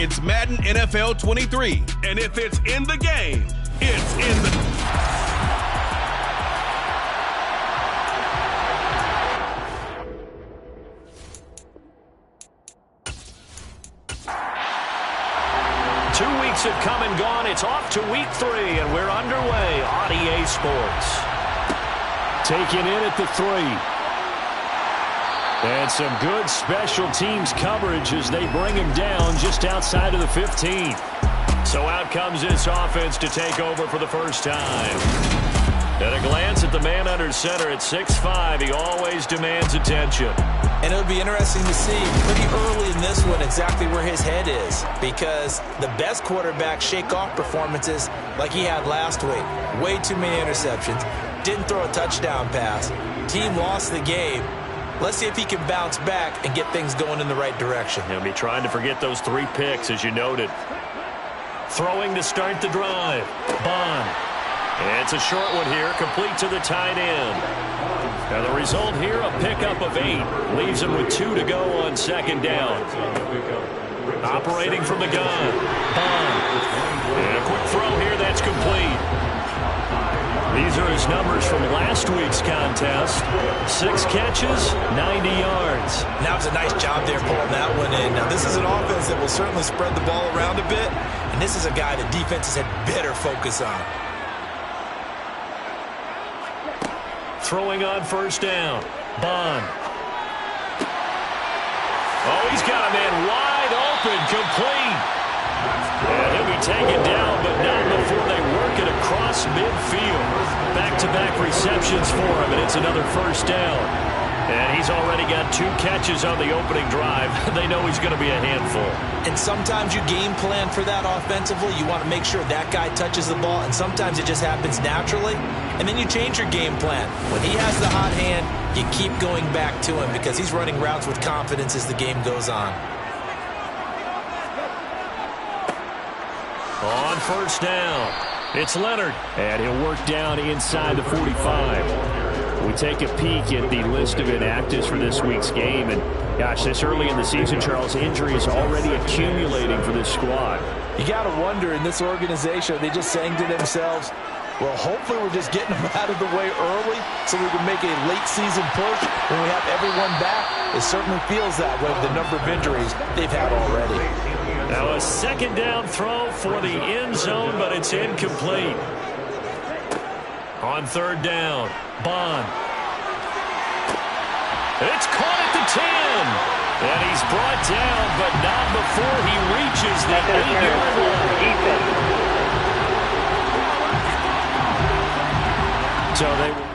It's Madden NFL 23. And if it's in the game, it's in the... Have come and gone. It's off to week 3, and we're underway on EA Sports. Taken in at the 3. And some good special teams coverage as they bring him down just outside of the 15. So out comes this offense to take over for the first time. At a glance at the man under center at 6'5", he always demands attention. And it'll be interesting to see pretty early in this one exactly where his head is, because the best quarterback shake-off performances like he had last week, way too many interceptions, didn't throw a touchdown pass, team lost the game. Let's see if he can bounce back and get things going in the right direction. He'll be trying to forget those 3 picks, as you noted. Throwing to start the drive. Bond. It's a short one here, complete to the tight end. Now the result here, a pickup of 8. Leaves him with 2 to go on second down. Operating from the gun. Bond. And a quick throw here, that's complete. These are his numbers from last week's contest. 6 catches, 90 yards. That was a nice job there pulling that one in. Now this is an offense that will certainly spread the ball around a bit, and this is a guy that defenses had better focus on. Throwing on first down. Bond. Oh, he's got a man wide open, complete. And he'll be taken down, but not before they work it across midfield. Back-to-back receptions for him, and it's another first down. And he's already got 2 catches on the opening drive. They know he's going to be a handful. And sometimes you game plan for that offensively. You want to make sure that guy touches the ball, and sometimes it just happens naturally. And then you change your game plan. When he has the hot hand, you keep going back to him because he's running routes with confidence as the game goes on. On first down, it's Leonard. And he'll work down inside the 45. We take a peek at the list of inactives for this week's game. And, gosh, this early in the season, Charles, injury is already accumulating for this squad. You got to wonder, in this organization, are they just saying to themselves, well, hopefully we're just getting them out of the way early so we can make a late-season push when we have everyone back? It certainly feels that way with the number of injuries they've had already. Now a second down throw for the end zone, but it's incomplete. On third down, Bond. It's caught at the 10. And he's brought down, but not before he reaches the 8-yard line. So they will.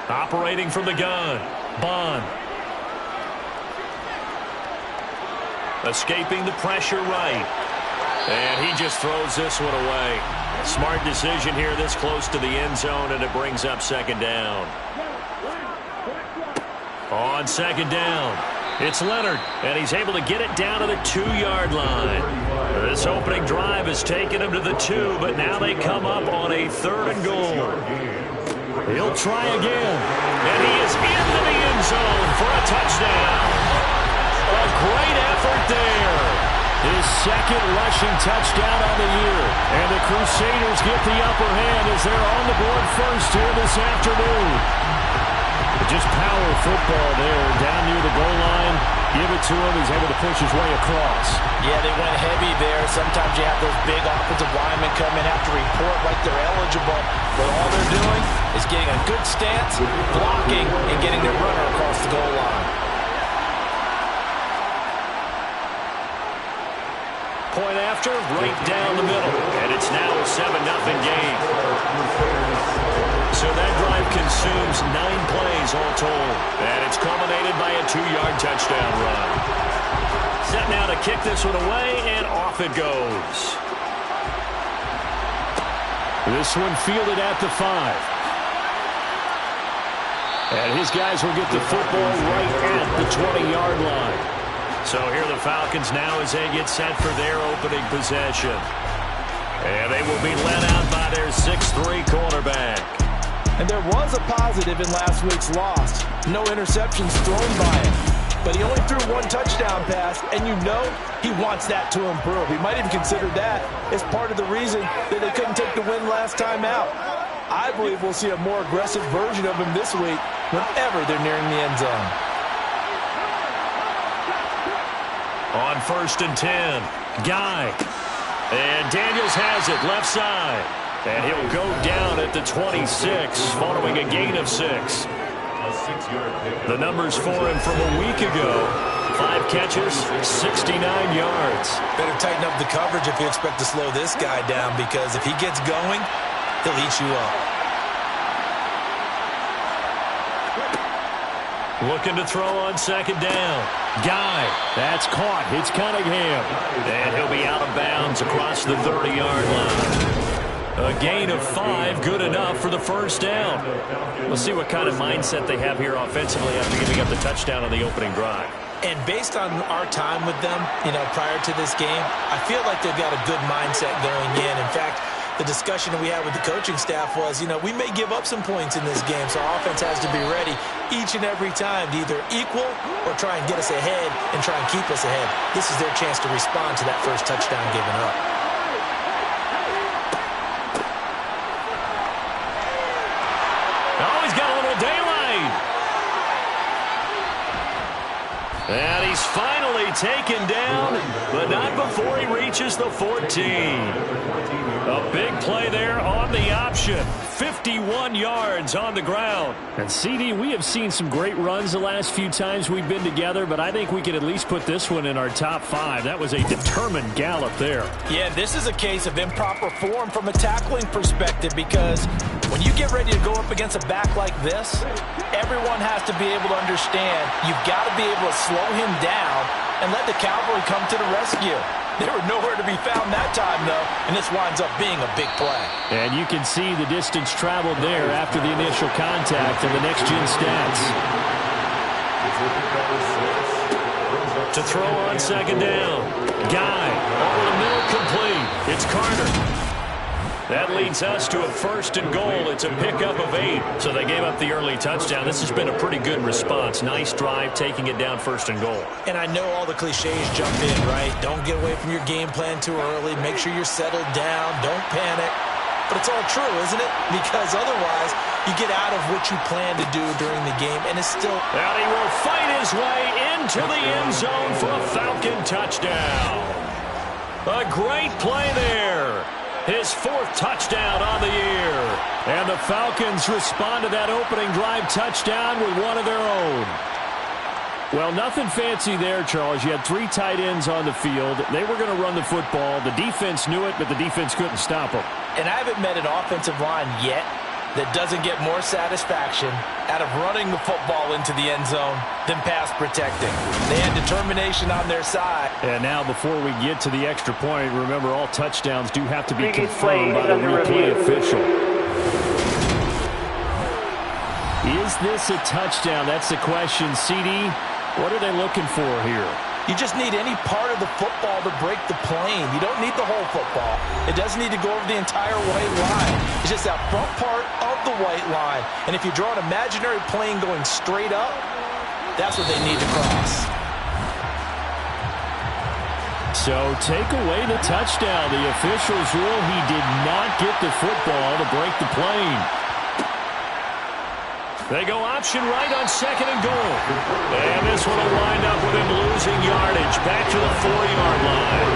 Operating from the gun, Bond. Escaping the pressure right. And he just throws this one away. Smart decision here this close to the end zone, and it brings up second down. On second down, it's Leonard, and he's able to get it down to the 2-yard line. This opening drive has taken him to the 2, but now they come up on a 3rd and goal. He'll try again, and he is into the end zone for a touchdown. A great effort there. His second rushing touchdown on the year. And the Crusaders get the upper hand as they're on the board first here this afternoon. Just power football there, down near the goal line. Give it to him. He's able to push his way across. Yeah, they went heavy there. Sometimes you have those big offensive linemen come in, have to report like they're eligible. But all they're doing is getting a good stance, blocking, and getting their runner across the goal line. Point after, right down the middle. And it's now a 7-0 game. So that drive consumes 9 plays all told. And it's culminated by a 2-yard touchdown run. Set now to kick this one away, and off it goes. This one fielded at the 5. And his guys will get the football right at the 20-yard line. So here are the Falcons now as they get set for their opening possession. And they will be led out by their 6'3" quarterback. And there was a positive in last week's loss. No interceptions thrown by him. But he only threw 1 touchdown pass, and you know he wants that to improve. He might even consider that as part of the reason that they couldn't take the win last time out. I believe we'll see a more aggressive version of him this week whenever they're nearing the end zone. On 1st and 10, Guy. And Daniels has it left side. And he'll go down at the 26 following a gain of 6. The numbers for him from a week ago: 5 catches, 69 yards. Better tighten up the coverage if you expect to slow this guy down, because if he gets going, he'll eat you up. Looking to throw on 2nd down. Guy. That's caught. It's Cunningham. And he'll be out of bounds across the 30-yard line. A gain of 5, good enough for the 1st down. We'll see what kind of mindset they have here offensively after giving up the touchdown on the opening drive. And based on our time with them, prior to this game, I feel like they've got a good mindset going in. In fact, the discussion that we had with the coaching staff was, we may give up some points in this game, so our offense has to be ready each and every time to either equal or try and get us ahead and try and keep us ahead. This is their chance to respond to that first touchdown given up. Oh, he's got a little daylight. And he's finally taken down, but not before he reaches the 14. A big play there on the option. 51 yards on the ground. And CD, we have seen some great runs the last few times we've been together, but I think we could at least put this one in our top 5. That was a determined gallop there. Yeah, this is a case of improper form from a tackling perspective, because when you get ready to go up against a back like this, everyone has to be able to understand you've got to be able to slow him down and let the cavalry come to the rescue. They were nowhere to be found that time, though, and this winds up being a big play. And you can see the distance traveled there after the initial contact in the next-gen stats. To throw on 2nd down. Guy, over the middle, complete. It's Carter. That leads us to a 1st and goal. It's a pickup of 8. So they gave up the early touchdown. This has been a pretty good response. Nice drive, taking it down 1st and goal. And I know all the cliches jump in, right? Don't get away from your game plan too early. Make sure you're settled down. Don't panic. But it's all true, isn't it? Because otherwise, you get out of what you plan to do during the game, and it's still... And he will fight his way into the end zone for a Falcon touchdown. A great play there. His 4th touchdown on the year. And the Falcons respond to that opening drive touchdown with one of their own. Well, nothing fancy there, Charles. You had 3 tight ends on the field. They were going to run the football. The defense knew it, but the defense couldn't stop them. And I haven't met an offensive line yet that doesn't get more satisfaction out of running the football into the end zone than pass protecting. They had determination on their side. And now before we get to the extra point, remember all touchdowns do have to be confirmed by the replay official. Is this a touchdown? That's the question. CD, what are they looking for here? You just need any part of the football to break the plane. You don't need the whole football. It doesn't need to go over the entire white line. It's just that front part of the white line. And if you draw an imaginary plane going straight up, that's what they need to cross. So take away the touchdown. The officials rule he did not get the football to break the plane. They go option right on 2nd and goal. And this one will wind up with him losing yardage back to the 4-yard line.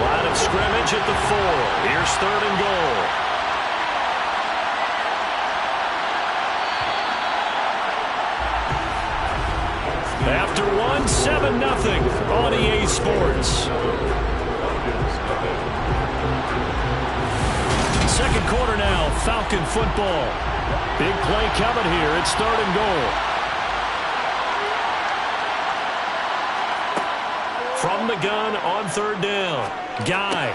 Line of scrimmage at the 4. Here's 3rd and goal. After 7-0 on EA Sports. Second quarter now, Falcon football. Big play coming here. It's 3rd and goal. From the gun on 3rd down. Guy.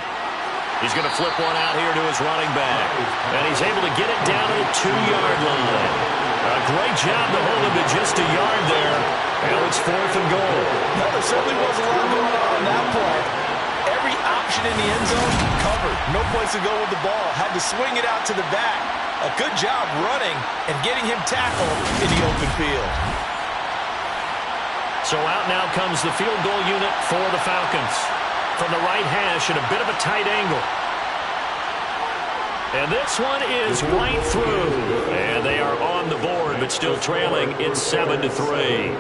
He's going to flip one out here to his running back. And he's able to get it down to the 2-yard line. A great job to hold him to just a yard there. Now it's 4th and goal. No, there certainly was a lot going on that play. Every option in the end zone covered. No place to go with the ball. Had to swing it out to the back. A good job running and getting him tackled in the open field. So out now comes the field goal unit for the Falcons. From the right hash at a bit of a tight angle. And this one is right through. And they are on the board, but still trailing. It's 7-3.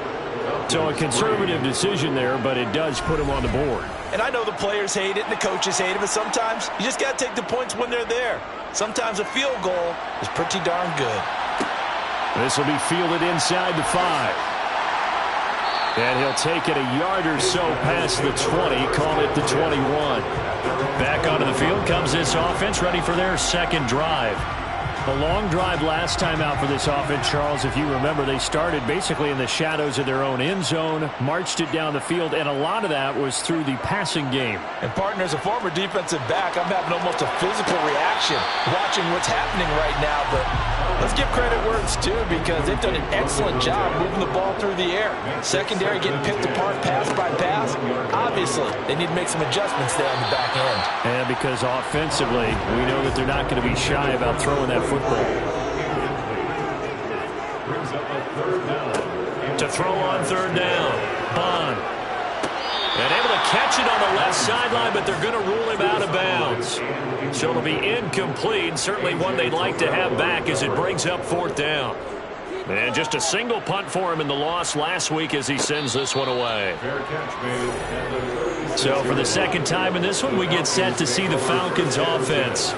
So a conservative decision there, but it does put him on the board. And I know the players hate it and the coaches hate it, but sometimes you just got to take the points when they're there. Sometimes a field goal is pretty darn good. This will be fielded inside the 5. And he'll take it a yard or so past the 20, call it the 21. Back onto the field comes this offense, ready for their second drive. A long drive last time out for this offense, Charles. If you remember, they started basically in the shadows of their own end zone, marched it down the field, and a lot of that was through the passing game. And, partner, as a former defensive back, I'm having almost a physical reaction watching what's happening right now. But let's give credit where it's due, because they've done an excellent job moving the ball through the air. Secondary getting picked apart pass by pass. Obviously, they need to make some adjustments there on the back end. And because offensively, we know that they're not going to be shy about throwing that football. To throw on 3rd down, Bond. And able to catch it on the left sideline, but they're going to rule him out of bounds. So it'll be incomplete, certainly one they'd like to have back as it brings up 4th down. And just a single punt for him in the loss last week as he sends this one away. So for the second time in this one, we get set to see the Falcons offense.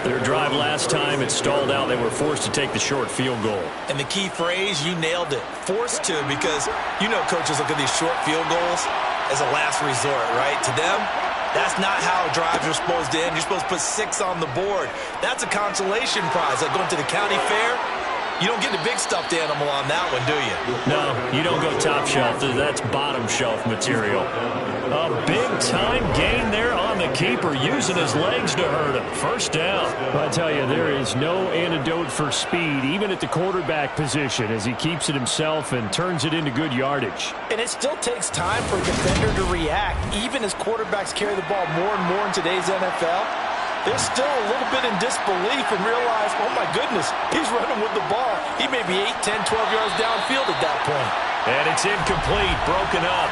Their drive last time, it stalled out. They were forced to take the short field goal. And the key phrase, you nailed it. Forced to, because you know coaches look at these short field goals as a last resort, right? To them, that's not how drives are supposed to end. You're supposed to put 6 on the board. That's a consolation prize. Like going to the county fair, you don't get the big stuffed animal on that one, do you? No, you don't go top shelf. That's bottom shelf material. A big-time gain there on the keeper, using his legs to hurt him. 1st down. I tell you, there is no antidote for speed, even at the quarterback position, as he keeps it himself and turns it into good yardage. And it still takes time for a defender to react, even as quarterbacks carry the ball more and more in today's NFL. They're still a little bit in disbelief and realize, oh my goodness, he's running with the ball. He may be 8, 10, 12 yards downfield at that point. And it's incomplete, broken up.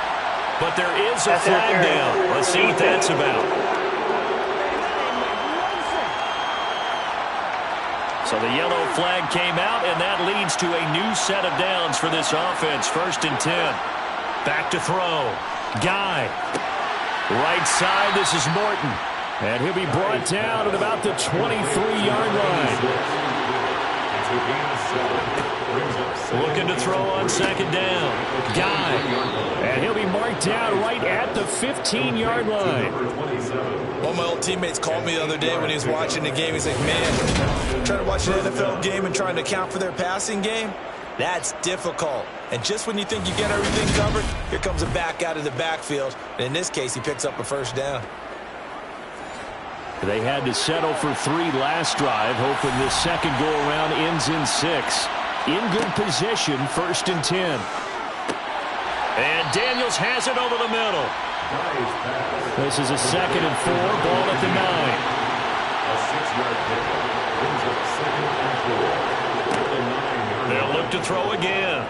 But there is a flag down. Let's see what that's about. So the yellow flag came out, and that leads to a new set of downs for this offense. 1st and 10. Back to throw. Guy. Right side, this is Morton. And he'll be brought down at about the 23-yard line. Looking to throw on 2nd down. Guy. And he'll be marked down right at the 15-yard line. One of my old teammates called me the other day when he was watching the game. He's like, man, trying to watch an NFL game and trying to account for their passing game, that's difficult. And just when you think you get everything covered, here comes a back out of the backfield. And in this case, he picks up a 1st down. They had to settle for 3 last drive, hoping this second go-around ends in 6. In good position, 1st and 10. And Daniels has it over the middle. This is a 2nd and 4, ball at the 9. They'll look to throw again.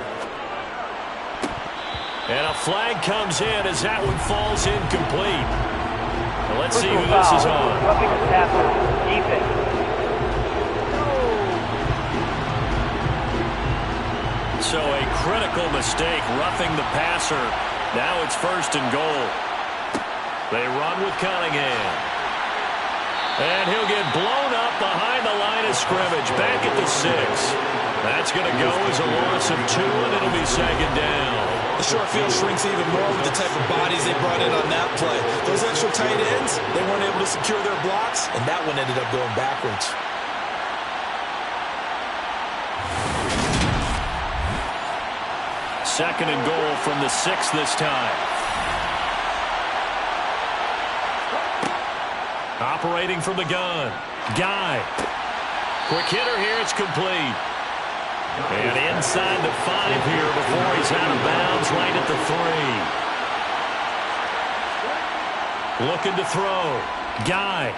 And a flag comes in as that one falls incomplete. Let's see who this is on. Roughing the passer, defense. So a critical mistake, roughing the passer. Now it's 1st and goal. They run with Cunningham. And he'll get blown up behind the line of scrimmage, back at the 6. That's going to go as a loss of 2, and it'll be 2nd down. The short field shrinks even more with the type of bodies they brought in on that play. Those extra tight ends, they weren't able to secure their blocks, and that one ended up going backwards. second and goal from the 6 this time. Operating from the gun. Guy. Quick hitter here. It's complete. And inside the 5 here before he's out of bounds right at the 3. Looking to throw. Guy.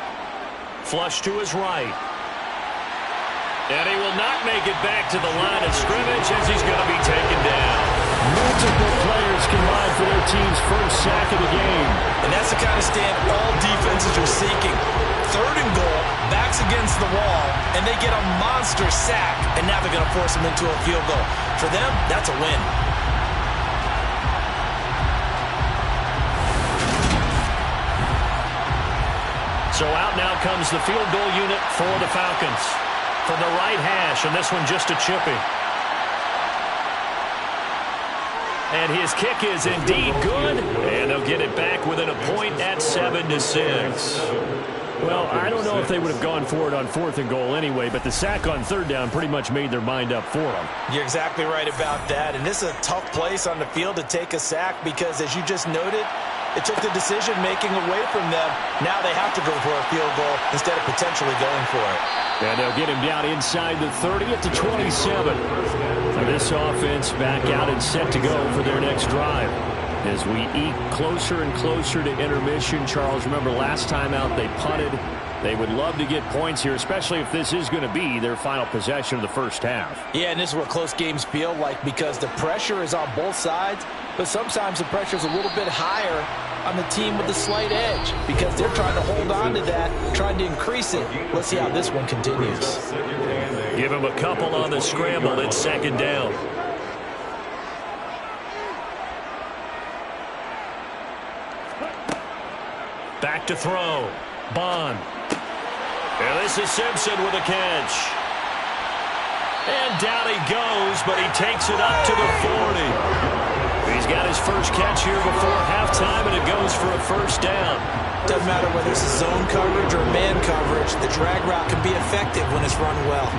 Flush to his right. And he will not make it back to the line of scrimmage as he's going to be taken down. Multiple players combined for their team's first sack of the game. And that's the kind of stand all defenses are seeking. 3rd and goal, backs against the wall, and they get a monster sack, and now they're going to force them into a field goal. For them, that's a win. So out now comes the field goal unit for the Falcons. From the right hash, and this one just a chippy. And his kick is indeed good, and they'll get it back within a point at 7-6. Well, I don't know if they would have gone for it on 4th and goal anyway, but the sack on 3rd down pretty much made their mind up for them. You're exactly right about that, and this is a tough place on the field to take a sack because, as you just noted, it took the decision-making away from them. Now they have to go for a field goal instead of potentially going for it. And they'll get him down inside the 30 at the 27. So this offense back out and set to go for their next drive. As we eke closer and closer to intermission, Charles, remember last time out they punted. They would love to get points here, especially if this is going to be their final possession of the first half. Yeah, and this is what close games feel like because the pressure is on both sides, but sometimes the pressure is a little bit higher on the team with the slight edge because they're trying to hold on to that, trying to increase it. Let's see how this one continues. Give him a couple on the scramble. It's 2nd down. Back to throw. Bond. And this is Simpson with a catch. And down he goes, but he takes it up to the 40. He's got his first catch here before halftime, and it goes for a first down. Doesn't matter whether it's zone coverage or man coverage, the drag route can be effective when it's run well.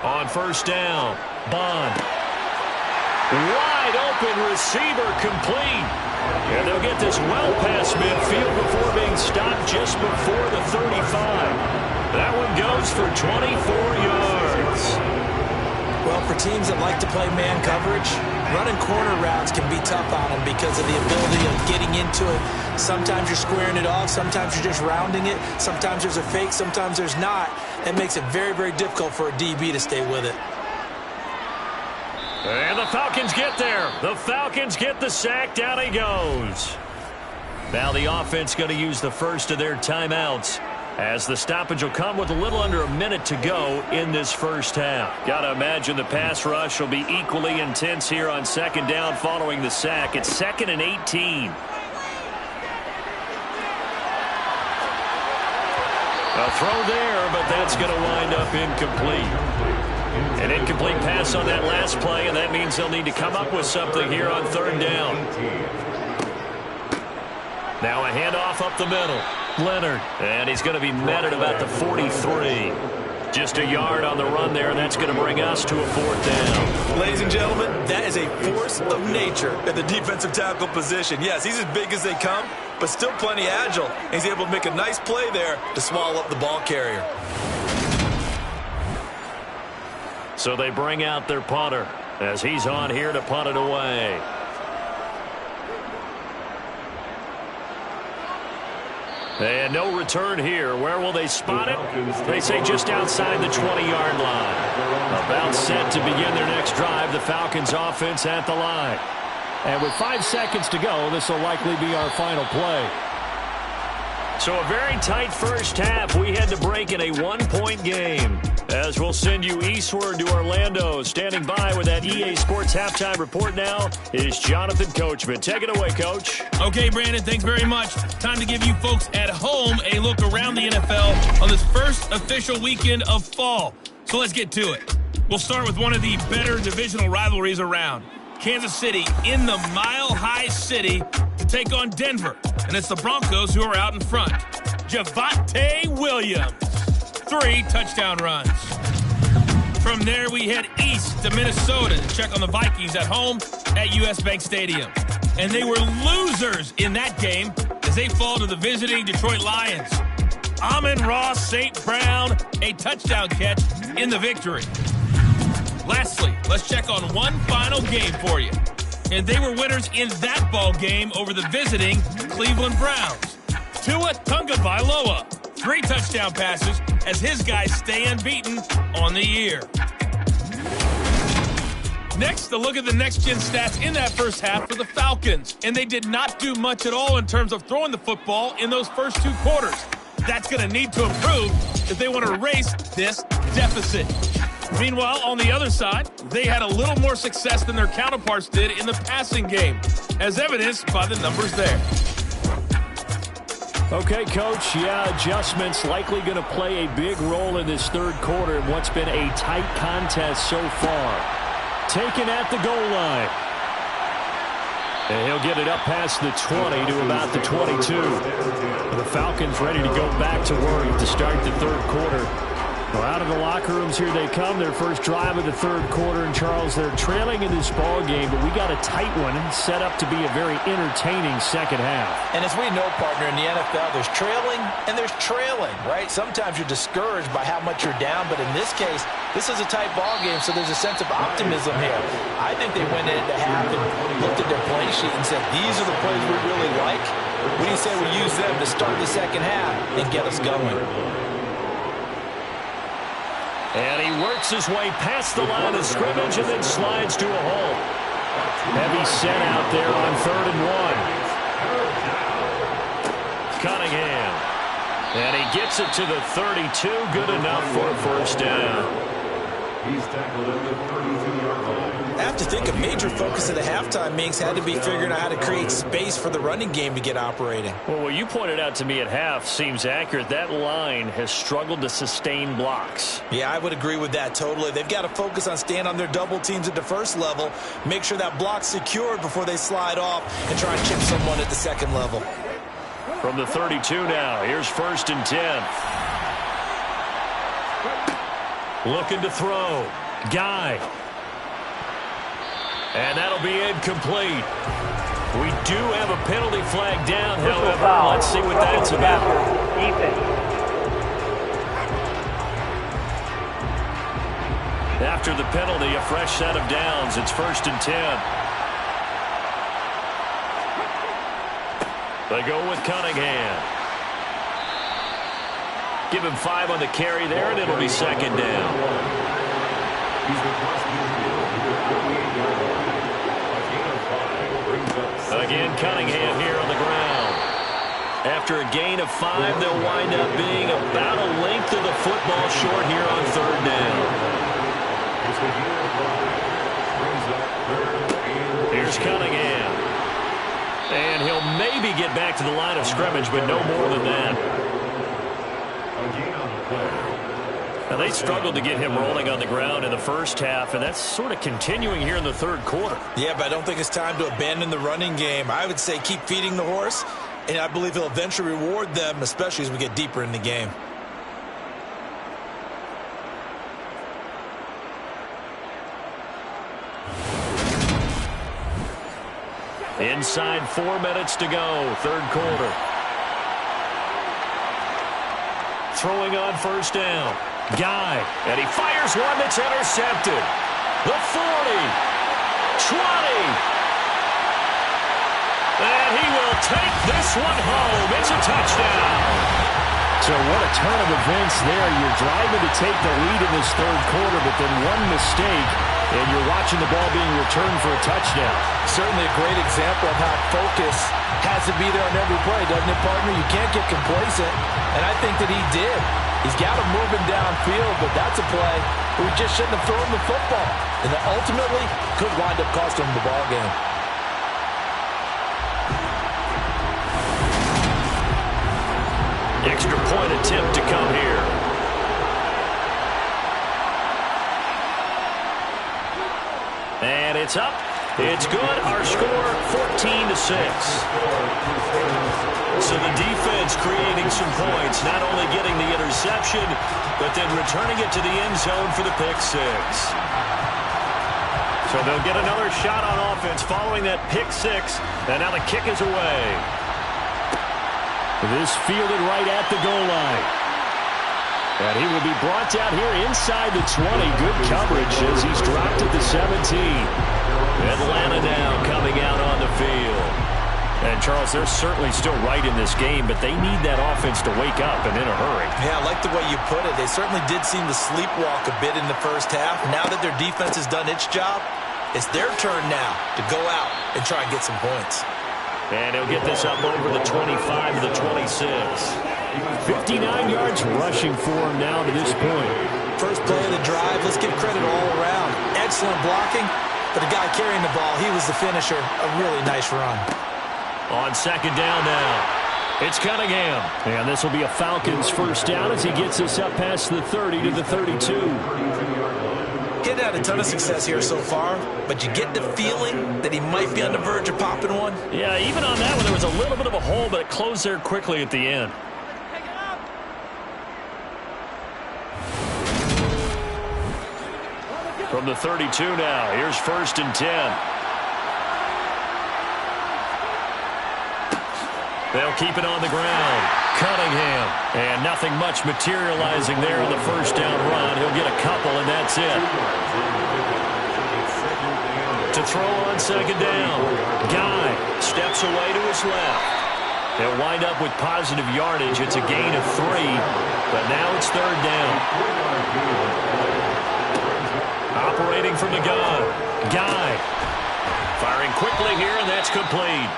On first down, Bond. Wide open receiver complete. And they'll get this well past midfield before being stopped just before the 35. That one goes for 24 yards. Well, for teams that like to play man coverage, running corner routes can be tough on them because of the ability of getting into it. Sometimes you're squaring it off. Sometimes you're just rounding it. Sometimes there's a fake. Sometimes there's not. That makes it very, very difficult for a DB to stay with it. And the Falcons get there. The Falcons get the sack. Down he goes. Now the offense going to use the first of their timeouts as the stoppage will come with a little under a minute to go in this first half. Got to imagine the pass rush will be equally intense here on 2nd down following the sack. It's 2nd and 18. A throw there, but that's going to wind up incomplete. An incomplete pass on that last play, and that means they'll need to come up with something here on 3rd down. Now a handoff up the middle. Leonard, and he's going to be met at about the 43. Just a yard on the run there, and that's going to bring us to a 4th down. Ladies and gentlemen, that is a force of nature at the defensive tackle position. Yes, he's as big as they come, but still plenty agile. He's able to make a nice play there to swallow up the ball carrier. So they bring out their punter as he's on here to punt it away. And no return here. Where will they spot it? They say just outside the 20-yard line. About set to begin their next drive. The Falcons offense at the line. And with 5 seconds to go, this will likely be our final play. So a very tight first half. We had to break in a 1-point game. As we'll send you eastward to Orlando. Standing by with that EA Sports halftime report now is Jonathan Coachman. Take it away, Coach. Okay, Brandon, thanks very much. Time to give you folks at home a look around the NFL on this first official weekend of fall. So let's get to it. We'll start with one of the better divisional rivalries around. Kansas City in the Mile High City to take on Denver, and it's the Broncos who are out in front. Javonte Williams, 3 touchdown runs. From there, we head east to Minnesota to check on the Vikings at home at US Bank Stadium. And they were losers in that game as they fall to the visiting Detroit Lions. Amon-Ra St. Brown, a touchdown catch in the victory. Lastly, let's check on one final game for you. And they were winners in that ball game over the visiting Cleveland Browns. Tua Tagovailoa, 3 touchdown passes as his guys stay unbeaten on the year. Next, a look at the next-gen stats in that first half for the Falcons. And they did not do much at all in terms of throwing the football in those first 2 quarters. That's going to need to improve if they want to erase this deficit. Meanwhile, on the other side, they had a little more success than their counterparts did in the passing game, as evidenced by the numbers there. Okay, Coach, adjustments likely going to play a big role in this third quarter in what's been a tight contest so far. Taken at the goal line. And he'll get it up past the 20 to about the 22. The Falcons ready to go back to work to start the third quarter. Well, out of the locker rooms here they come. Their first drive of the third quarter. And, Charles, they're trailing in this ball game, but we got a tight one set up to be a very entertaining second half. And as we know, partner, in the NFL, there's trailing and there's trailing, right? Sometimes you're discouraged by how much you're down, but in this case, this is a tight ball game, so there's a sense of optimism here. I think they went into half and looked at their play sheet and said, these are the plays we really like. What do you say we use them to start the second half and get us going? And he works his way past the line of scrimmage and then slides to a hole. Heavy set out there on 3rd and 1. Cunningham. And he gets it to the 32. Good enough for a first down. He's tackled at the 32-yard line. I have to think a major focus of the halftime meetings had to be figuring out how to create space for the running game to get operating. Well, what you pointed out to me at half seems accurate. That line has struggled to sustain blocks. Yeah, I would agree with that totally. They've got to focus on staying on their double teams at the first level, make sure that block's secured before they slide off and try and chip someone at the second level. From the 32 now, here's 1st and 10. Looking to throw. Guy. And that'll be incomplete. We do have a penalty flag down, however. Let's see what that's about. After the penalty, a fresh set of downs. It's 1st and 10. They go with Cunningham. Give him 5 on the carry there, and it'll be 2nd down. Again, Cunningham here on the ground. After a gain of 5, they'll wind up being about a length of the football short here on 3rd down. Here's Cunningham. And he'll maybe get back to the line of scrimmage, but no more than that. Now, they struggled to get him rolling on the ground in the first half, and that's sort of continuing here in the third quarter. Yeah, but I don't think it's time to abandon the running game. I would say keep feeding the horse, and I believe he'll eventually reward them, especially as we get deeper in the game. Inside 4 minutes to go, third quarter. Throwing on 1st down. Guy, and he fires one that's intercepted. The 40, 20. And he will take this one home. It's a touchdown. So what a turn of events there. You're driving to take the lead in this third quarter, but then one mistake, and you're watching the ball being returned for a touchdown. Certainly a great example of how focus has to be there on every play, doesn't it, partner? You can't get complacent, and I think that he did. He's got him moving downfield, but that's a play where he just shouldn't have thrown the football, and that ultimately could wind up costing him the ball game. Extra point attempt to come here. And it's up It's good. Our score, 14-6. So the defense creating some points, not only getting the interception, but then returning it to the end zone for the pick six. So they'll get another shot on offense following that pick six, and now the kick is away. This fielded right at the goal line. And he will be brought down here inside the 20. Good coverage as he's dropped at the 17. Atlanta now coming out on the field. And, Charles, they're certainly still right in this game, but they need that offense to wake up and in a hurry. Yeah, I like the way you put it. They certainly did seem to sleepwalk a bit in the first half. Now that their defense has done its job, it's their turn now to go out and try and get some points. And he'll get this up over the 25 to the 26. 59 yards rushing for him now to this point. First play of the drive, let's give credit all around. Excellent blocking, but the guy carrying the ball, he was the finisher. A really nice run. On second down now, it's Cunningham. And this will be a Falcons first down as he gets us up past the 30 to the 32. Getting had a ton of success here so far, but you get the feeling that he might be on the verge of popping one. Yeah, even on that one, there was a little bit of a hole, but it closed there quickly at the end. From the 32 now, here's first and 10. They'll keep it on the ground. Cunningham. And nothing much materializing there on the first down run. He'll get a couple, and that's it. To throw on second down. Guy steps away to his left. They'll wind up with positive yardage. It's a gain of 3, but now it's third down. Operating from the gun. Guy. Firing quickly here, and that's complete.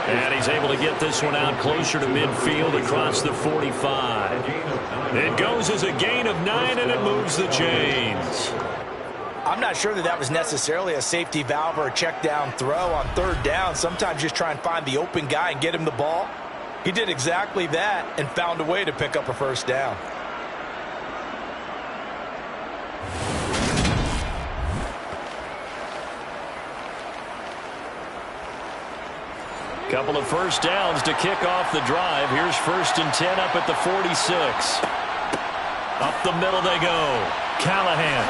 And he's able to get this one out closer to midfield across the 45. It goes as a gain of 9, and it moves the chains. I'm not sure that was necessarily a safety valve or a check down throw on third down. Sometimes just try and find the open guy and get him the ball. He did exactly that and found a way to pick up a first down. Couple of first downs to kick off the drive. Here's first and 10 up at the 46. Up the middle they go. Callahan.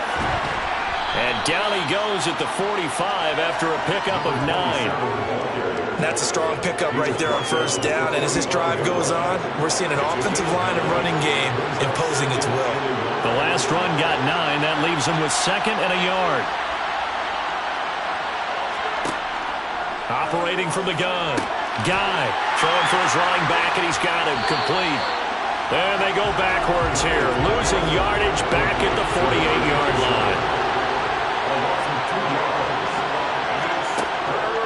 And down he goes at the 45 after a pickup of 9. That's a strong pickup right there on first down. And as this drive goes on, we're seeing an offensive line and running game imposing its will. The last run got 9. That leaves him with second and a yard. Operating from the gun. Guy throwing for his running back, and he's got him complete. And they go backwards here. Losing yardage back at the 48-yard line.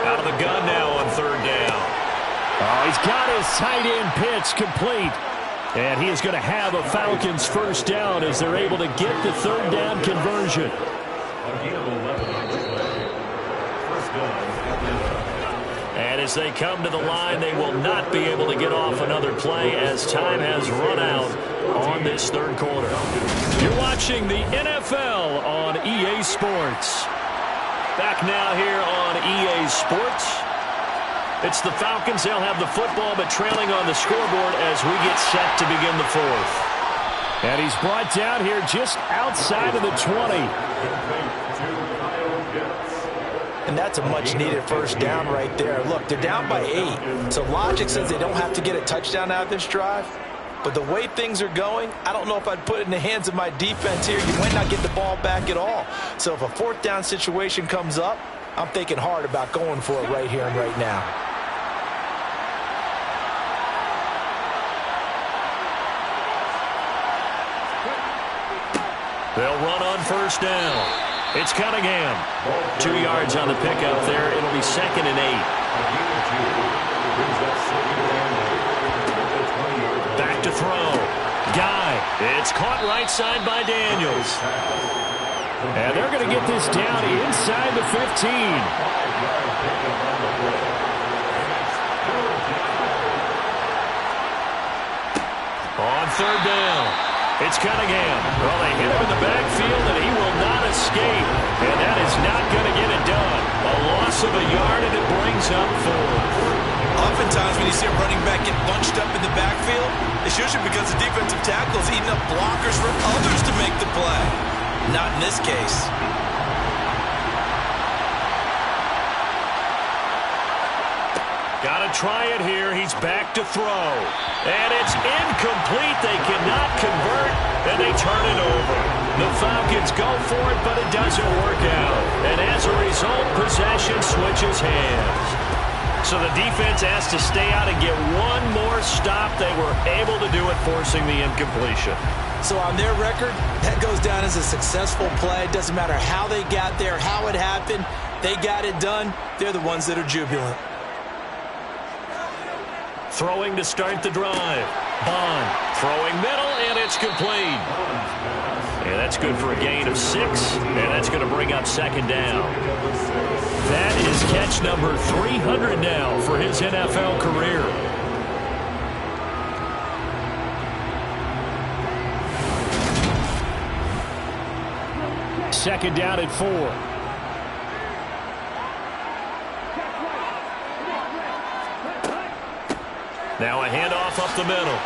Out of the gun now on third down. Oh, he's got his tight end pitch complete. And he is going to have a Falcons first down as they're able to get the third down conversion. And as they come to the line, they will not be able to get off another play as time has run out on this third quarter. You're watching the NFL on EA Sports. Back now here on EA Sports. It's the Falcons. They'll have the football, but trailing on the scoreboard as we get set to begin the fourth. And he's brought down here just outside of the 20. And that's a much-needed first down right there. Look, they're down by 8. So logic says they don't have to get a touchdown out of this drive. But the way things are going, I don't know if I'd put it in the hands of my defense here. You might not get the ball back at all. So if a fourth down situation comes up, I'm thinking hard about going for it right here and right now. They'll run on first down. It's Cunningham. 2 yards on the pickup there. It'll be second and 8. Back to throw. Guy. It's caught right side by Daniels. And they're going to get this down inside the 15. On third down. It's Cunningham. Well, they hit him in the backfield, and he will not escape. And that is not going to get it done. A loss of picks up 4. Oftentimes when you see a running back get bunched up in the backfield, it's usually because the defensive tackle is eating up blockers for others to make the play. Not in this case. Got to try it here. He's back to throw. And it's incomplete. They cannot convert, and they turn it over. The Falcons go for it, but it doesn't work out. And as a result, possession switches hands. So the defense has to stay out and get one more stop. They were able to do it, forcing the incompletion. So on their record, that goes down as a successful play. It doesn't matter how they got there, how it happened. They got it done. They're the ones that are jubilant. Throwing to start the drive. Bond throwing middle, and it's complete. And that's good for a gain of 6, and that's going to bring up second down. That is catch number 300 now for his NFL career. Second down at 4. Now a handoff up the middle.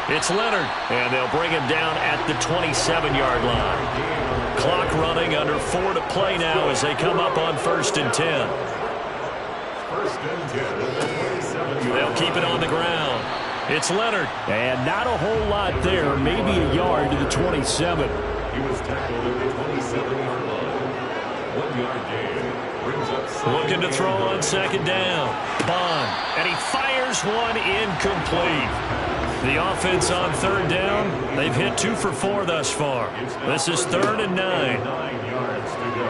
It's Leonard, and they'll bring him down at the 27-yard line. Clock running, under 4 to play now as they come up on 1st and 10. They'll keep it on the ground. It's Leonard. And not a whole lot there, maybe a yard to the 27. He was tackled at the 27-yard line. 1 yard gain. Brings up Looking to throw on second down. Bond. And he fires one incomplete. The offense on third down, they've hit 2 for 4 thus far. This is 3rd and 9. 9 yards to go.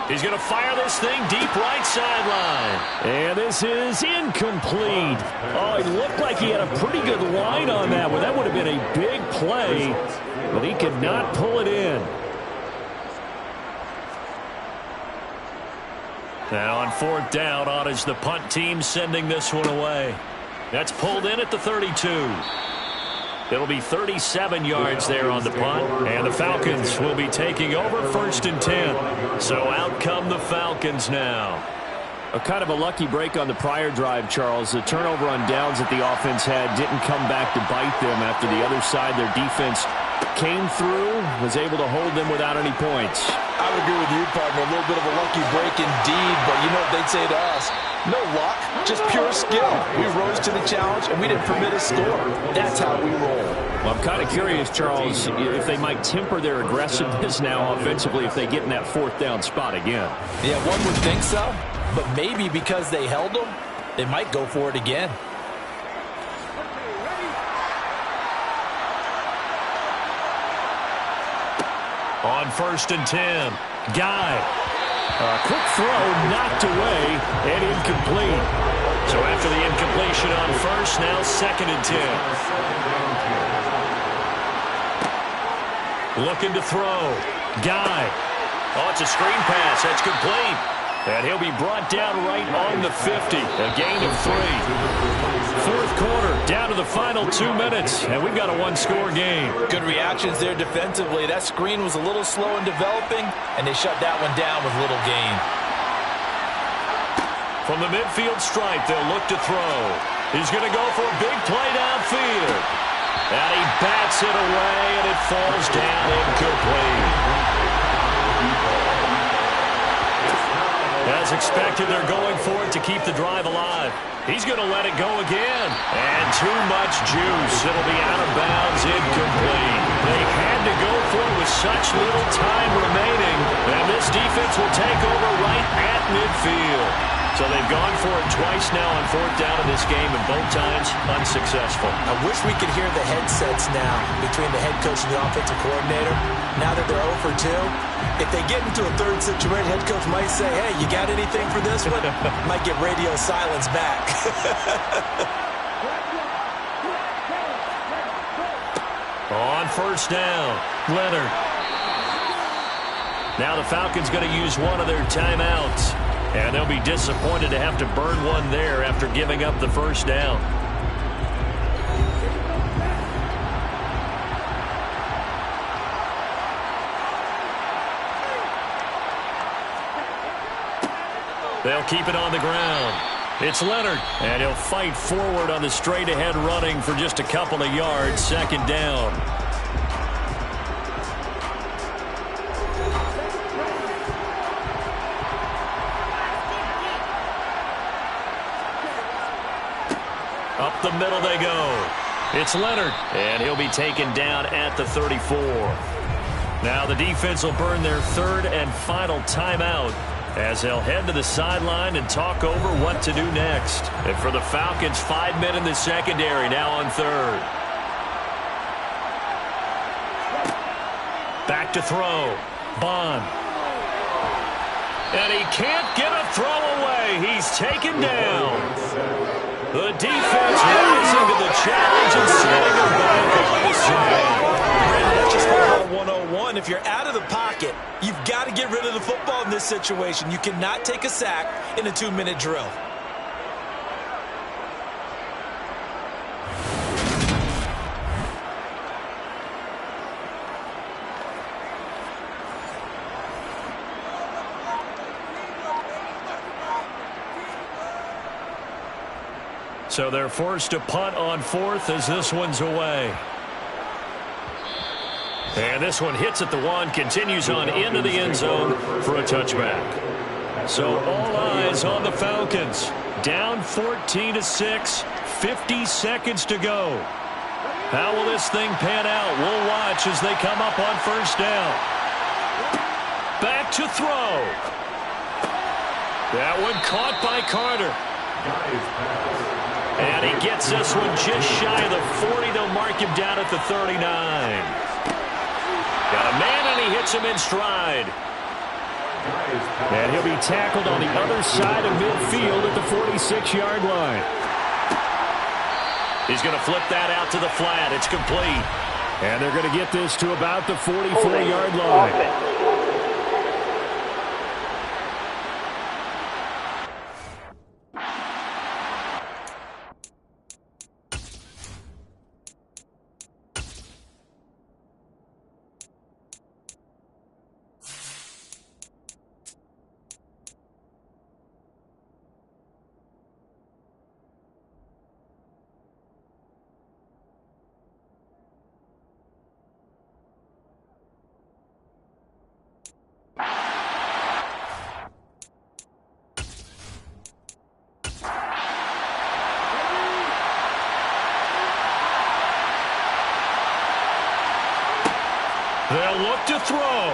He's going to fire this thing deep right sideline. And this is incomplete. Oh, it looked like he had a pretty good line on that one. That would have been a big play, but he could not pull it in. Now on 4th down, on is the punt team sending this one away. That's pulled in at the 32. It'll be 37 yards there on the punt, and the Falcons will be taking over 1st and 10. So out come the Falcons now. A kind of a lucky break on the prior drive, Charles. The turnover on downs that the offense had didn't come back to bite them after the other side. Their defense came through, was able to hold them without any points. I would agree with you, partner. A little bit of a lucky break indeed, but you know what they'd say to us? No luck, just pure skill. We rose to the challenge, and we didn't permit a score. That's how we roll. Well, I'm kind of curious, Charles, if they might temper their aggressiveness now offensively if they get in that 4th down spot again. Yeah, one would think so, but maybe because they held them, they might go for it again. On 1st and 10, Guy. A quick throw knocked away and incomplete. So after the incompletion on 1st, now 2nd and 10. Looking to throw. Guy. Oh, it's a screen pass. That's complete. And he'll be brought down right on the 50. A gain of 3. 4th quarter, down to the final 2 minutes, and we've got a 1-score game. Good reactions there defensively. That screen was a little slow in developing, and they shut that one down with little gain. From the midfield stripe, they'll look to throw. He's going to go for a big play downfield. And he bats it away, and it falls down incomplete. As expected, they're going for it to keep the drive alive. He's going to let it go again. And too much juice. It'll be out of bounds, incomplete. They had to go for it with such little time remaining. And this defense will take over right at midfield. So they've gone for it twice now on 4th down in this game, and both times unsuccessful. I wish we could hear the headsets now between the head coach and the offensive coordinator. Now that they're 0 for 2, if they get into a third situation, head coach might say, hey, you got anything for this one? Might get radio silence back. On 1st down, Leonard. Now the Falcons going to use one of their timeouts. And they'll be disappointed to have to burn one there after giving up the 1st down. They'll keep it on the ground. It's Leonard, and he'll fight forward on the straight-ahead running for just a couple of yards. Second down. Up the middle they go. It's Leonard, and he'll be taken down at the 34. Now the defense will burn their third and final timeout as they'll head to the sideline and talk over what to do next. And for the Falcons, 5 men in the secondary now on third. Back to throw. Bond. And he can't get a throw away. He's taken down. The defense rising to the challenge and setting him back on the side. That's just football 101. If you're out of the pocket, you've got to get rid of the football in this situation. You cannot take a sack in a 2-minute drill. So they're forced to punt on fourth as this one's away. And this one hits at the 1, continues on into the end zone for a touchback. So all eyes on the Falcons. Down 14-6, 50 seconds to go. How will this thing pan out? We'll watch as they come up on first down. Back to throw. That one caught by Carter. And he gets this one just shy of the 40. They'll mark him down at the 39. Got a man, and he hits him in stride. And he'll be tackled on the other side of midfield at the 46-yard line. He's going to flip that out to the flat. It's complete. And they're going to get this to about the 44-yard line. They'll look to throw.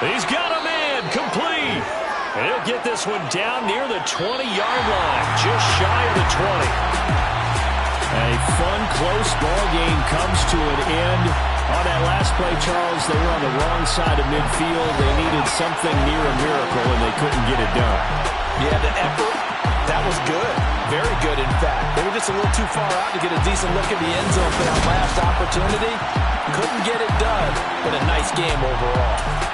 He's got a man, complete. And he'll get this one down near the 20-yard line, just shy of the 20. A fun, close ball game comes to an end. On that last play, Charles, they were on the wrong side of midfield. They needed something near a miracle, and they couldn't get it done. Yeah, the effort, that was good. Very good, in fact. They were just a little too far out to get a decent look at the end zone for that last opportunity. Couldn't get it done, but a nice game overall.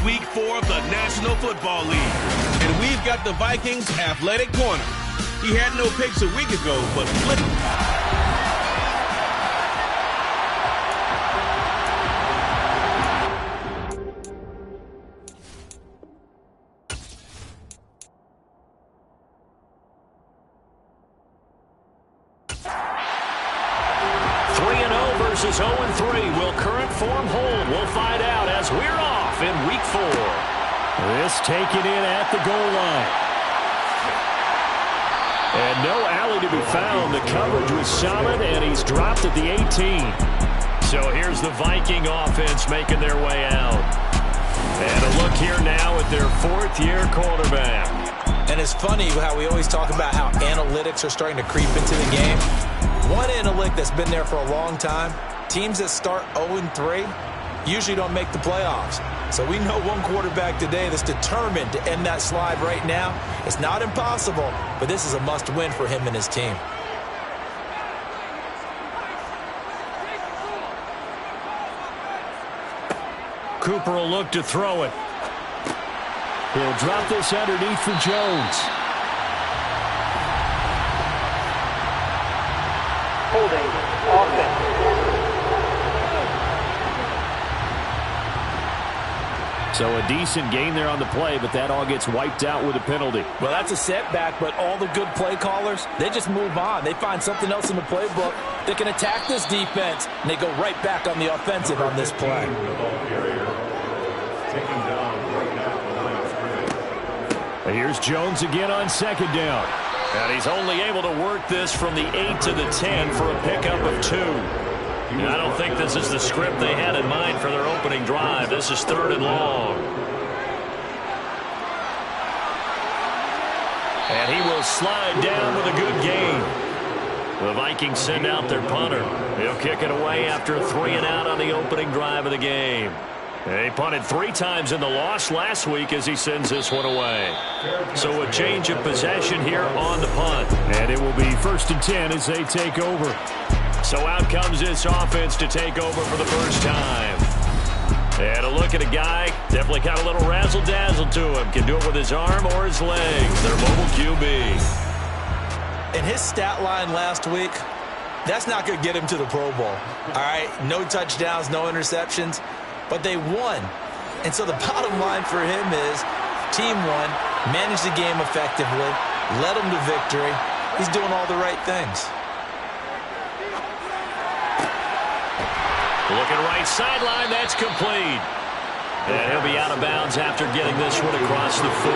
Week 4 of the National Football League. And we've got the Vikings athletic corner. He had no picks a week ago, but flipped. Versus 0-3. Will current form hold? We'll find out as we're off in Week 4. This taken in at the goal line. And no alley to be found. The coverage was solid, and he's dropped at the 18. So here's the Viking offense making their way out. And a look here now at their fourth-year quarterback. And it's funny how we always talk about how analytics are starting to creep into the game. One analytic that's been there for a long time, teams that start 0-3 usually don't make the playoffs. So we know one quarterback today that's determined to end that slide right now. It's not impossible, but this is a must-win for him and his team. Cooper will look to throw it. He'll drop this underneath for Jones. Holding offense. So a decent gain there on the play, but that all gets wiped out with a penalty. Well, that's a setback, but all the good play callers, they just move on. They find something else in the playbook that can attack this defense, and they go right back on the offensive on this play. And here's Jones again on second down. And he's only able to work this from the 8 to the 10 for a pickup of 2. And I don't think this is the script they had in mind for their opening drive. This is 3rd and long. And he will slide down with a good gain. The Vikings send out their punter. He'll kick it away after a 3-and-out on the opening drive of the game. He punted 3 times in the loss last week as he sends this one away. So a change of possession here on the punt. And it will be 1st and 10 as they take over. So out comes this offense to take over for the first time. And a look at a guy, definitely got a little razzle-dazzle to him. Can do it with his arm or his legs. Their mobile QB. In his stat line last week, that's not going to get him to the Pro Bowl. All right, no touchdowns, no interceptions. But they won. And so the bottom line for him is team won, managed the game effectively, led them to victory. He's doing all the right things. Looking right sideline, that's complete. And he'll be out of bounds after getting this one across the 40.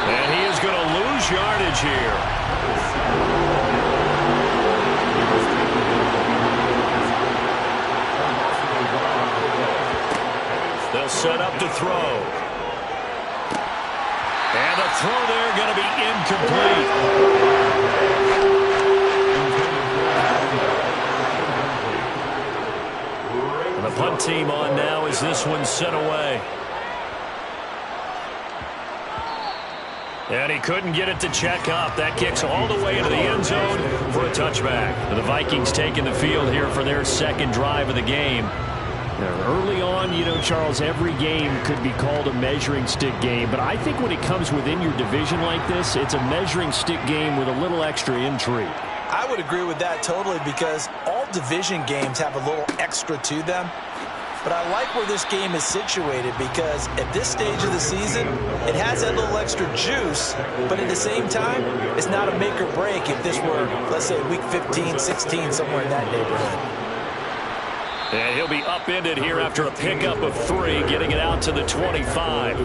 And he is going to lose yardage here. They'll set up to throw. And the throw there going to be incomplete. And the punt team on now as this one's sent away. And he couldn't get it to check up. That kicks all the way into the end zone for a touchback. The Vikings taking the field here for their second drive of the game. Early on, you know, Charles, every game could be called a measuring stick game. But I think when it comes within your division like this, it's a measuring stick game with a little extra intrigue. I would agree with that totally because all division games have a little extra to them. But I like where this game is situated because at this stage of the season, it has that little extra juice, but at the same time, it's not a make or break if this were, let's say, week 15, 16, somewhere in that neighborhood. And he'll be upended here after a pickup of 3, getting it out to the 25.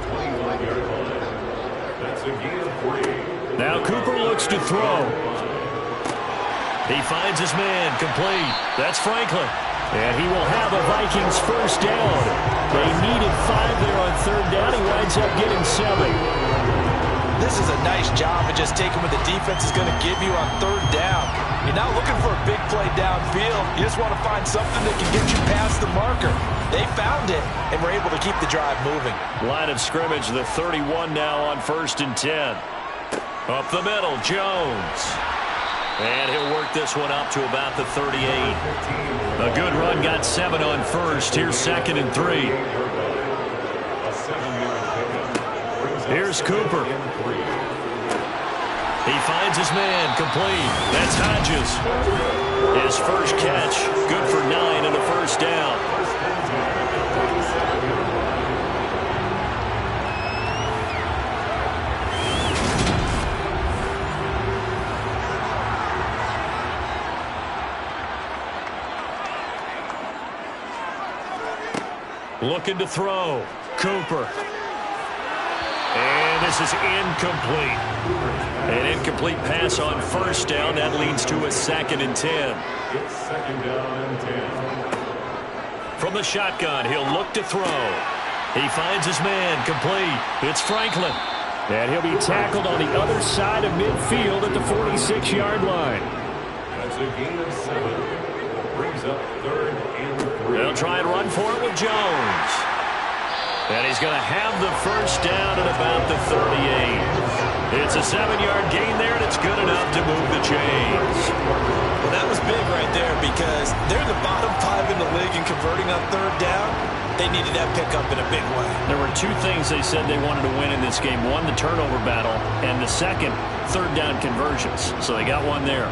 Now Cooper looks to throw. He finds his man, complete. That's Franklin. And he will have a Vikings first down. They needed 5 there on 3rd down. He winds up getting 7. This is a nice job of just taking what the defense is going to give you on 3rd down. You're not looking for a big play downfield. You just want to find something that can get you past the marker. They found it and were able to keep the drive moving. Line of scrimmage, the 31 now on 1st and 10. Up the middle, Jones. And he'll work this one up to about the 38. A good run, got 7 on first. Here's 2nd and 3. Here's Cooper. He finds his man, complete. That's Hodges. His first catch, good for 9 and a first down. Looking to throw. Cooper. And this is incomplete. An incomplete pass on first down. That leads to a 2nd and 10. It's 2nd down and 10. From the shotgun, he'll look to throw. He finds his man, complete. It's Franklin. And he'll be tackled on the other side of midfield at the 46-yard line. That's a gain of 7. Brings up 3rd and 3. They'll try and run for it with Jones. And he's going to have the first down at about the 38. It's a 7-yard gain there, and it's good enough to move the chains. Well, that was big right there because they're the bottom 5 in the league in converting on 3rd down. They needed that pickup in a big way. There were 2 things they said they wanted to win in this game. One, the turnover battle, and the second, 3rd down conversions. So they got one there.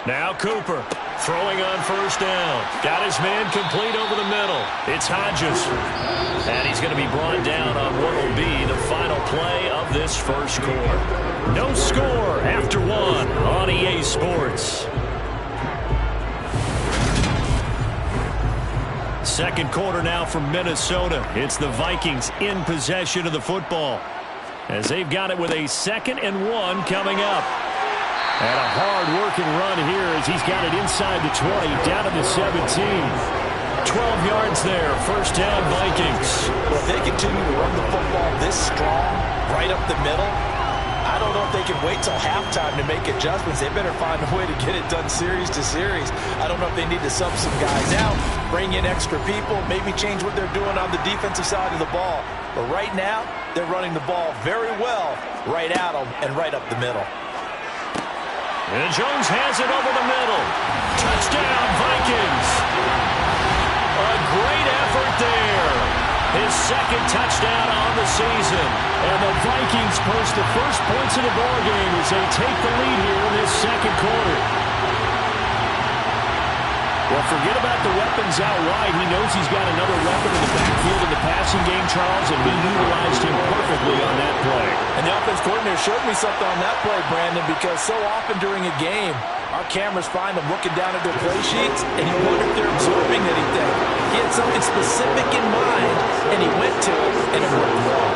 Now Cooper throwing on first down. Got his man complete over the middle. It's Hodges. And he's going to be brought down on what will be the final play of this first quarter. No score after 1 on EA Sports. Second quarter now from Minnesota. It's the Vikings in possession of the football as they've got it with a 2nd and 1 coming up. And a hard-working run here as he's got it inside the 20, down to the 17. 12 yards there, first down Vikings. Well, if they continue to run the football this strong, right up the middle, I don't know if they can wait till halftime to make adjustments. They better find a way to get it done series to series. I don't know if they need to sub some guys out, bring in extra people, maybe change what they're doing on the defensive side of the ball. But right now, they're running the ball very well right at them and right up the middle. And Jones has it over the middle. Touchdown, Vikings. A great effort there. His 2nd touchdown on the season. And the Vikings post the first points of the ballgame as they take the lead here in this 2nd quarter. Well, forget about the weapons out wide. He knows he's got another weapon in the backfield in the passing game, Charles, and he utilized him perfectly on that play. And the offense coordinator showed me something on that play, Brandon, because so often during a game, our cameras find them looking down at their play sheets, and you wonder if they're absorbing anything. He had something specific in mind, and he went to it, and it worked well.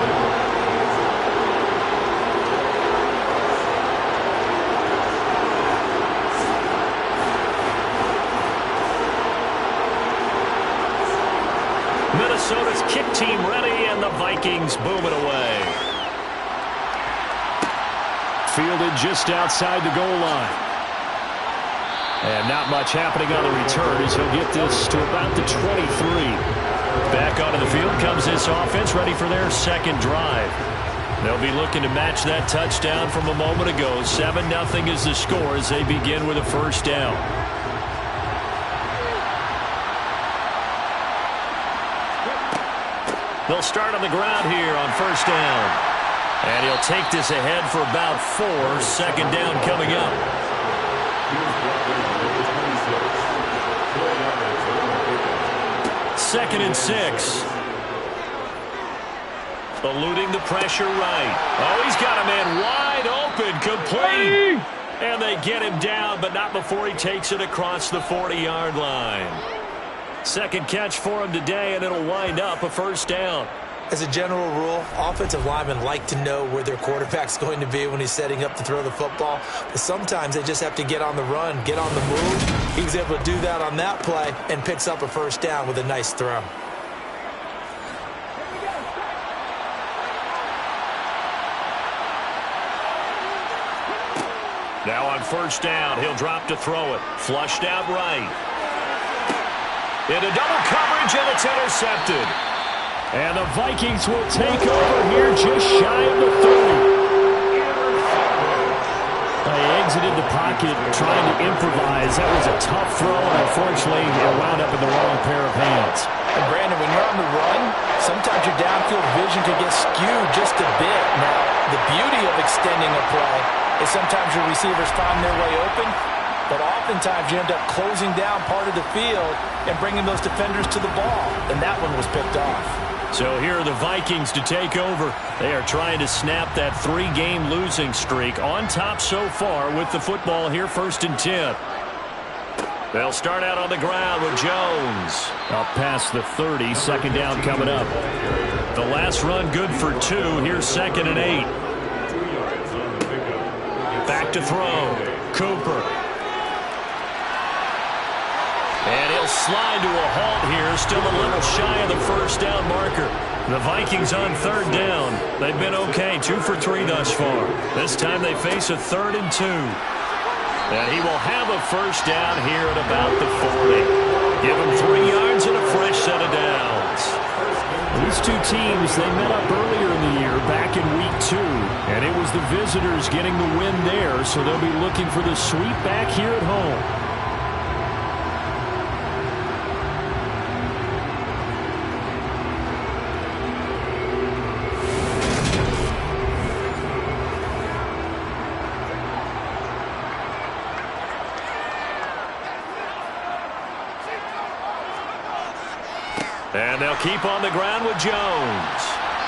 Minnesota's kick team ready, and the Vikings boom it away. Fielded just outside the goal line. And not much happening on the return as he'll get this to about the 23. Back onto the field comes this offense, ready for their 2nd drive. They'll be looking to match that touchdown from a moment ago. 7-0 is the score as they begin with a first down. They'll start on the ground here on first down. And he'll take this ahead for about 4. 2nd down coming up. 2nd and 6. Eluding the pressure right. Oh, he's got a man wide open, complete. And they get him down, but not before he takes it across the 40-yard line. 2nd catch for him today, and it'll wind up a first down. As a general rule, offensive linemen like to know where their quarterback's going to be when he's setting up to throw the football. But sometimes they just have to get on the run, get on the move. He was able to do that on that play and picks up a first down with a nice throw. Now on first down, he'll drop to throw it. Flushed out right. Into double coverage, and it's intercepted. And the Vikings will take over here just shy of the 30. They exited the pocket trying to improvise. That was a tough throw, and unfortunately, it wound up in the wrong pair of hands. And Brandon, when you're on the run, sometimes your downfield vision can get skewed just a bit. Now, the beauty of extending a play is sometimes your receivers find their way open, but oftentimes you end up closing down part of the field and bringing those defenders to the ball, and that one was picked off. So here are the Vikings to take over. They are trying to snap that 3-game losing streak. On top so far with the football here, 1st and 10. They'll start out on the ground with Jones. Up past the 30, 2nd down coming up. The last run good for 2. Here's 2nd and 8. Back to throw. Cooper. And he'll slide to a halt here, still a little shy of the 1st down marker. The Vikings on 3rd down. They've been okay, 2 for 3 thus far. This time they face a 3rd and 2. And he will have a 1st down here at about the 40. Give him 3 yards and a fresh set of downs. These two teams, they met up earlier in the year, back in week 2. And it was the visitors getting the win there, so they'll be looking for the sweep back here at home. And they'll keep on the ground with Jones.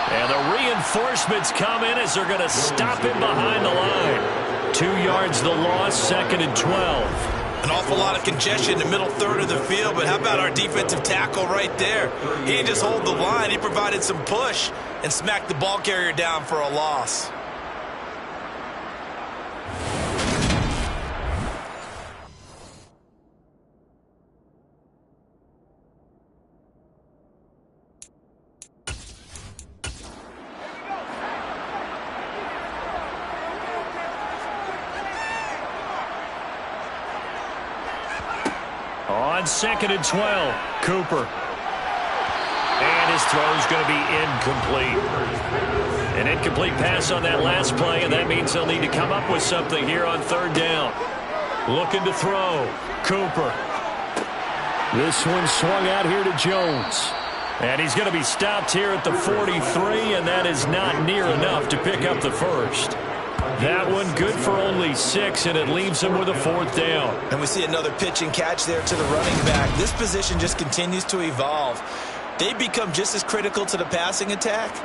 And the reinforcements come in as they're going to stop him behind the line. 2 yards the loss, 2nd and 12. An awful lot of congestion in the middle third of the field, but how about our defensive tackle right there? He didn't just hold the line, he provided some push and smacked the ball carrier down for a loss. On 2nd and 12, Cooper. And his throw's going to be incomplete. An incomplete pass on that last play, and that means they'll need to come up with something here on 3rd down. Looking to throw, Cooper. This one swung out here to Jones. And he's going to be stopped here at the 43, and that is not near enough to pick up the 1st. That one good for only 6, and it leaves him with a 4th down. And we see another pitch and catch there to the running back. This position just continues to evolve. They become just as critical to the passing attack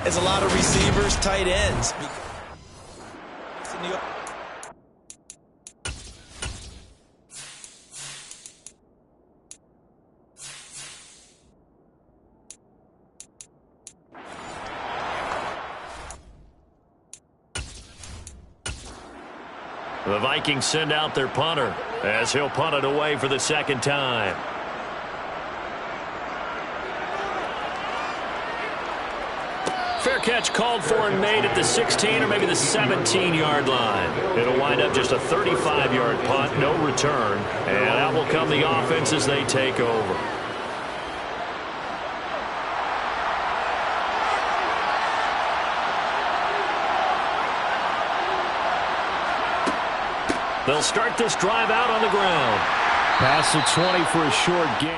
as a lot of receivers, tight ends. The Vikings send out their punter as he'll punt it away for the 2nd time. Fair catch called for and made at the 16 or maybe the 17-yard line. It'll wind up just a 35-yard punt, no return. And out will come the offense as they take over. They'll start this drive out on the ground. Pass the 20 for a short gain.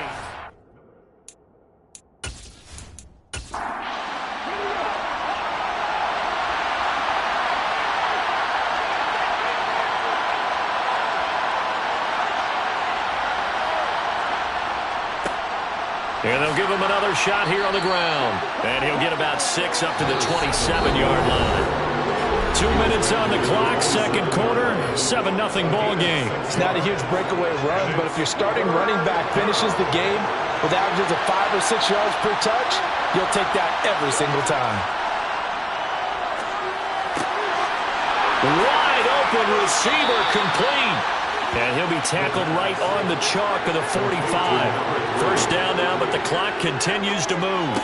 And they'll give him another shot here on the ground. And he'll get about 6 up to the 27-yard line. 2 minutes on the clock, 2nd quarter, 7-0 ball game. It's not a huge breakaway run, but if your starting running back finishes the game with averages of 5 or 6 yards per touch, you'll take that every single time. Wide open receiver complete. And he'll be tackled right on the chalk of the 45. 1st down now, but the clock continues to move.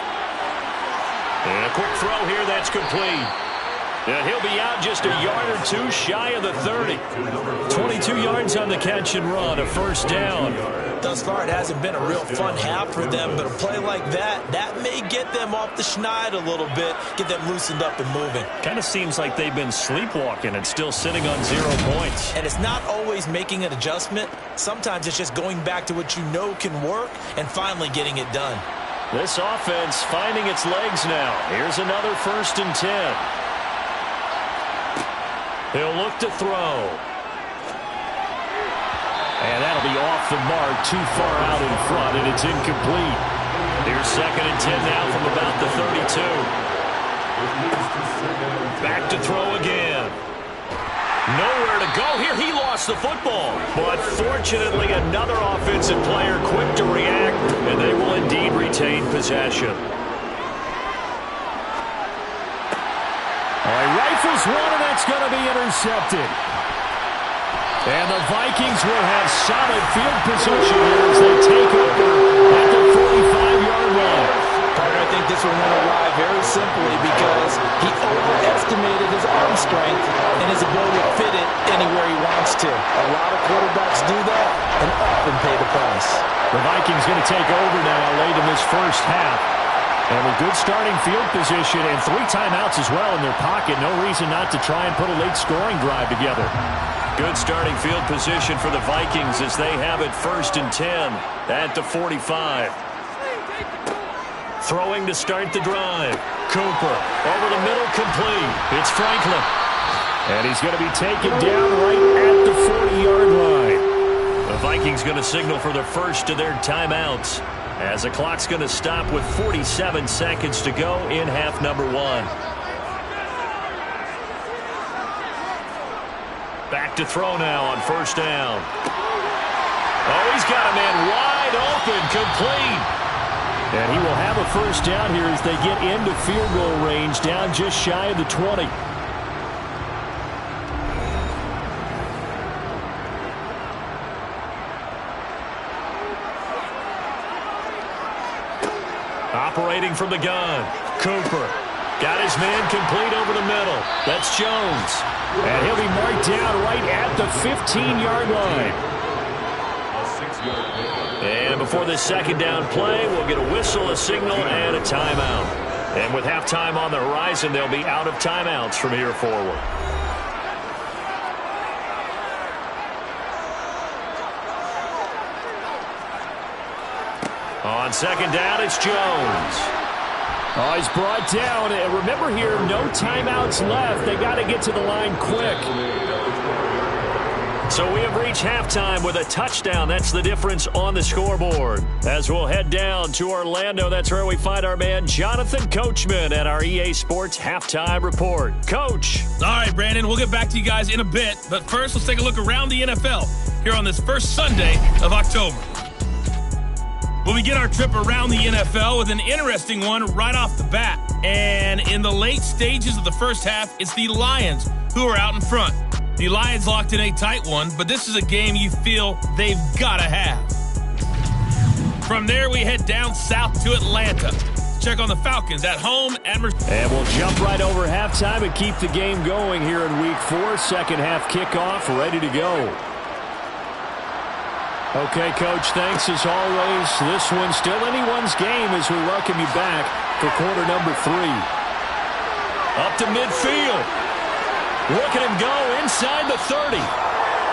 And a quick throw here that's complete. And he'll be out just a yard or two shy of the 30. 22 yards on the catch and run, a first down. Thus far, it hasn't been a real fun half for them, but a play like that may get them off the schneid a little bit, get them loosened up and moving. Kind of seems like they've been sleepwalking and still sitting on 0 points. And it's not always making an adjustment. Sometimes it's just going back to what you know can work and finally getting it done. This offense finding its legs now. Here's another 1st and 10. He'll look to throw. And that'll be off the mark, too far out in front, and it's incomplete. Here's 2nd and 10 now from about the 32. Back to throw again. Nowhere to go here. He lost the football. But fortunately, another offensive player quick to react, and they will indeed retain possession. All right, rifles one, and that's going to be intercepted. And the Vikings will have solid field position here as they take over at the 45-yard line. I think this one went awry very simply because he overestimated his arm strength and his ability to fit it anywhere he wants to. A lot of quarterbacks do that and often pay the price. The Vikings going to take over now late in this first half. And with good starting field position and 3 timeouts as well in their pocket, no reason not to try and put a late scoring drive together. Good starting field position for the Vikings as they have it 1st and 10 at the 45. Throwing to start the drive. Cooper over the middle, complete. It's Franklin. And he's going to be taken down right at the 40-yard line. The Vikings going to signal for the first of their timeouts as the clock's going to stop with 47 seconds to go in half number 1. Back to throw now on 1st down. Oh, he's got a man wide open, complete. And he will have a first down here as they get into field goal range, down just shy of the 20. Operating from the gun, Cooper. Got his man complete over the middle. That's Jones. And he'll be marked down right at the 15-yard line. And before this 2nd down play, we'll get a whistle, a signal, and a timeout. And with halftime on the horizon, they'll be out of timeouts from here forward. On 2nd down, it's Jones. Oh, he's brought down. And remember here, no timeouts left. They got to get to the line quick. So we have reached halftime with a touchdown. That's the difference on the scoreboard. As we'll head down to Orlando, that's where we find our man Jonathan Coachman at our EA Sports Halftime Report. Coach. All right, Brandon, we'll get back to you guys in a bit. But first, let's take a look around the NFL here on this first Sunday of October. We'll begin our trip around the NFL with an interesting one right off the bat. And in the late stages of the first half, it's the Lions who are out in front. The Lions locked in a tight one, but this is a game you feel they've got to have. From there, we head down south to Atlanta. Check on the Falcons at home and we'll jump right over halftime and keep the game going here in Week 4. Second half kickoff, ready to go. Okay, Coach, thanks as always. This one's still anyone's game as we welcome you back for quarter number 3. Up to midfield. Look at him go inside the 30.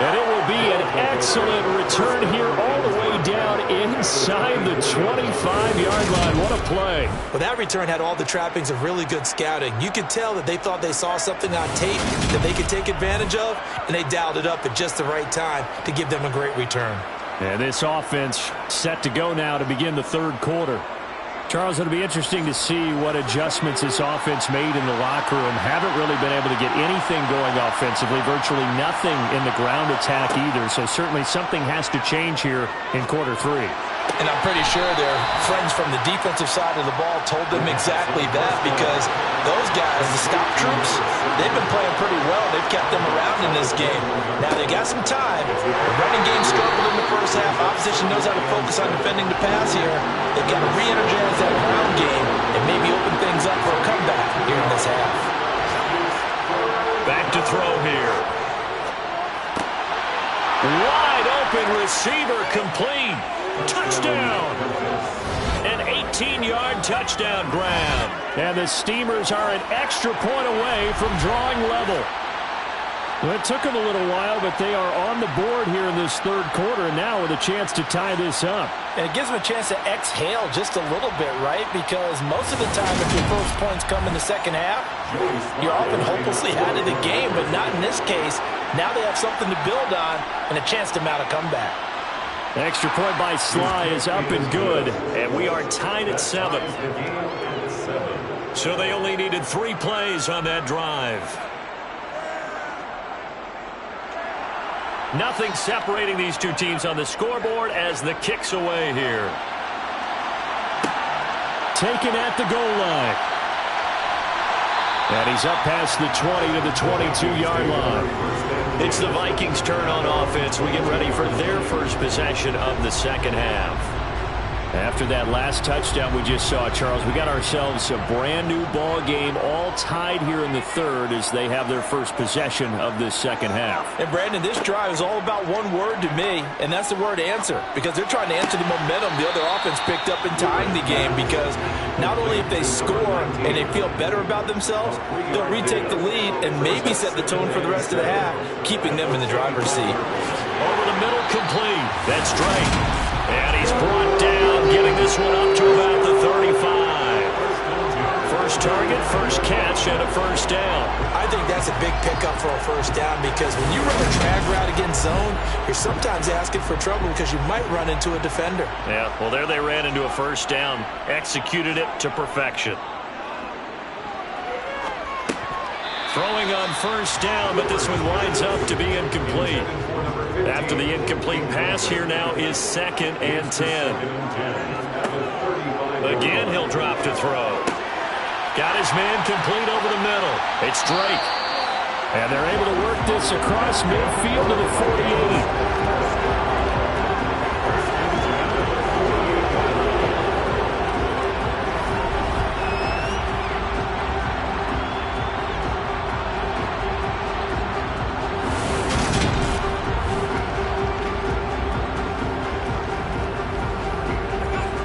And it will be an excellent return here all the way down inside the 25-yard line. What a play. Well, that return had all the trappings of really good scouting. You could tell that they thought they saw something on tape that they could take advantage of, and they dialed it up at just the right time to give them a great return. And this offense set to go now to begin the 3rd quarter. Charles, it'll be interesting to see what adjustments this offense made in the locker room. Haven't really been able to get anything going offensively, virtually nothing in the ground attack either. So certainly something has to change here in quarter 3. And I'm pretty sure their friends from the defensive side of the ball told them exactly that, because those guys, the stop troops, they've been playing pretty well. They've kept them around in this game. Now they got some time. The running game struggled in the first half. Opposition knows how to focus on defending the pass here. They've got to re-energize that ground game and maybe open things up for a comeback here in this half. open receiver complete. Touchdown. An 18-yard touchdown grab. And the Steamers are an extra point away from drawing level. Well, it took them a little while, but they are on the board here in this third quarter, and now with a chance to tie this up. And it gives them a chance to exhale just a little bit, right? Because most of the time, if your first points come in the second half, you're often hopelessly out of the game, but not in this case. Now they have something to build on and a chance to mount a comeback. The extra point by Sly is up and good, and we are tied at 7. So they only needed 3 plays on that drive. Nothing separating these two teams on the scoreboard as the kick's away here. Taken at the goal line. And he's up past the 20 to the 22-yard line. It's the Vikings' turn on offense. We get ready for their first possession of the second half. After that last touchdown we just saw, Charles, we got ourselves a brand-new ball game, all tied here in the third as they have their first possession of this second half. And, Brandon, this drive is all about one word to me, and that's the word answer, because they're trying to answer the momentum the other offense picked up in tying the game, because not only if they score and they feel better about themselves, they'll retake the lead and maybe set the tone for the rest of the half, keeping them in the driver's seat. Over the middle, complete. That's Drake. And he's brought down, getting this one up to about the 35. First target, first catch, and a first down. I think that's a big pickup for a first down because when you run a drag route against zone, you're sometimes asking for trouble because you might run into a defender. Yeah, well, there they ran into a first down, executed it to perfection. Throwing on first down, but this one winds up to be incomplete. After the incomplete pass, here now is 2nd and 10. Again, he'll drop to throw. Got his man complete over the middle. It's Drake. And they're able to work this across midfield to the 48.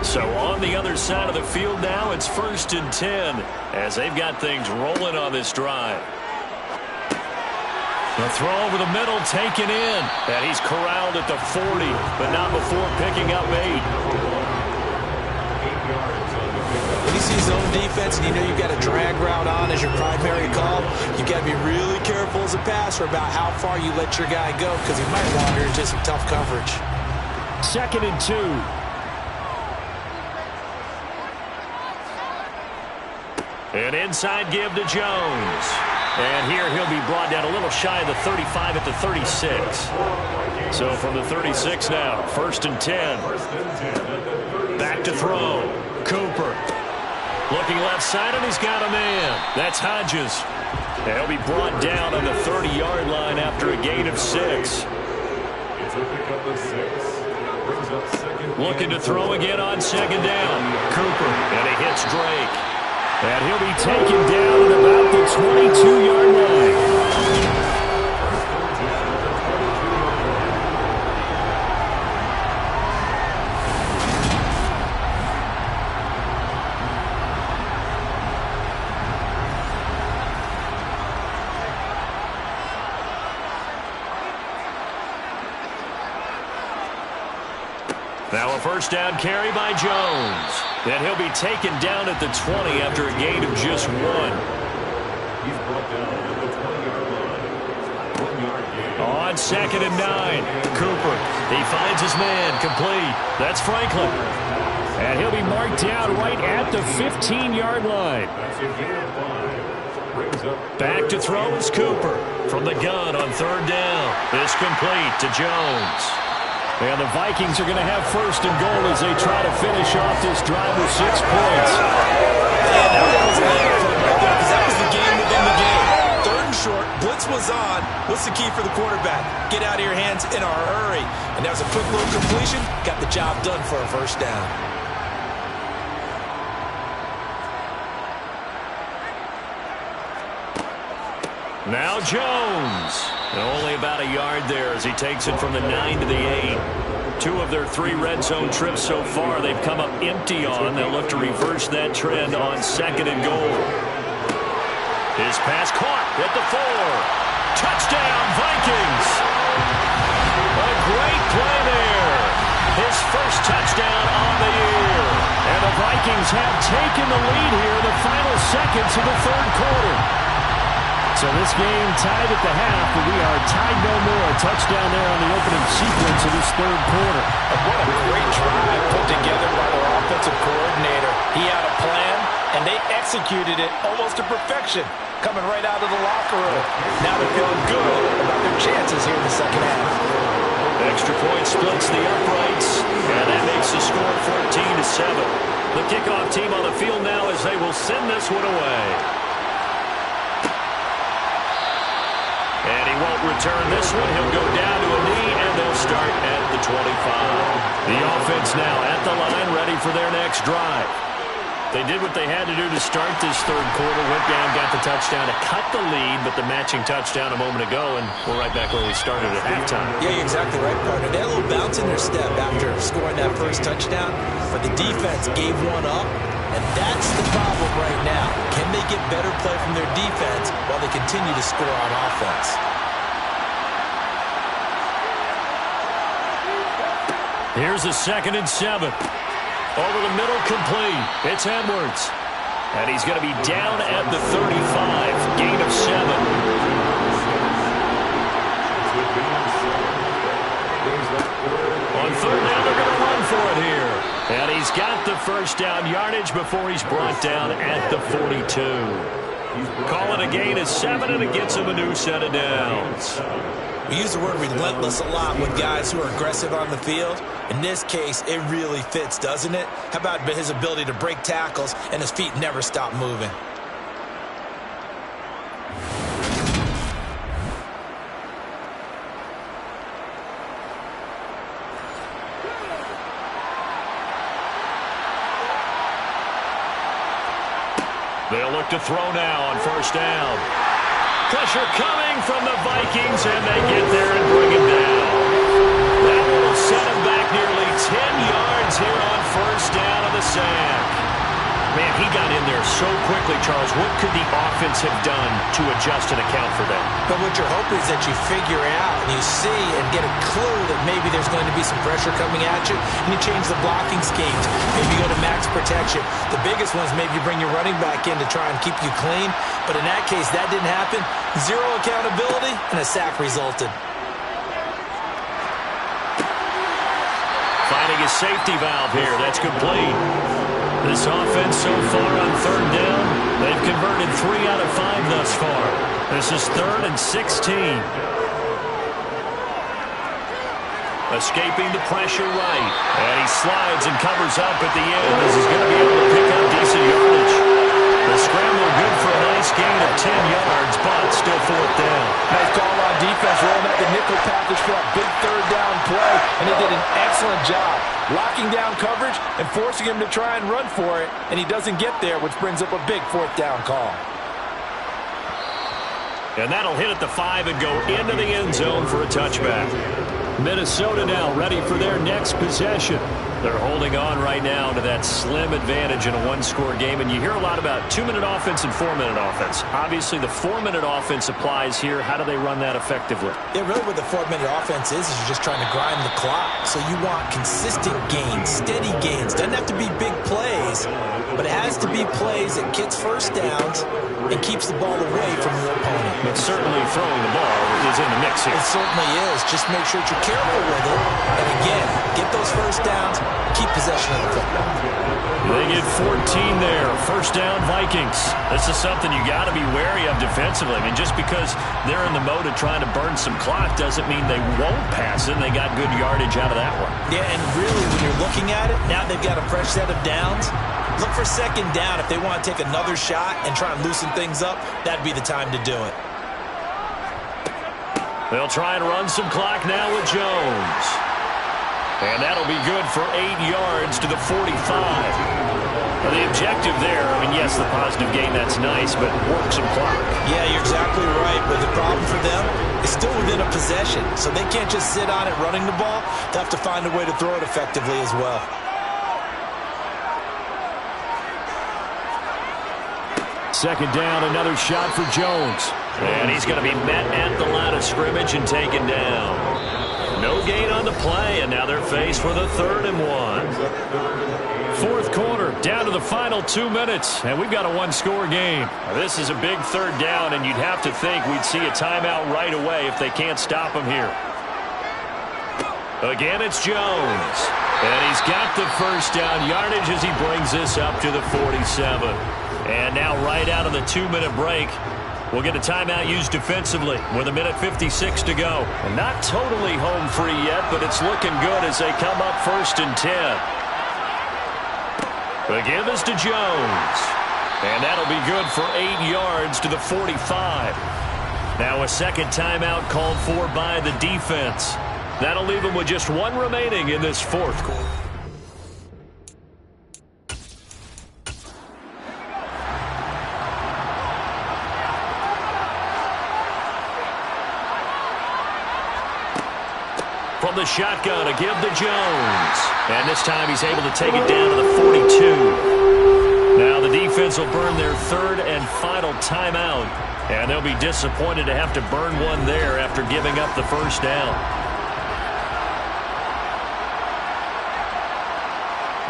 So on the other side of the field now, it's 1st and 10 as they've got things rolling on this drive. The throw over the middle taken in. And he's corralled at the 40, but not before picking up 8. When you see zone defense and you know you've got a drag route on as your primary call, you've got to be really careful as a passer about how far you let your guy go because he might wander into some tough coverage. 2nd and 2. An inside give to Jones. And here he'll be brought down a little shy of the 35 at the 36. So from the 36 now, 1st and 10. Back to throw. Cooper. Looking left side, and he's got a man. That's Hodges. And he'll be brought down on the 30-yard line after a gain of 6. It's a pickup of 6. Brings up 2nd. Looking to throw again on 2nd down. Cooper. And he hits Drake. And he'll be taken down at about the 22-yard line. Now a first down carry by Jones. Then he'll be taken down at the 20 after a gain of just 1. He's brought down at the 20-yard line. 1-yard gain. On 2nd and 9. Cooper. He finds his man. Complete. That's Franklin. And he'll be marked down right at the 15-yard line. That's a gain of 5. Brings up Back to throw is Cooper. From the gun on 3rd down. It's complete to Jones. And the Vikings are going to have 1st and goal as they try to finish off this drive with 6 points. Yeah, that was a big play right there because that was the game within the game. 3rd and short, blitz was on. What's the key for the quarterback? Get out of your hands in a hurry. And that was a quick little completion. Got the job done for a first down. Now Jones. And only about a yard there as he takes it from the 9 to the 8. 2 of their 3 red zone trips so far they've come up empty on. They'll look to reverse that trend on 2nd and goal. His pass caught at the 4. Touchdown, Vikings! A great play there. His first touchdown on the year. And the Vikings have taken the lead here in the final seconds of the 3rd quarter. So this game tied at the half, but we are tied no more. A touchdown there on the opening sequence of this 3rd quarter. And what a great drive put together by their offensive coordinator. He had a plan, and they executed it almost to perfection, coming right out of the locker room. Now they're feeling good about their chances here in the 2nd half. Extra point splits the uprights, and that makes the score 14-7. The kickoff team on the field now as they will send this one away. And he won't return this one. He'll go down to a knee, and they'll start at the 25. The offense now at the line, ready for their next drive. They did what they had to do to start this 3rd quarter. Went down, got the touchdown to cut the lead, but the matching touchdown a moment ago, and we're right back where we started at halftime. Yeah, you're exactly right, partner. They had a little bounce in their step after scoring that first touchdown, but the defense gave one up, and that's the problem right now. Can they get better play from their defense while they continue to score on offense? Here's a 2nd and 7. Over the middle, complete. It's Edwards. And he's going to be down at the 35. Gain of 7. On 3rd down, they're going to run for it here. And he's got the first down yardage before he's brought down at the 42. Call it a gain of 7, and it gets him a new set of downs. We use the word relentless a lot with guys who are aggressive on the field. In this case, it really fits, doesn't it? How about his ability to break tackles and his feet never stop moving? They'll look to throw now on 1st down. Pressure coming from the Vikings, and they get there and bring him down. That will set him back nearly 10 yards here on 1st down of the sack. Man, he got in there so quickly, Charles. What could the offense have done to adjust and account for that? But what you're hoping is that you figure out and you see and get a clue that maybe there's going to be some pressure coming at you, and you change the blocking schemes. Maybe you go to max protection. The biggest one is maybe you bring your running back in to try and keep you clean. But in that case, that didn't happen. 0 accountability, and a sack resulted. Finding a safety valve here. That's complete. This offense so far on 3rd down, they've converted 3 out of 5 thus far. This is 3rd and 16. Escaping the pressure right. And he slides and covers up at the end. This is going to be able to pick up decent yardage. The scramble good for a nice gain of 10 yards, but still 4th down. Nice call on defense, rolling out the nickel package for that big 3rd down play, and they did an excellent job locking down coverage and forcing him to try and run for it, and he doesn't get there, which brings up a big 4th down call. And that'll hit at the 5 and go into the end zone for a touchback. Minnesota now ready for their next possession. They're holding on right now to that slim advantage in a 1-score game, and you hear a lot about 2-minute offense and 4-minute offense. Obviously, the 4-minute offense applies here. How do they run that effectively? Yeah, really what the 4-minute offense is you're just trying to grind the clock. So you want consistent gains, steady gains. Doesn't have to be big plays, but it has to be plays that gets 1st downs and keeps the ball away from your opponent. But certainly throwing the ball is in the mix here. It certainly is. Just make sure that you're careful with it. And again, get those 1st downs, keep possession of the football. They get 14 there. 1st down, Vikings. This is something you got to be wary of defensively. I mean, just because they're in the mode of trying to burn some clock doesn't mean they won't pass it. They got good yardage out of that one. Yeah, and really, when you're looking at it, now they've got a fresh set of downs. Look for 2nd down. If they want to take another shot and try and loosen things up, that'd be the time to do it. They'll try and run some clock now with Jones. And that'll be good for 8 yards to the 45. The objective there. I mean, yes, the positive gain, that's nice, but work some clock. Yeah, you're exactly right. But the problem for them is still within a possession. So they can't just sit on it running the ball. They have to find a way to throw it effectively as well. Second down, another shot for Jones. And he's going to be met at the line of scrimmage and taken down. No gain on the play, and now they're faced with a 3rd and 1. Fourth quarter, down to the final 2 minutes, and we've got a one-score game. This is a big 3rd down, and you'd have to think we'd see a timeout right away if they can't stop him here. Again, it's Jones. And he's got the first down yardage as he brings this up to the 47. And now right out of the 2-minute break, we'll get a timeout used defensively with 1:56 to go. And not totally home free yet, but it's looking good as they come up 1st and 10. The give is to Jones. And that'll be good for 8 yards to the 45. Now a second timeout called for by the defense. That'll leave them with just 1 remaining in this fourth quarter. From the shotgun, a give to Jones. And this time he's able to take it down to the 42. Now the defense will burn their 3rd and final timeout. And they'll be disappointed to have to burn one there after giving up the first down.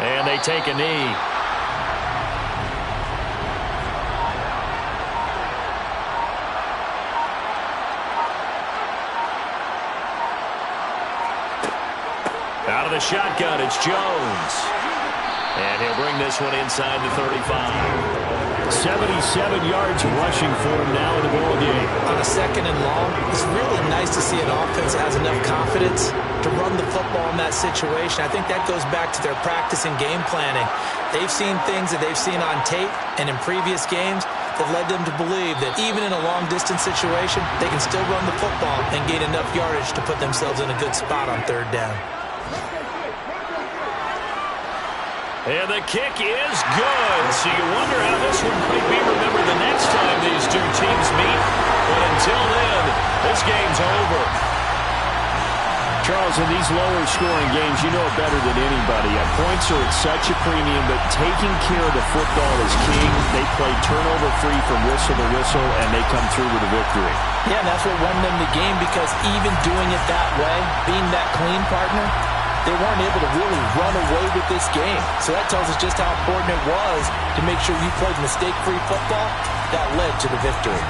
And they take a knee. Out of the shotgun, it's Jones. And he'll bring this one inside the 35. 77 yards rushing for him now in the ball game. On a 2nd and long, it's really nice to see an offense that has enough confidence to run the football in that situation. I think that goes back to their practice and game planning. They've seen things that they've seen on tape and in previous games that led them to believe that even in a long-distance situation, they can still run the football and gain enough yardage to put themselves in a good spot on 3rd down. And the kick is good. So you wonder how this one might be remembered the next time these two teams meet. But until then, this game's over. Charles, in these lower-scoring games, you know it better than anybody. Points are at such a premium, but taking care of the football is king. They play turnover-free from whistle to whistle, and they come through with a victory. Yeah, and that's what won them the game, because even doing it that way, being that clean partner, they weren't able to really run away with this game. So that tells us just how important it was to make sure you played mistake-free football. That led to the victory.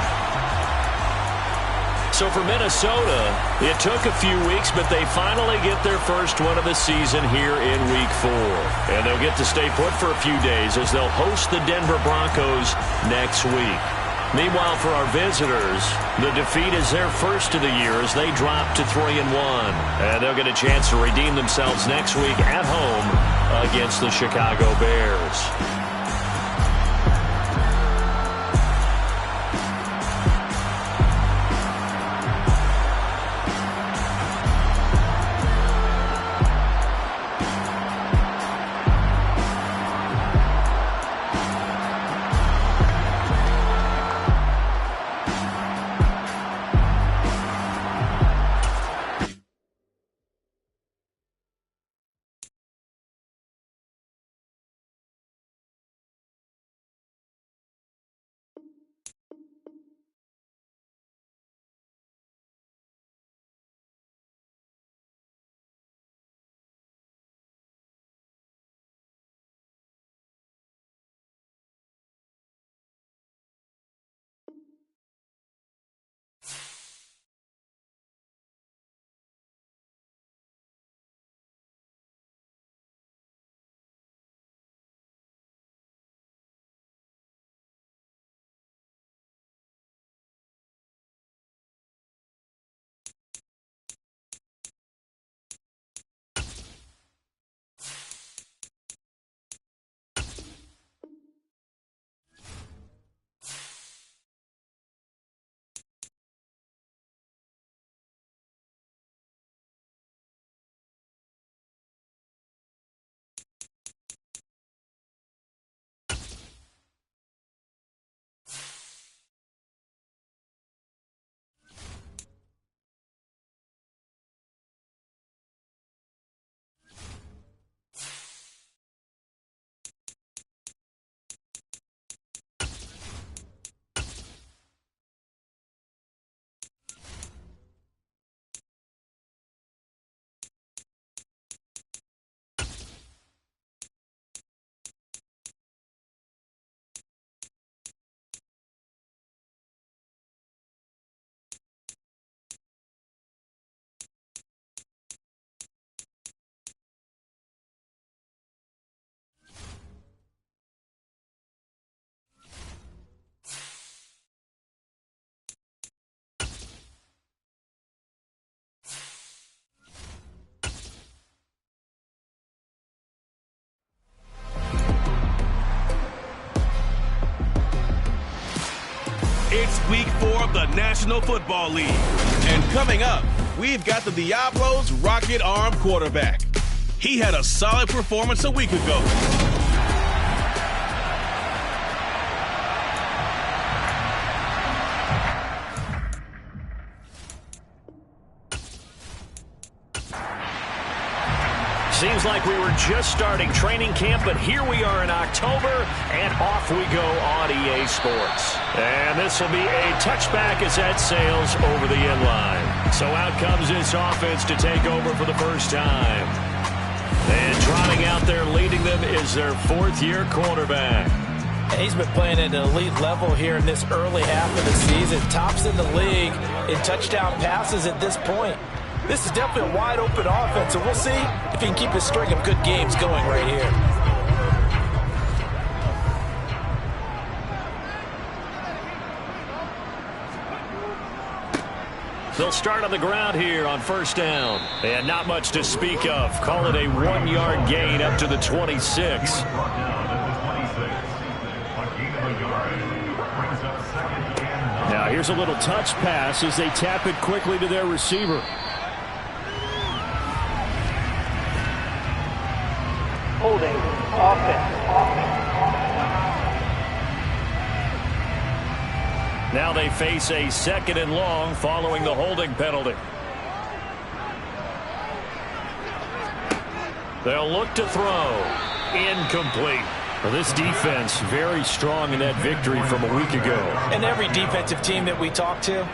So for Minnesota, it took a few weeks, but they finally get their first one of the season here in Week 4. And they'll get to stay put for a few days as they'll host the Denver Broncos next week. Meanwhile, for our visitors, the defeat is their first of the year as they drop to 3-1. And they'll get a chance to redeem themselves next week at home against the Chicago Bears. It's week 4 of the National Football League. And coming up, we've got the Diablos' rocket arm quarterback. He had a solid performance a week ago. Seems like we were just starting training camp, but here we are in October, and off we go on EA Sports. And this will be a touchback as that sails over the end line. So out comes this offense to take over for the first time. And trotting out there leading them is their 4th-year quarterback. And he's been playing at an elite level here in this early half of the season. Tops in the league in touchdown passes at this point. This is definitely a wide-open offense, so we'll see if he can keep his string of good games going right here. They'll start on the ground here on first down. And not much to speak of. Call it a 1-yard gain up to the 26. Now here's a little touch pass as they tap it quickly to their receiver. Holding. Offense. Now they face a 2nd and long following the holding penalty. They'll look to throw. Incomplete. Well, this defense very strong in that victory from a week ago. And every defensive team that we talk to,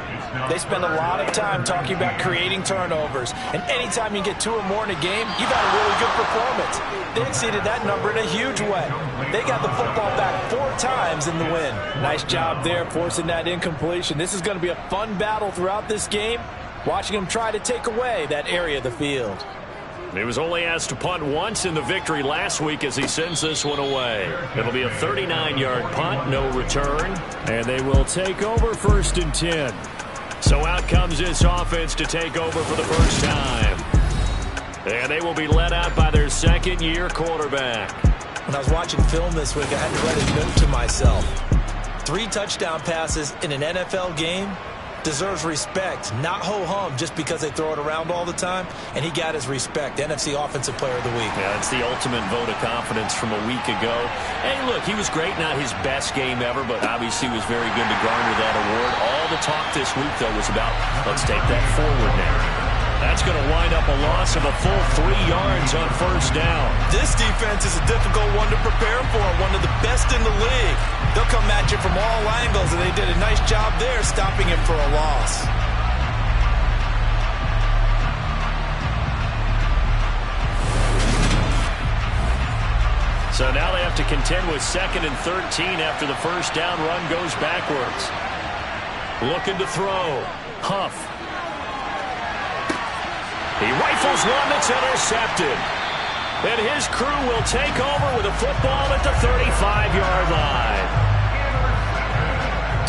they spend a lot of time talking about creating turnovers. And anytime you get 2 or more in a game, you've had a really good performance. They exceeded that number in a huge way. They got the football back 4 times in the win. Nice job there forcing that incompletion. This is going to be a fun battle throughout this game, watching them try to take away that area of the field. He was only asked to punt once in the victory last week as he sends this one away. It'll be a 39-yard punt, no return. And they will take over 1st and 10. So out comes this offense to take over for the first time. And they will be led out by their 2nd-year quarterback. When I was watching film this week, I had to write a note to myself. 3 touchdown passes in an NFL game deserves respect, not ho-hum just because they throw it around all the time. And he got his respect, NFC Offensive Player of the Week. Yeah, it's the ultimate vote of confidence from a week ago. Hey, look, he was great, not his best game ever, but obviously was very good to garner that award. All the talk this week, though, was about, let's take that forward now. That's going to wind up a loss of a full 3 yards on first down. This defense is a difficult one to prepare for, one of the best in the league. They'll come at you from all angles, and they did a nice job there stopping him for a loss. So now they have to contend with 2nd and 13 after the first down run goes backwards. Looking to throw. Huff. He rifles one that's intercepted. And his crew will take over with a football at the 35-yard line.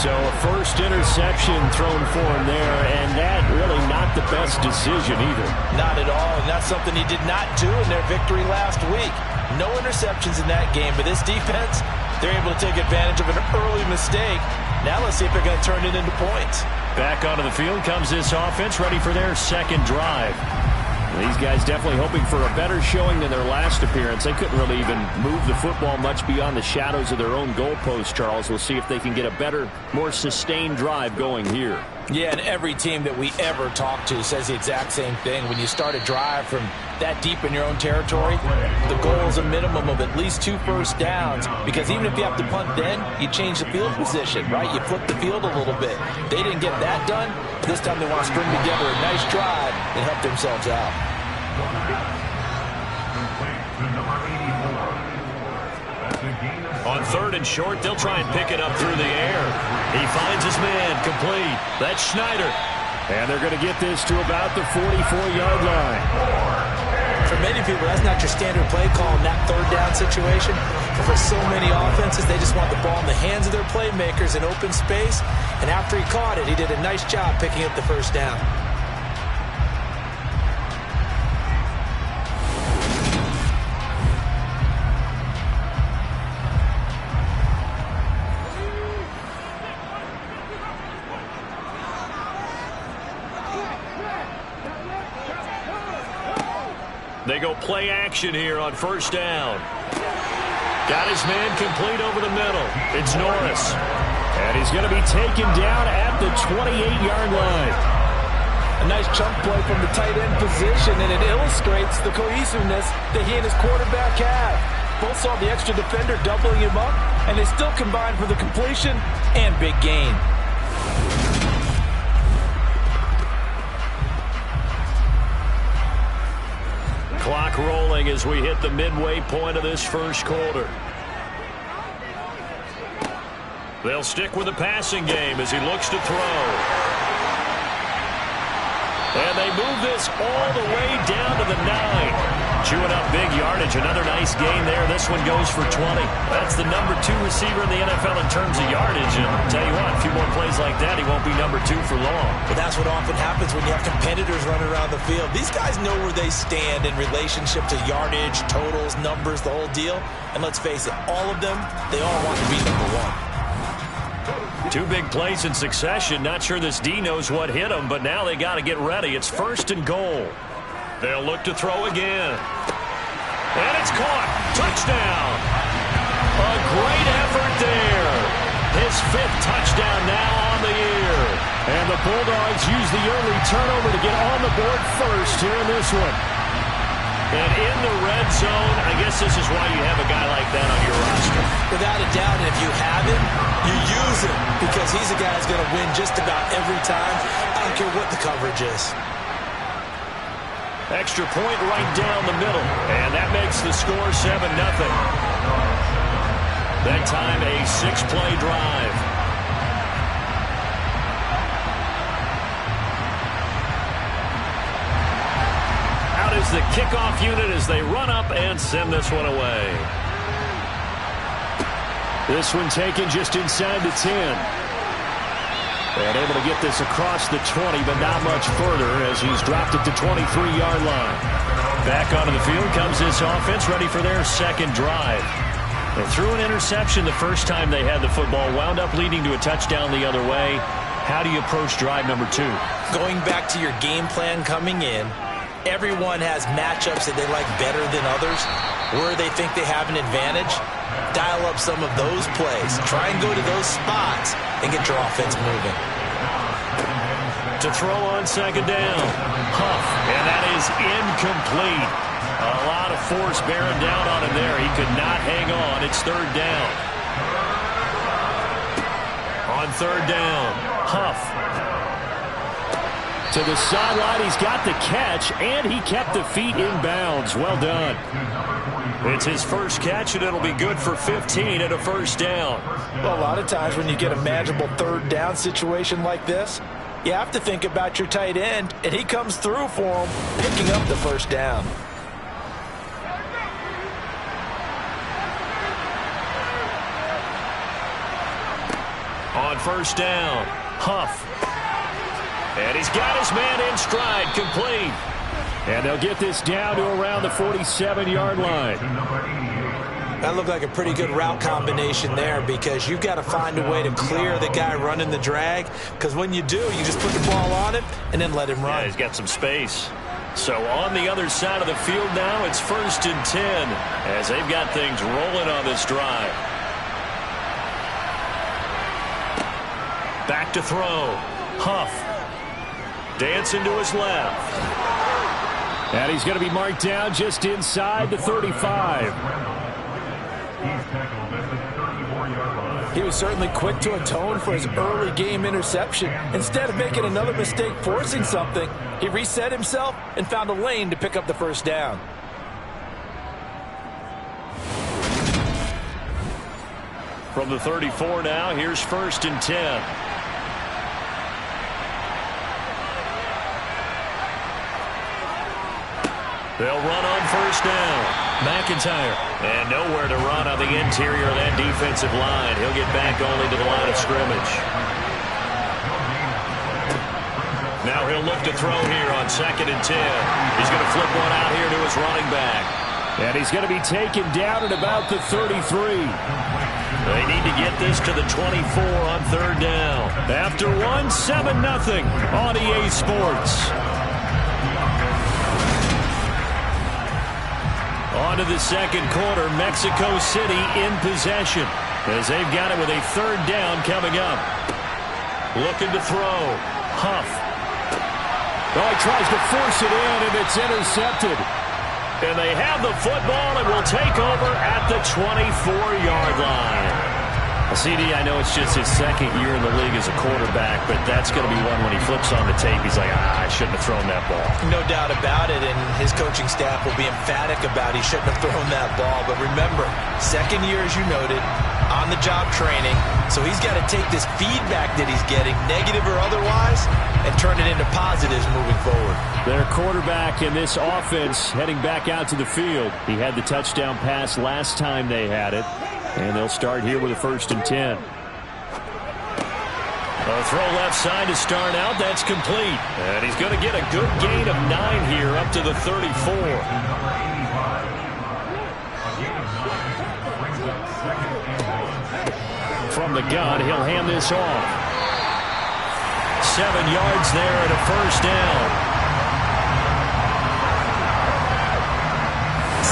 So a first interception thrown for him there, and that really not the best decision either. Not at all, and that's something he did not do in their victory last week. No interceptions in that game, but this defense, they're able to take advantage of an early mistake. Now let's see if they're going to turn it into points. Back onto the field comes this offense, ready for their 2nd drive. These guys definitely hoping for a better showing than their last appearance. They couldn't really even move the football much beyond the shadows of their own goalpost, Charles. We'll see if they can get a better, more sustained drive going here. Yeah, and every team that we ever talk to says the exact same thing. When you start a drive from that deep in your own territory, the goal is a minimum of at least 2 first downs, because even if you have to punt then, you change the field position, right? You flip the field a little bit. They didn't get that done. This time they want to string together a nice drive and help themselves out. On 3rd and short, they'll try and pick it up through the air. He finds his man, complete. That's Schneider. And they're going to get this to about the 44-yard line. For many people, that's not your standard play call in that 3rd down situation. But for so many offenses, they just want the ball in the hands of their playmakers in open space. And after he caught it, he did a nice job picking up the first down. go play action here on first down. Got his man complete over the middle. It's Norris. And he's going to be taken down at the 28-yard line. A nice chunk play from the tight end position, and it illustrates the cohesiveness that he and his quarterback have. Both saw the extra defender doubling him up, and they still combined for the completion and big gain. Clock rolling as we hit the midway point of this first quarter. They'll stick with the passing game as he looks to throw. And they move this all the way down to the 9. Chewing up big yardage. Another nice gain there. This one goes for 20. That's the number 2 receiver in the NFL in terms of yardage. And I'll tell you what, a few more plays like that, he won't be number 2 for long. But that's what often happens when you have competitors running around the field. These guys know where they stand in relationship to yardage, totals, numbers, the whole deal. And let's face it, all of them, they all want to be number 1. 2 big plays in succession. Not sure this D knows what hit him, but now they got to get ready. It's first and goal. They'll look to throw again. And it's caught. Touchdown. A great effort there. His 5th touchdown now on the year. And the Bulldogs use the early turnover to get on the board first here in this one. And in the red zone, I guess this is why you have a guy like that on your roster. Without a doubt, and if you have him, you use him because he's a guy who's going to win just about every time. I don't care what the coverage is. Extra point right down the middle. And that makes the score 7-0. That time a 6-play drive. Out is the kickoff unit as they run up and send this one away. This one taken just inside the 10. And able to get this across the 20, but not much further as he's dropped it to 23-yard line. Back onto the field comes this offense, ready for their second drive. They threw an interception the first time they had the football, wound up leading to a touchdown the other way. How do you approach drive number 2? Going back to your game plan coming in, everyone has matchups that they like better than others, where they think they have an advantage. Dial up some of those plays. Try and go to those spots and get your offense moving. To throw on second down. Huff, and that is incomplete. A lot of force bearing down on him there. He could not hang on. It's third down. On third down, Huff. To the sideline, he's got the catch, and he kept the feet in bounds. Well done. It's his first catch, and it'll be good for 15 and a first down. Well, a lot of times when you get a manageable third down situation like this, you have to think about your tight end, and he comes through for him, picking up the first down. On first down, Huff. And he's got his man in stride, complete. And they'll get this down to around the 47-yard line. That looked like a pretty good route combination there because you've got to find a way to clear the guy running the drag, because when you do, you just put the ball on him and then let him run. Yeah, he's got some space. So on the other side of the field now, it's first and 10 as they've got things rolling on this drive. Back to throw. Huff. Dancing to his left. And he's going to be marked down just inside the 35. He was certainly quick to atone for his early game interception. Instead of making another mistake forcing something, he reset himself and found a lane to pick up the first down. From the 34 now, here's first and 10. They'll run on first down. McIntyre. And nowhere to run on the interior of that defensive line. He'll get back only to the line of scrimmage. Now he'll look to throw here on second and 10. He's going to flip one out here to his running back. And he's going to be taken down at about the 33. They need to get this to the 24 on third down. After one, 7-0 on EA Sports. On to the second quarter. Mexico City in possession as they've got it with a third down coming up. Looking to throw. Huff. Oh, he tries to force it in, and it's intercepted. And they have the football and will take over at the 24-yard line. CD, I know it's just his second year in the league as a quarterback, but that's going to be one when he flips on the tape. He's like, I shouldn't have thrown that ball. No doubt about it, and his coaching staff will be emphatic about he shouldn't have thrown that ball. But remember, second year, as you noted, on-the-job training, so he's got to take this feedback that he's getting, negative or otherwise, and turn it into positives moving forward. Their quarterback in this offense heading back out to the field. He had the touchdown pass last time they had it. And they'll start here with a 1st and 10. A throw left side to start out. That's complete. And he's going to get a good gain of 9 here up to the 34. From the gun, he'll hand this off. 7 yards there and a 1st down.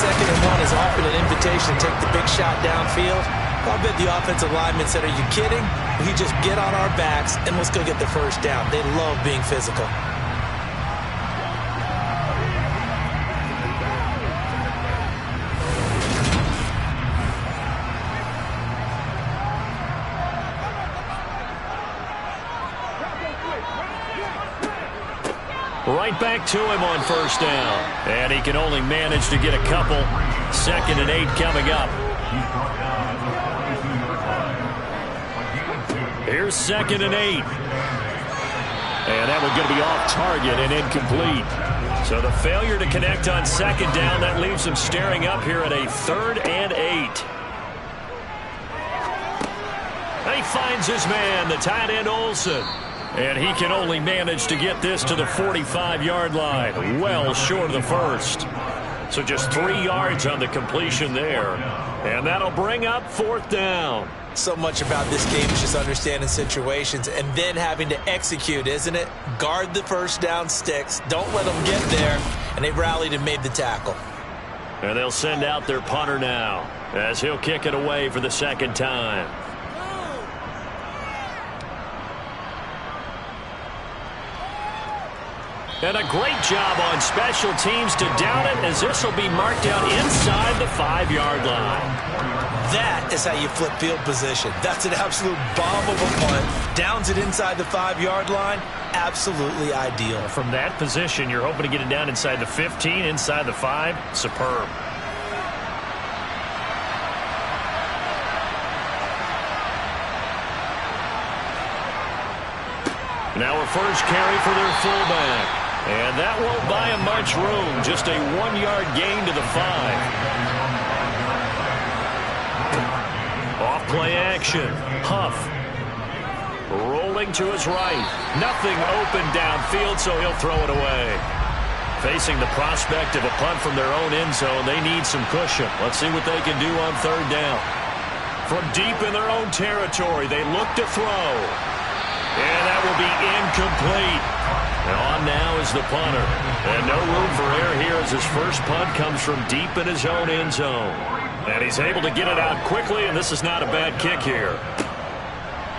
2nd and 1 is often an invitation to take the big shot downfield. I'll bet the offensive lineman said, are you kidding? We just get on our backs and let's go get the 1st down. They love being physical. Right back to him on 1st down. And he can only manage to get a couple. 2nd and 8 coming up. Here's 2nd and 8. And that one's going to be off target and incomplete. So the failure to connect on 2nd down, that leaves him staring up here at a 3rd and 8. And he finds his man, the tight end Olsen. And he can only manage to get this to the 45-yard line, well short of the 1st. So just 3 yards on the completion there. And that'll bring up 4th down. So much about this game is just understanding situations and then having to execute, isn't it? Guard the 1st down sticks. Don't let them get there. And they rallied and made the tackle. And they'll send out their punter now as he'll kick it away for the 2nd time. And a great job on special teams to down it, as this will be marked out inside the 5-yard line. That is how you flip field position. That's an absolute bomb of a punt. Downs it inside the 5-yard line. Absolutely ideal. From that position, you're hoping to get it down inside the 15, inside the 5. Superb. Now a first carry for their fullback. And that won't buy him much room. Just a 1-yard gain to the 5. Off play action. Huff. Rolling to his right. Nothing open downfield, so he'll throw it away. Facing the prospect of a punt from their own end zone, they need some cushion. Let's see what they can do on 3rd down. From deep in their own territory, they look to throw. And that will be incomplete. And on now is the punter. And no room for error here as his first punt comes from deep in his own end zone. And he's able to get it out quickly, and this is not a bad kick here.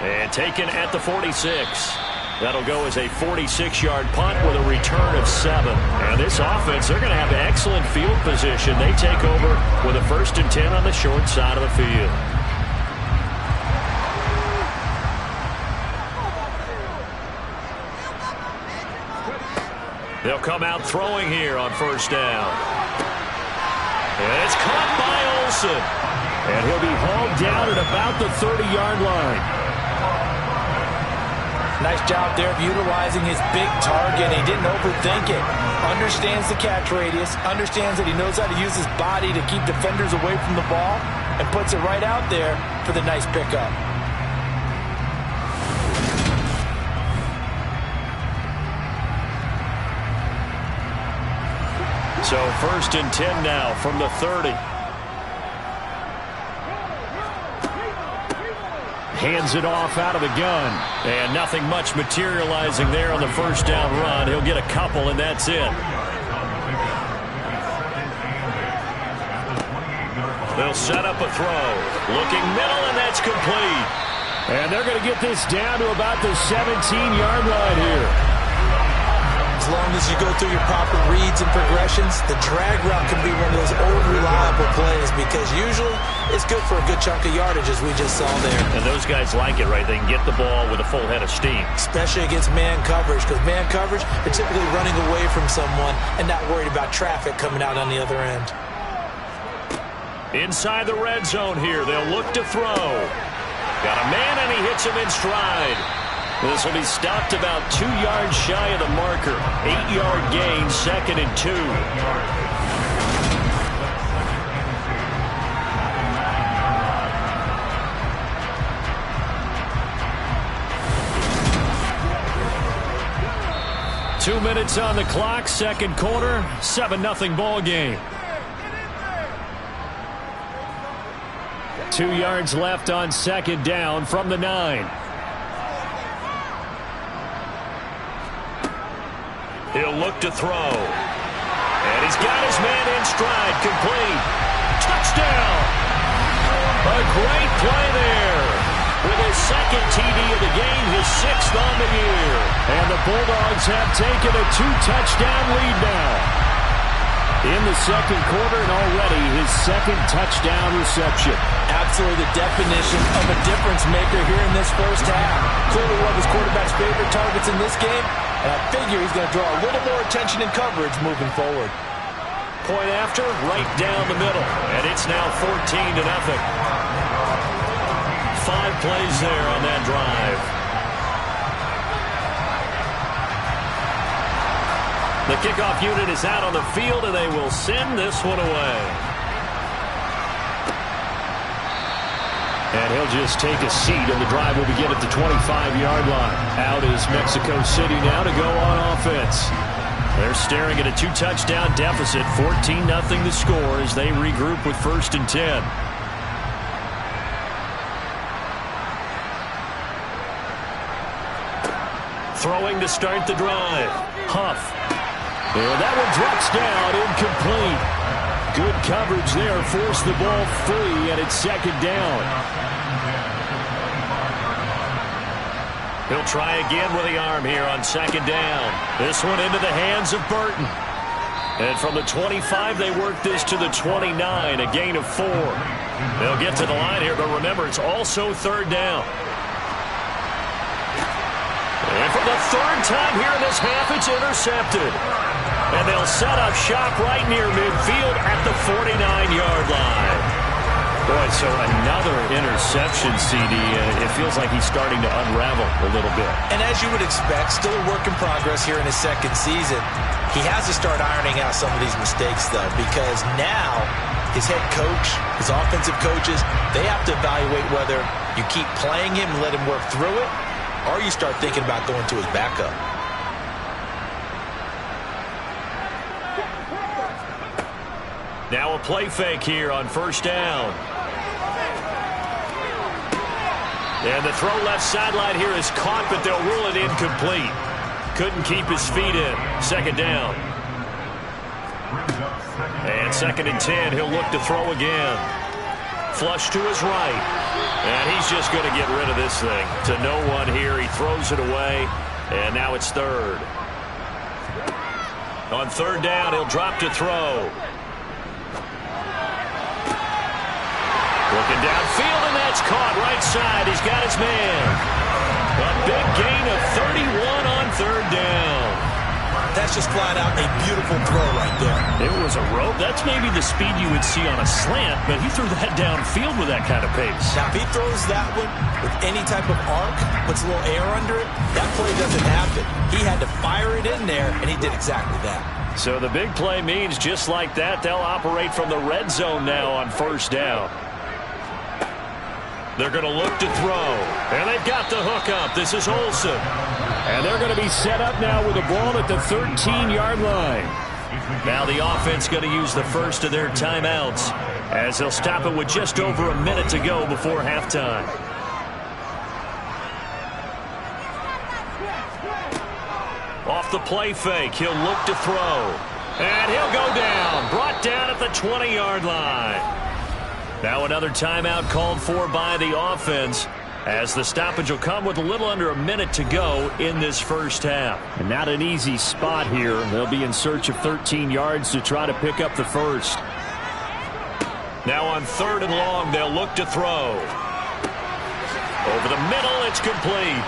And taken at the 46. That'll go as a 46-yard punt with a return of 7. And this offense, they're going to have excellent field position. They take over with a 1st and 10 on the short side of the field. They'll come out throwing here on 1st down. And it's caught by Olsen. And he'll be hauled down at about the 30-yard line. Nice job there of utilizing his big target. He didn't overthink it. Understands the catch radius. Understands that he knows how to use his body to keep defenders away from the ball. And puts it right out there for the nice pickup. So 1st and 10 now from the 30. Hands it off out of the gun. And nothing much materializing there on the 1st down run. He'll get a couple, and that's it. They'll set up a throw. Looking middle, and that's complete. And they're going to get this down to about the 17-yard line here. As long as you go through your proper reads and progressions, the drag route can be one of those old reliable plays because usually it's good for a good chunk of yardage, as we just saw there. And those guys like it, right? They can get the ball with a full head of steam. Especially against man coverage, because man coverage, they're typically running away from someone and not worried about traffic coming out on the other end. Inside the red zone here, they'll look to throw. Got a man, and he hits him in stride. This will be stopped about 2 yards shy of the marker. 8-yard gain, 2nd and 2. Two minutes on the clock, second quarter, 7-0 ball game. 2 yards left on second down from the 9. He'll look to throw. And he's got his man in stride. Complete. Touchdown. A great play there. With his second TD of the game, his 6th on the year. And the Bulldogs have taken a 2-touchdown lead now. In the second quarter, and already his 2nd touchdown reception. Absolutely the definition of a difference maker here in this first half. Clearly one of his quarterback's favorite targets in this game. And I figure he's going to draw a little more attention and coverage moving forward. Point after, right down the middle. And it's now 14-0. 5 plays there on that drive. The kickoff unit is out on the field, and they will send this one away. And he'll just take a seat, and the drive will begin at the 25-yard line. Out is Mexico City now to go on offense. They're staring at a 2-touchdown deficit, 14-0 the score as they regroup with 1st and 10. Throwing to start the drive. Huff. And that one drops down, incomplete. Good coverage there, forced the ball free, and it's second down. He'll try again with the arm here on second down. This one into the hands of Burton. And from the 25, they work this to the 29, a gain of 4. They'll get to the line here, but remember, it's also 3rd down. And for the 3rd time here in this half, it's intercepted. And they'll set up shop right near midfield at the 49-yard line. Boy, so another interception, CD. It feels like he's starting to unravel a little bit. And as you would expect, still a work in progress here in his 2nd season. He has to start ironing out some of these mistakes, though, because now his head coach, his offensive coaches, they have to evaluate whether you keep playing him and let him work through it, or you start thinking about going to his backup. Now a play fake here on 1st down. And the throw left sideline here is caught, but they'll rule it incomplete. Couldn't keep his feet in. 2nd down. And 2nd and 10. He'll look to throw again. Flush to his right. And he's just going to get rid of this thing. To no one here. He throws it away. And now it's 3rd. On 3rd down, he'll drop to throw. Looking downfield, and that's caught right side. He's got his man. A big gain of 31 on 3rd down. That's just flat out a beautiful throw right there. It was a rope. That's maybe the speed you would see on a slant, but he threw that downfield with that kind of pace. Now, if he throws that one with any type of arc, puts a little air under it, that play doesn't happen. He had to fire it in there, and he did exactly that. So the big play means just like that, they'll operate from the red zone now on 1st down. They're going to look to throw. And they've got the hook up. This is Olsen. And they're going to be set up now with the ball at the 13-yard line. Now the offense going to use the first of their timeouts as they'll stop it with just over a minute to go before halftime. Off the play fake, he'll look to throw. And he'll go down. Brought down at the 20-yard line. Now another timeout called for by the offense, as the stoppage will come with a little under a minute to go in this first half. And not an easy spot here. They'll be in search of 13 yards to try to pick up the first. Now on 3rd and long, they'll look to throw. Over the middle, it's complete.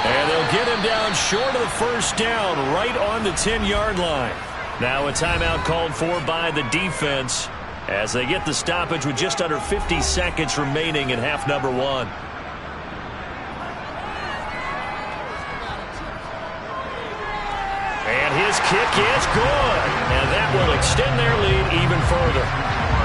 And they'll get him down short of the first down, right on the 10-yard line. Now a timeout called for by the defense, as they get the stoppage with just under 50 seconds remaining in half number 1. And his kick is good. And that will extend their lead even further.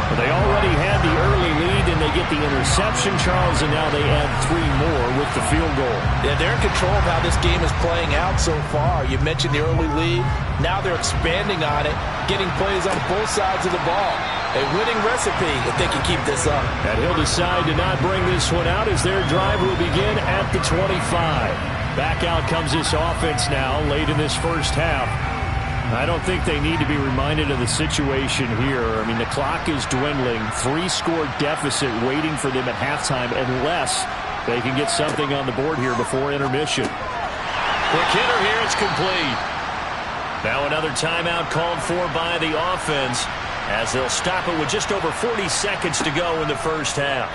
Well, they already had the early lead, and they get the interception, Charles, and now they add 3 more with the field goal. Yeah, they're in control of how this game is playing out so far. You mentioned the early lead. Now they're expanding on it, getting plays on both sides of the ball. A winning recipe if they can keep this up. And he'll decide to not bring this one out as their drive will begin at the 25. Back out comes this offense now late in this first half. I don't think they need to be reminded of the situation here. I mean, the clock is dwindling. 3-score deficit waiting for them at halftime unless they can get something on the board here before intermission. Quick hitter here, it's complete. Now another timeout called for by the offense, as they'll stop it with just over 40 seconds to go in the first half.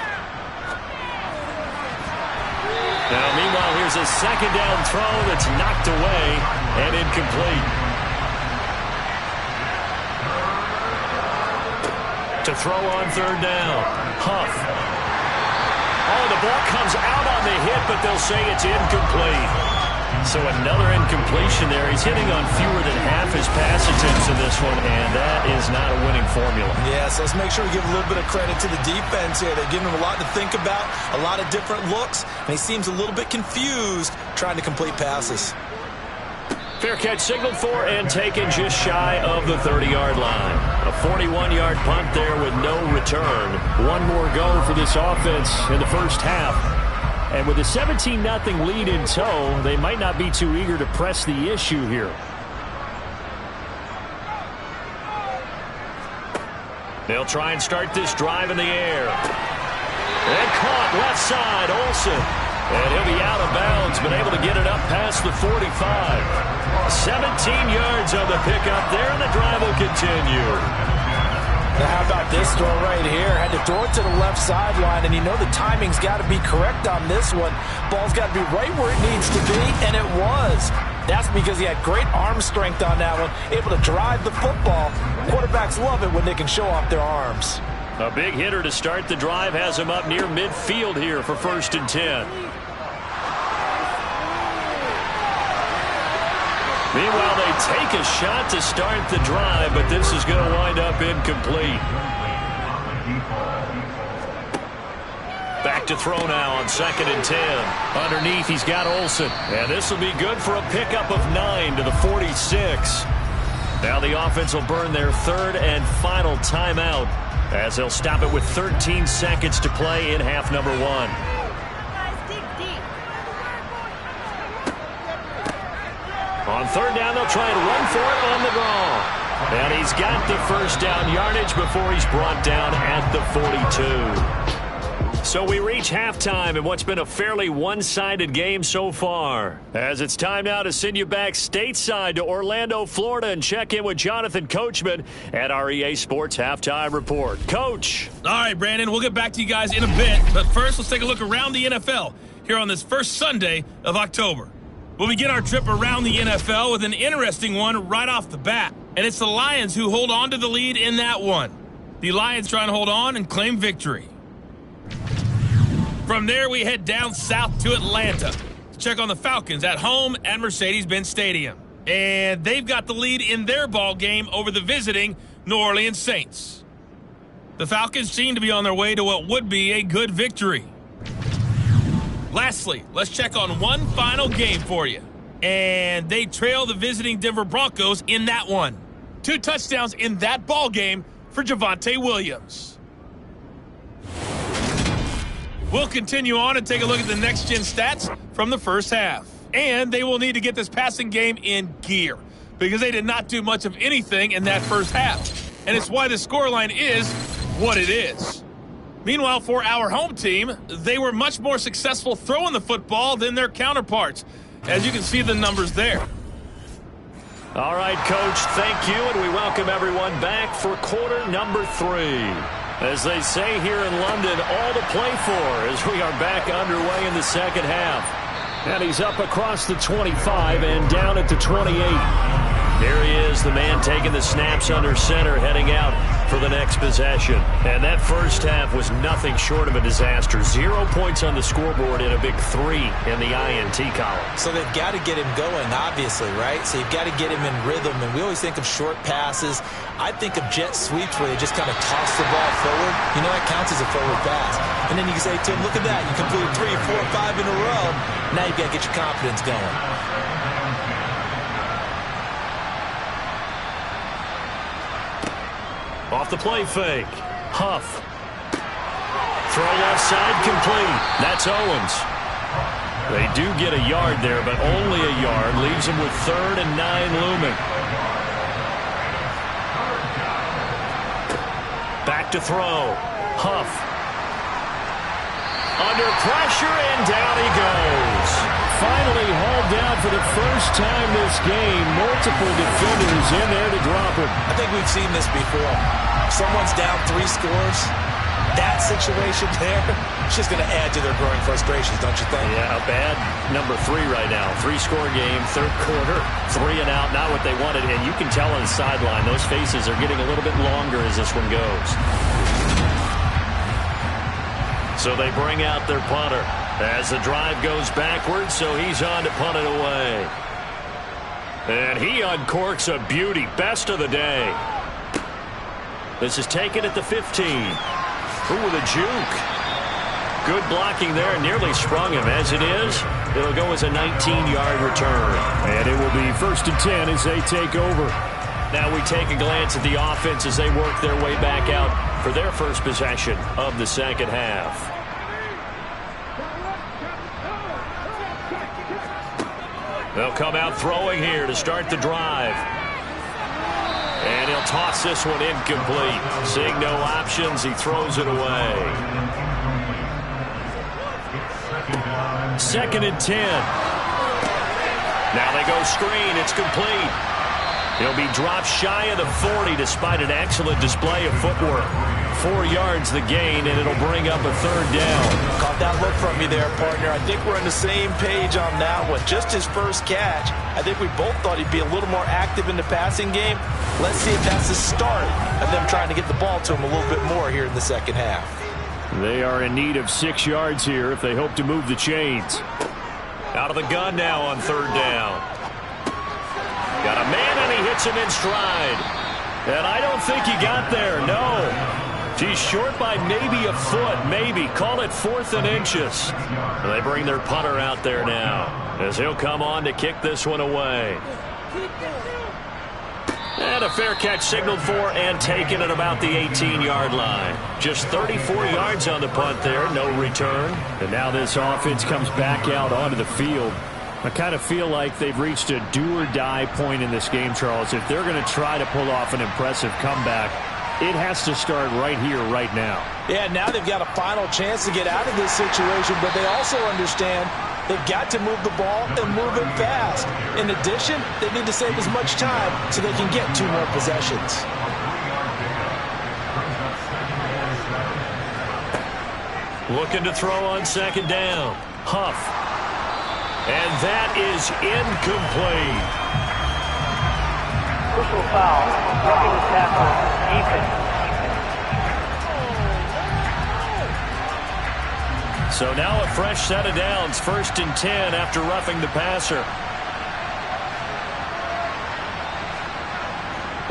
Now, meanwhile, here's a second down throw that's knocked away and incomplete. To throw on 3rd down, Huff. Oh, the ball comes out on the hit, but they'll say it's incomplete. So another incompletion there. He's hitting on fewer than half his pass attempts in this one, and that is not a winning formula. Yes, let's make sure we give a little bit of credit to the defense here. They're giving him a lot to think about, a lot of different looks, and he seems a little bit confused trying to complete passes. Fair catch signaled for and taken just shy of the 30-yard line. A 41-yard punt there with no return. One more go for this offense in the first half. And with a 17-0 lead in tow, they might not be too eager to press the issue here. They'll try and start this drive in the air. And caught left side, Olsen. And he'll be out of bounds, but able to get it up past the 45. 17 yards on the pickup there, and the drive will continue. Now how about this throw right here? Had to throw it to the left sideline, and you know the timing's got to be correct on this one. Ball's got to be right where it needs to be, and it was. That's because he had great arm strength on that one, able to drive the football. Quarterbacks love it when they can show off their arms. A big hitter to start the drive has him up near midfield here for 1st and 10. Meanwhile, they take a shot to start the drive, but this is going to wind up incomplete. Back to throw now on 2nd and 10. Underneath, he's got Olsen. And this will be good for a pickup of 9 to the 46. Now the offense will burn their 3rd and final timeout, as they'll stop it with 13 seconds to play in half number 1. On 3rd down, they'll try and run for it on the draw. And he's got the first down yardage before he's brought down at the 42. So we reach halftime in what's been a fairly one-sided game so far, as it's time now to send you back stateside to Orlando, Florida, and check in with Jonathan Coachman at our EA Sports Halftime Report. Coach. All right, Brandon, we'll get back to you guys in a bit, but first let's take a look around the NFL here on this first Sunday of October. We'll begin our trip around the NFL with an interesting one right off the bat, and it's the Lions who hold on to the lead in that one. The Lions trying to hold on and claim victory. From there, we head down south to Atlanta to check on the Falcons at home at Mercedes-Benz Stadium. And they've got the lead in their ball game over the visiting New Orleans Saints. The Falcons seem to be on their way to what would be a good victory. Lastly, let's check on one final game for you. And they trail the visiting Denver Broncos in that one. 2 touchdowns in that ball game for Javonte Williams. We'll continue on and take a look at the next-gen stats from the first half. And they will need to get this passing game in gear, because they did not do much of anything in that first half. And it's why the scoreline is what it is. Meanwhile, for our home team, they were much more successful throwing the football than their counterparts. As you can see the numbers there. All right, Coach, thank you, and we welcome everyone back for quarter number 3. As they say here in London, all to play for as we are back underway in the second half. And he's up across the 25 and down at the 28. Here he is, the man taking the snaps under center, heading out for the next possession. And that first half was nothing short of a disaster. 0 points on the scoreboard and a big 3 in the INT column. So they've got to get him going, obviously, right? So you've got to get him in rhythm. And we always think of short passes. I think of jet sweeps where they just kind of toss the ball forward. You know, that counts as a forward pass. And then you can say to him, look at that. You completed 3, 4, 5 in a row. Now you've got to get your confidence going. Off the play fake. Huff. Throw left side complete. That's Owens. They do get a yard there, but only a yard. Leaves them with 3rd and 9 looming. Back to throw. Huff. Under pressure, and down he goes. Finally hauled down for the first time this game. Multiple defenders in there to drop him. I think we've seen this before. Someone's down 3 scores. That situation there, it's just going to add to their growing frustrations, don't you think? Yeah, a bad number 3 right now. 3-score game, 3rd quarter, 3 and out, not what they wanted. And you can tell on the sideline, those faces are getting a little bit longer as this one goes. So they bring out their punter as the drive goes backwards, so he's on to punt it away. And he uncorks a beauty. Best of the day. This is taken at the 15. Ooh, with a juke. Good blocking there. Nearly sprung him. As it is, it'll go as a 19-yard return. And it will be 1st and 10 as they take over. Now we take a glance at the offense as they work their way back out for their first possession of the second half. They'll come out throwing here to start the drive. And he'll toss this one incomplete. Seeing no options, he throws it away. 2nd and 10. Now they go screen. It's complete. He'll be dropped shy of the 40 despite an excellent display of footwork. 4 yards the gain, and it'll bring up a 3rd down. Caught that look from you there, partner. I think we're on the same page on that one. Just his first catch. I think we both thought he'd be a little more active in the passing game. Let's see if that's the start of them trying to get the ball to him a little bit more here in the second half. They are in need of 6 yards here if they hope to move the chains. Out of the gun now on 3rd down. Got a man, and he hits him in stride. And I don't think he got there, no. He's short by maybe a foot, maybe. Call it 4th and inches. And they bring their punter out there now as he'll come on to kick this one away. And a fair catch signaled for and taken at about the 18-yard line. Just 34 yards on the punt there, no return. And now this offense comes back out onto the field. I kind of feel like they've reached a do-or-die point in this game, Charles. If they're going to try to pull off an impressive comeback, it has to start right here, right now. Yeah, now they've got a final chance to get out of this situation, but they also understand they've got to move the ball and move it fast. In addition, they need to save as much time so they can get 2 more possessions. Looking to throw on 2nd down. Huff. And that is incomplete. Personal foul. Roughing the tackle. Defense. So now a fresh set of downs. 1st and 10 after roughing the passer.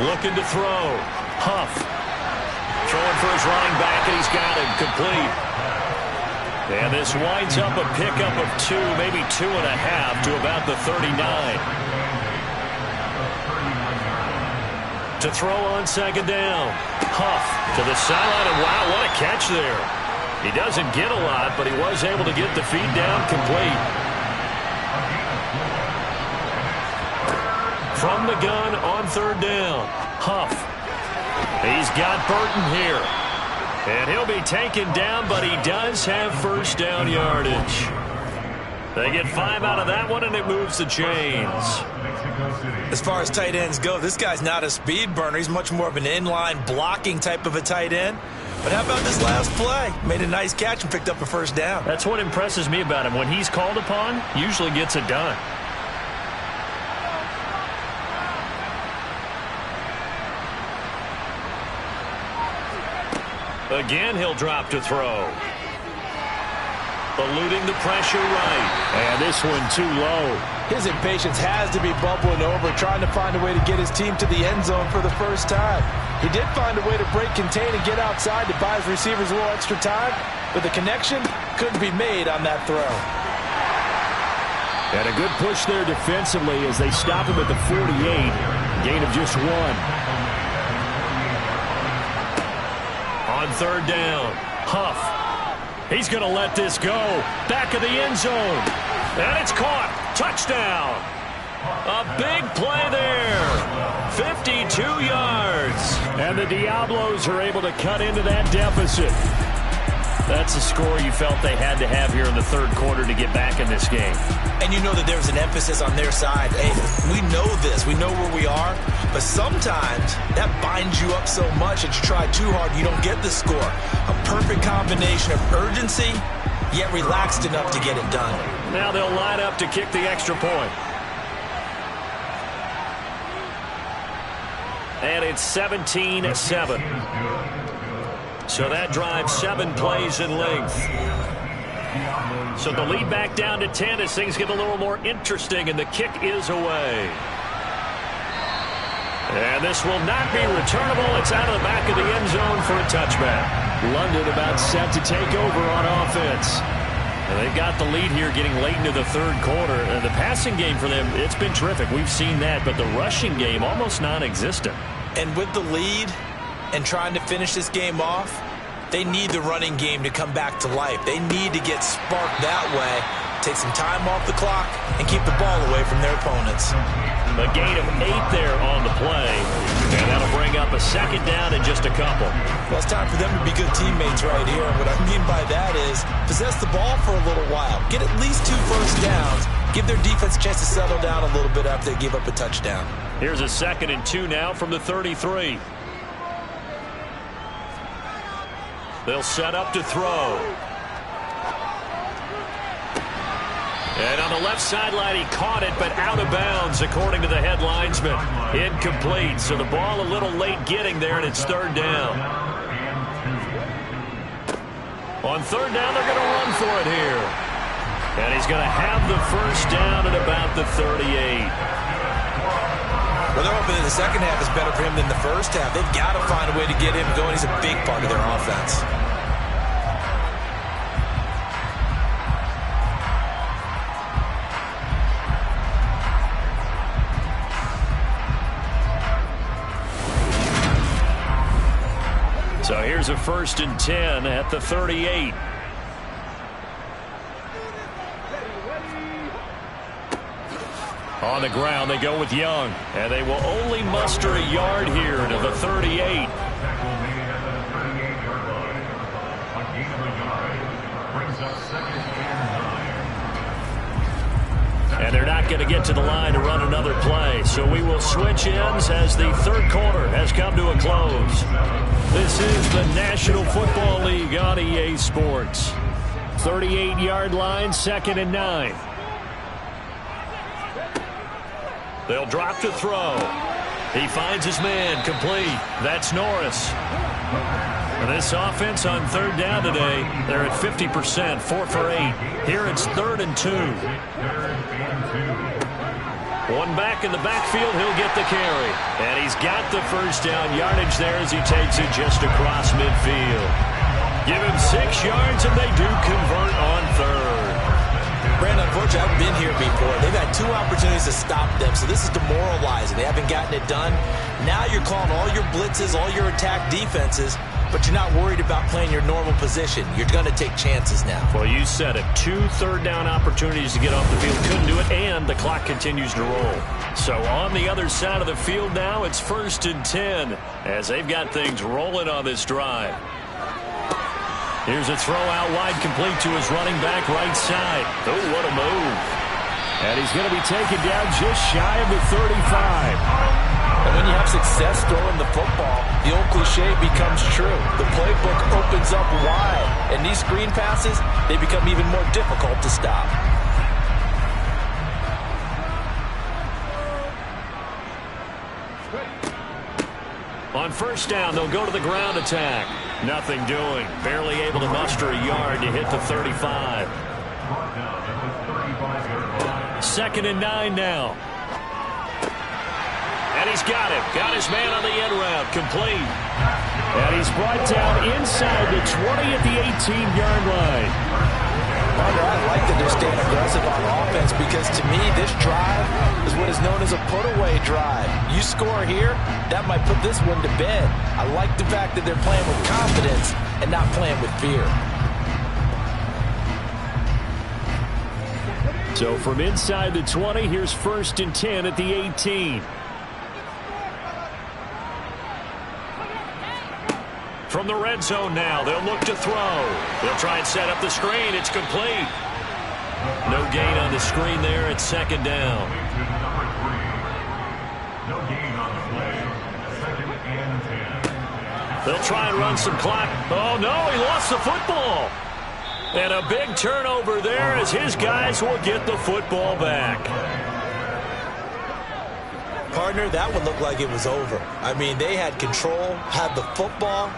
Looking to throw. Huff. Throwing for his running back, and he's got him. Complete. And this winds up a pickup of 2, maybe 2.5 to about the 39. To throw on 2nd down. Huff to the sideline, and wow, what a catch there. He doesn't get a lot, but he was able to get the feed down complete. From the gun on 3rd down. Huff. He's got Burton here. And he'll be taken down, but he does have first down yardage. They get 5 out of that one, and it moves the chains. As far as tight ends go, this guy's not a speed burner. He's much more of an inline blocking type of a tight end. But how about this last play? Made a nice catch and picked up a first down. That's what impresses me about him. When he's called upon, usually gets it done. Again, he'll drop to throw. Eluding the pressure right. And this one too low. His impatience has to be bubbling over, trying to find a way to get his team to the end zone for the first time. He did find a way to break contain and get outside to buy his receivers a little extra time, but the connection couldn't be made on that throw. And a good push there defensively as they stop him at the 48. Gain of just 1. On third down, Huff. He's going to let this go. Back of the end zone. And it's caught. Touchdown. A big play there. 52 yards. And the Diablos are able to cut into that deficit. That's a score you felt they had to have here in the third quarter to get back in this game. And you know that there's an emphasis on their side. Hey, we know this. We know where we are. But sometimes that binds you up so much that you try too hard, you don't get the score. A perfect combination of urgency, yet relaxed enough to get it done. Now they'll line up to kick the extra point. And it's 17-7. So that drives 7 plays in length. So the lead back down to 10 as things get a little more interesting, and the kick is away. And this will not be returnable. It's out of the back of the end zone for a touchback. London about set to take over on offense. And they've got the lead here getting late into the third quarter. And the passing game for them, it's been terrific. We've seen that, but the rushing game almost non-existent. And with the lead and trying to finish this game off, they need the running game to come back to life. They need to get sparked that way, take some time off the clock, and keep the ball away from their opponents. A gain of 8 there on the play, and that'll bring up a second down and just a couple. Well, it's time for them to be good teammates right here. And what I mean by that is possess the ball for a little while. Get at least 2 first downs. Give their defense a chance to settle down a little bit after they give up a touchdown. Here's a 2nd and 2 now from the 33. They'll set up to throw. And on the left sideline, he caught it, but out of bounds, according to the head linesman. Incomplete, so the ball a little late getting there, and it's third down. On third down, they're going to run for it here. And he's going to have the first down at about the 38. Well, they're hoping that the second half is better for him than the first half. They've got to find a way to get him going. He's a big part of their offense. So here's a 1st and 10 at the 38. On the ground, they go with Young, and they will only muster a yard here to the 38. And they're not going to get to the line to run another play. So we will switch ends as the third quarter has come to a close. This is the National Football League on EA Sports. 38-yard line, 2nd and 9. They'll drop to throw. He finds his man, complete. That's Norris. And this offense on third down today, they're at 50%, 4 for 8. Here it's 3rd and 2. One back in the backfield, he'll get the carry. And he's got the first down yardage there as he takes it just across midfield. Give him 6 yards, and they do convert on third. Brandon, unfortunately, I've been here before. They've had 2 opportunities to stop them, so this is demoralizing. They haven't gotten it done. Now you're calling all your blitzes, all your attack defenses, but you're not worried about playing your normal position. You're going to take chances now. Well, you said it. 2 third-down opportunities to get off the field. Couldn't do it, and the clock continues to roll. So on the other side of the field now, it's 1st and 10 as they've got things rolling on this drive. Here's a throw out wide, complete to his running back right side. Oh, what a move. And he's going to be taken down just shy of the 35. And when you have success throwing the football, the old cliche becomes true. The playbook opens up wide, and these screen passes, they become even more difficult to stop. On first down, they'll go to the ground attack. Nothing doing. Barely able to muster a yard to hit the 35. 2nd and 9 now. And he's got him. Got his man on the end route. Complete. And he's brought down inside the 20 at the 18-yard line. I like that they're staying aggressive on offense because, to me, this drive is what is known as a put-away drive. You score here, that might put this one to bed. I like the fact that they're playing with confidence and not playing with fear. So from inside the 20, here's 1st and 10 at the 18. From the red zone now, they'll look to throw. They'll try and set up the screen. It's complete. No gain on the screen there at 2nd down. No gain on the play. 2nd and 10. They'll try and run some clock. Oh, no, he lost the football. And a big turnover there as his guys will get the football back. Partner, that one looked like it was over. I mean, they had control, had the football,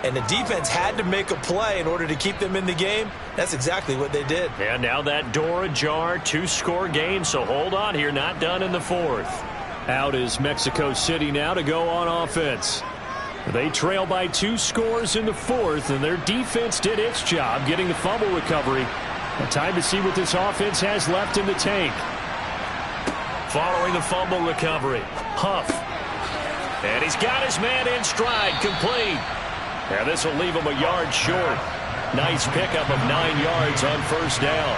and the defense had to make a play in order to keep them in the game. That's exactly what they did. And now that door ajar, 2-score game, so hold on here, not done in the 4th. Out is Mexico City now to go on offense. They trail by 2 scores in the 4th, and their defense did its job getting the fumble recovery. And time to see what this offense has left in the tank. Following the fumble recovery, Huff. And he's got his man in stride, complete. And this will leave him a yard short. Nice pickup of 9 yards on 1st down.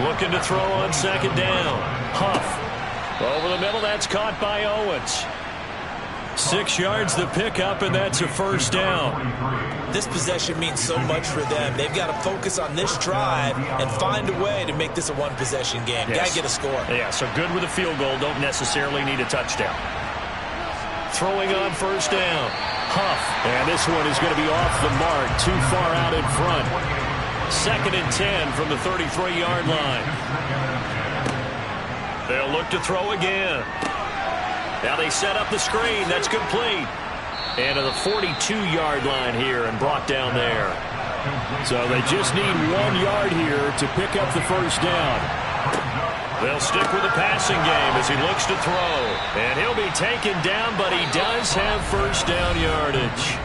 Looking to throw on 2nd down. Huff. Over the middle, that's caught by Owens. 6 yards the pickup, and that's a 1st down. This possession means so much for them. They've got to focus on this drive and find a way to make this a one-possession game. Yes. Got to get a score. Yeah, so good with a field goal. Don't necessarily need a touchdown. Throwing on 1st down. Huff. And this one is going to be off the mark. Too far out in front. 2nd and 10 from the 33-yard line. They'll look to throw again. Now they set up the screen. That's complete. And to the 42-yard line here and brought down there. So they just need 1 yard here to pick up the 1st down. They'll stick with the passing game as he looks to throw. And he'll be taken down, but he does have 1st down yardage.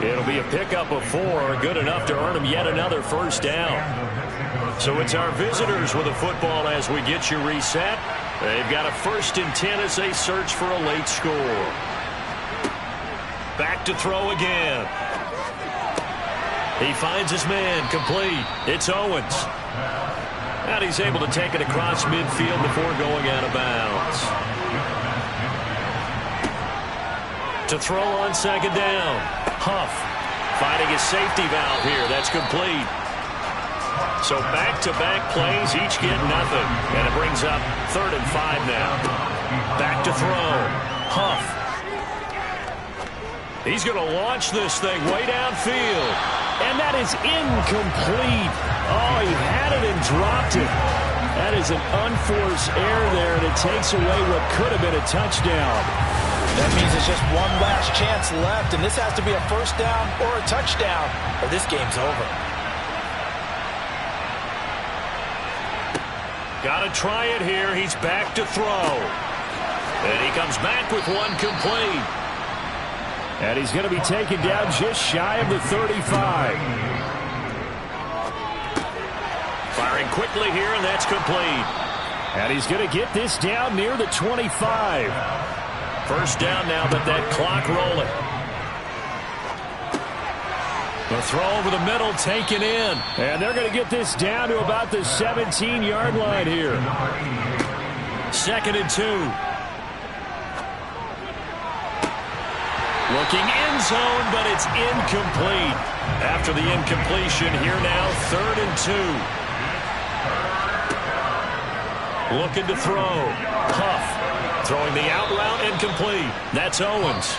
It'll be a pickup of 4, good enough to earn him yet another 1st down. So it's our visitors with the football as we get you reset. They've got a 1st and 10 as they search for a late score. Back to throw again. He finds his man, complete. It's Owens. And he's able to take it across midfield before going out of bounds. To throw on 2nd down. Huff finding his safety valve here. That's complete. So back-to-back plays, each get nothing. And it brings up 3rd and 5 now. Back to throw. Huff. He's going to launch this thing way downfield. And that is incomplete. Oh, he had it and dropped it. That is an unforced error there, and it takes away what could have been a touchdown. That means it's just one last chance left, and this has to be a 1st down or a touchdown, or this game's over. Got to try it here. He's back to throw. And he comes back with one complete. And he's going to be taken down just shy of the 35. Firing quickly here, and that's complete. And he's going to get this down near the 25. 1st down now, but that clock rolling. The throw over the middle, taken in. And they're going to get this down to about the 17-yard line here. 2nd and 2. looking end zone, but it's incomplete. After the incompletion, here now, 3rd and 2. Looking to throw. Huff throwing the out route, incomplete. That's Owens.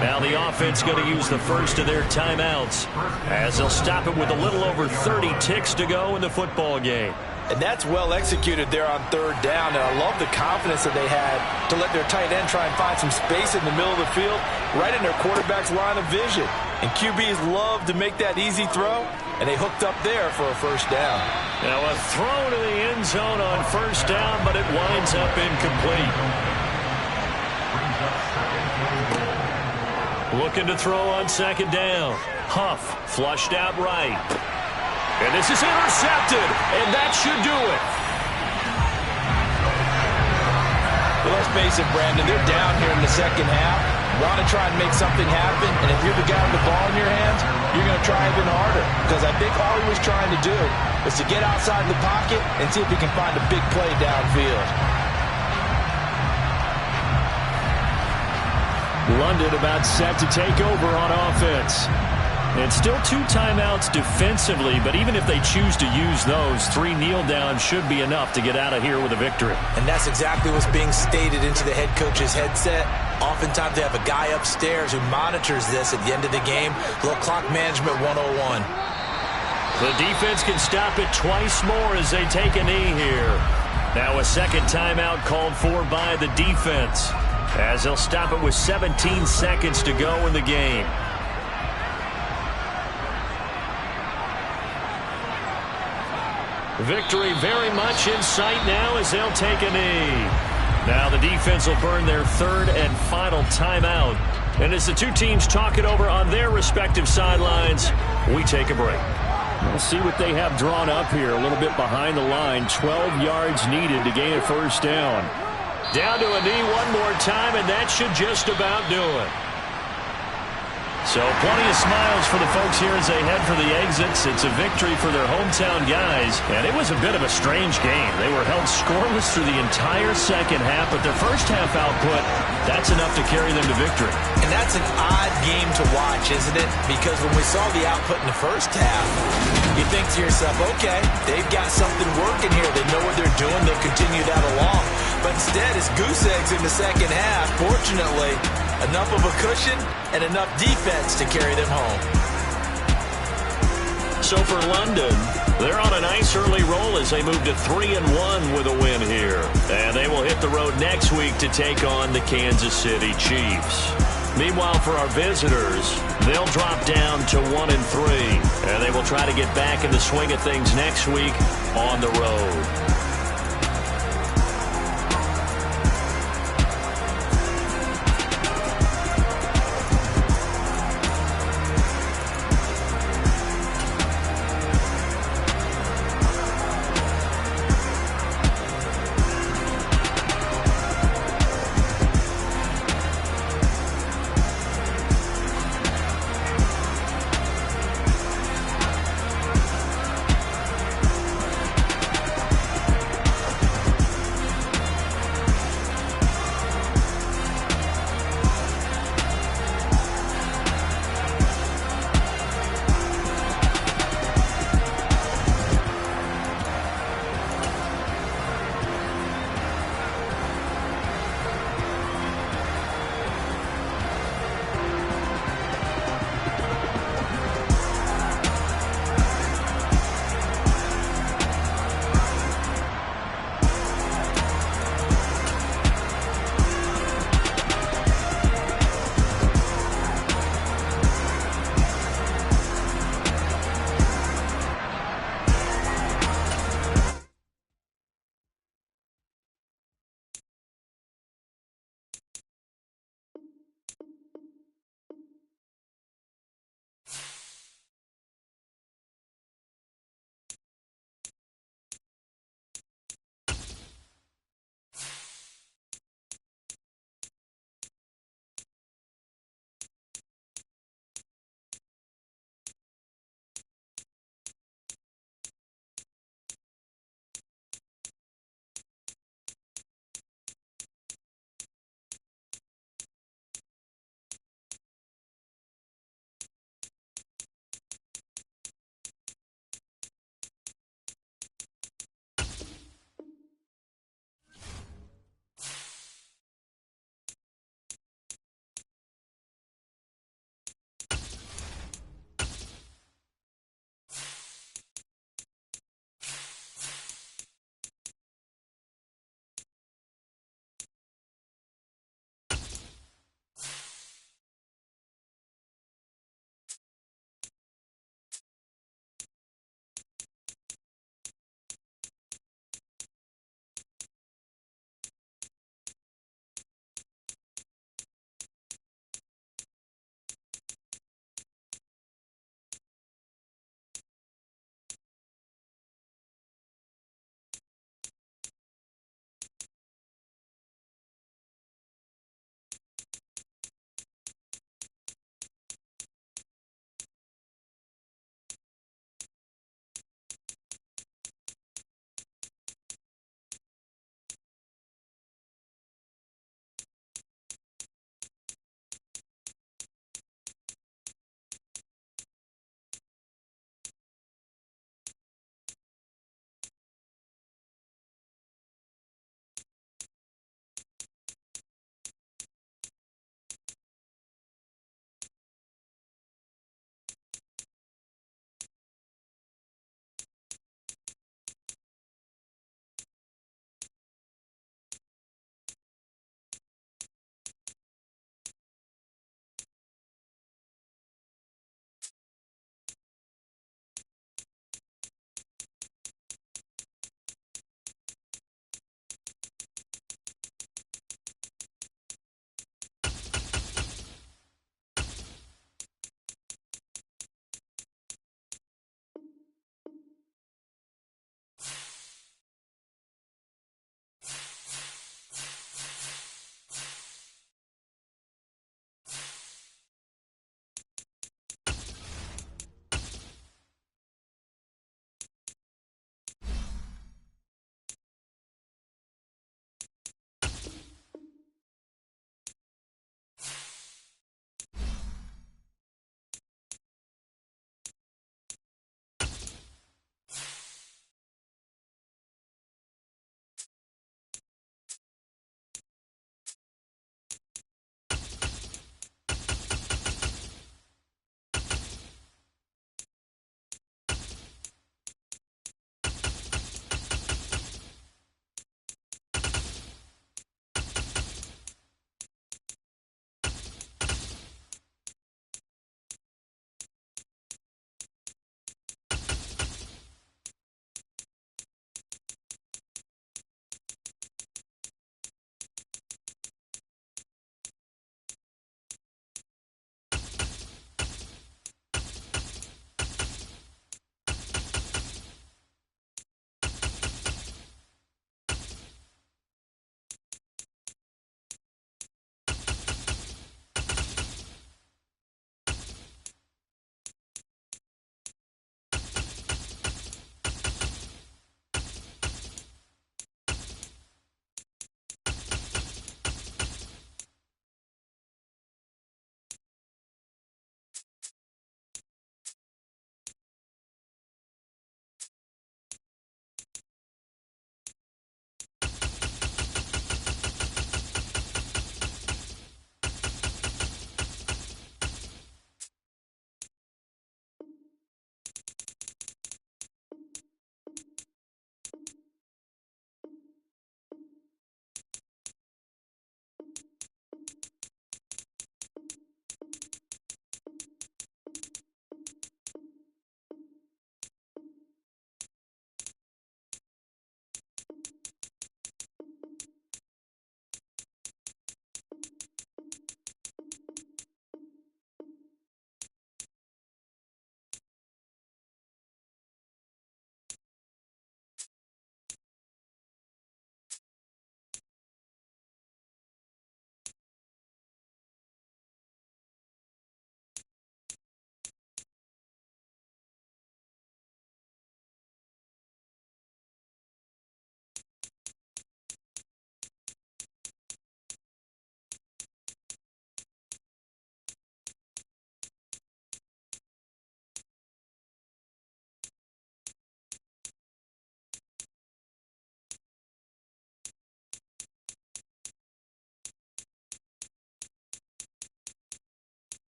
Now the offense going to use the first of their timeouts as they'll stop it with a little over 30 ticks to go in the football game. And that's well executed there on 3rd down. And I love the confidence that they had to let their tight end try and find some space in the middle of the field, right in their quarterback's line of vision. And QBs love to make that easy throw, and they hooked up there for a 1st down. Now a throw to the end zone on 1st down, but it winds up incomplete. Looking to throw on 2nd down. Huff flushed out right. And this is intercepted, and that should do it. Well, let's face it, Brandon, they're down here in the 2nd half. Want to try and make something happen, and if you're the guy with the ball in your hands, you're going to try even harder. Because I think all he was trying to do was to get outside the pocket and see if he can find a big play downfield. London about set to take over on offense. And still 2 timeouts defensively, but even if they choose to use those, 3 kneel downs should be enough to get out of here with a victory. And that's exactly what's being stated into the head coach's headset. Oftentimes they have a guy upstairs who monitors this at the end of the game. A little clock management 101. The defense can stop it twice more as they take a knee here. Now a 2nd timeout called for by the defense, as they'll stop it with 17 seconds to go in the game. Victory very much in sight now as they'll take a knee. Now the defense will burn their 3rd and final timeout. And as the 2 teams talk it over on their respective sidelines, we take a break. We'll see what they have drawn up here. A little bit behind the line. 12 yards needed to gain a 1st down. Down to a knee one more time, and that should just about do it. So plenty of smiles for the folks here as they head for the exits. It's a victory for their hometown guys, and it was a bit of a strange game. They were held scoreless through the entire 2nd half, but their 1st half output, that's enough to carry them to victory. And that's an odd game to watch, isn't it? Because when we saw the output in the 1st half, you think to yourself, okay, they've got something working here. They know what they're doing. They'll continue that along. But instead, it's goose eggs in the 2nd half. Fortunately, enough of a cushion and enough defense to carry them home. So for London, they're on a nice early roll as they move to 3-1 with a win here. And they will hit the road next week to take on the Kansas City Chiefs. Meanwhile, for our visitors, they'll drop down to 1-3. And they will try to get back in the swing of things next week on the road.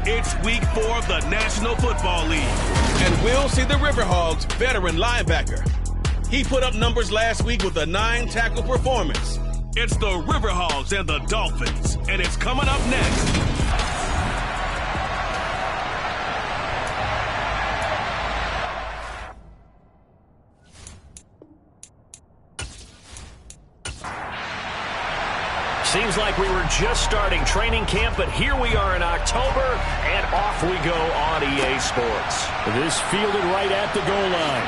It's week 4 of the National Football League, and we'll see the Riverhogs veteran linebacker. He put up numbers last week with a 9-tackle performance. It's the Riverhogs and the Dolphins, and it's coming up next. Seems like we were just starting training camp, but here we are in October, and off we go on EA Sports. This fielded right at the goal line.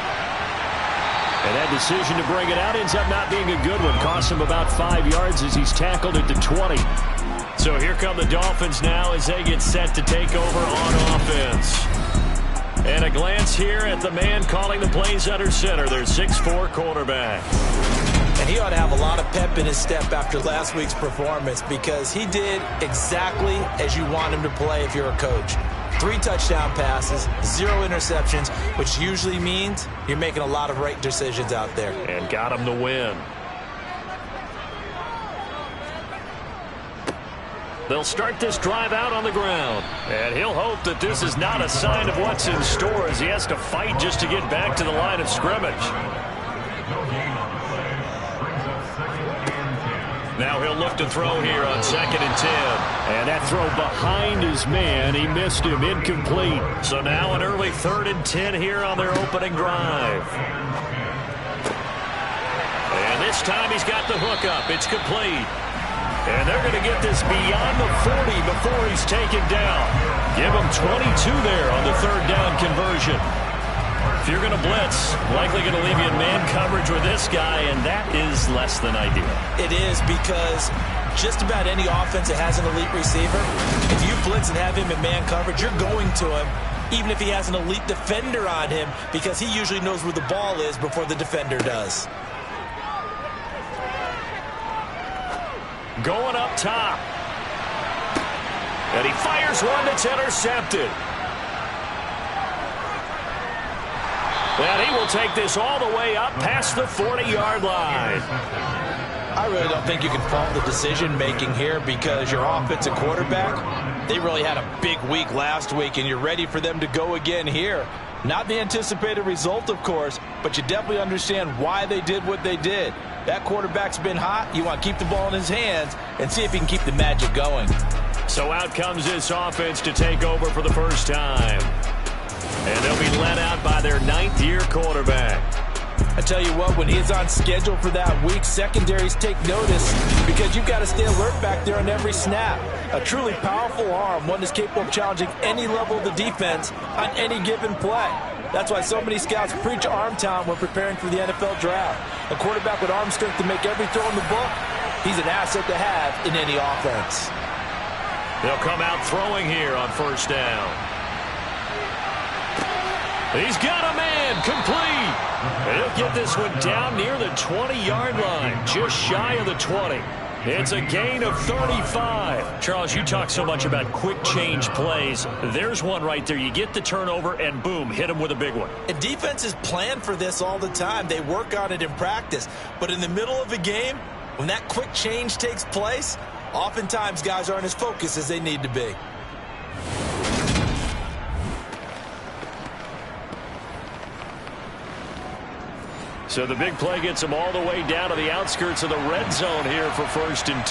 And that decision to bring it out ends up not being a good one. Costs him about 5 yards as he's tackled at the 20. So here come the Dolphins now as they get set to take over on offense. And a glance here at the man calling the plays under center, their 6'4" quarterback. And he ought to have a lot of pep in his step after last week's performance because he did exactly as you want him to play if you're a coach. 3 touchdown passes, 0 interceptions, which usually means you're making a lot of right decisions out there. And got him the win. They'll start this drive out on the ground. And he'll hope that this is not a sign of what's in store as he has to fight just to get back to the line of scrimmage. Now he'll look to throw here on 2nd and 10. And that throw behind his man, he missed him, incomplete. So now an early 3rd and 10 here on their opening drive. And this time he's got the hook up. It's complete. And they're going to get this beyond the 40 before he's taken down. Give him 22 there on the 3rd down conversion. If you're going to blitz, likely going to leave you in man coverage with this guy, and that is less than ideal. It is because just about any offense that has an elite receiver, if you blitz and have him in man coverage, you're going to him, even if he has an elite defender on him, because he usually knows where the ball is before the defender does. Going up top. And he fires one that's intercepted. And he will take this all the way up past the 40-yard line. I really don't think you can fault the decision-making here because your offensive quarterback, they really had a big week last week, and you're ready for them to go again here. Not the anticipated result, of course, but you definitely understand why they did what they did. That quarterback's been hot. You want to keep the ball in his hands and see if he can keep the magic going. So out comes this offense to take over for the first time. And they'll be led out by their 9th-year quarterback. I tell you what, when he's on schedule for that week, secondaries take notice because you've got to stay alert back there on every snap. A truly powerful arm, one that's capable of challenging any level of the defense on any given play. That's why so many scouts preach arm talent when preparing for the NFL draft. A quarterback with arm strength to make every throw in the book, he's an asset to have in any offense. They'll come out throwing here on 1st down. He's got a man, complete. And he'll get this one down near the 20-yard line, just shy of the 20. It's a gain of 35. Charles, you talk so much about quick change plays. There's one right there. You get the turnover, and boom, hit him with a big one. And defenses plan for this all the time. They work on it in practice. But in the middle of a game, when that quick change takes place, oftentimes guys aren't as focused as they need to be. So the big play gets him all the way down to the outskirts of the red zone here for 1st and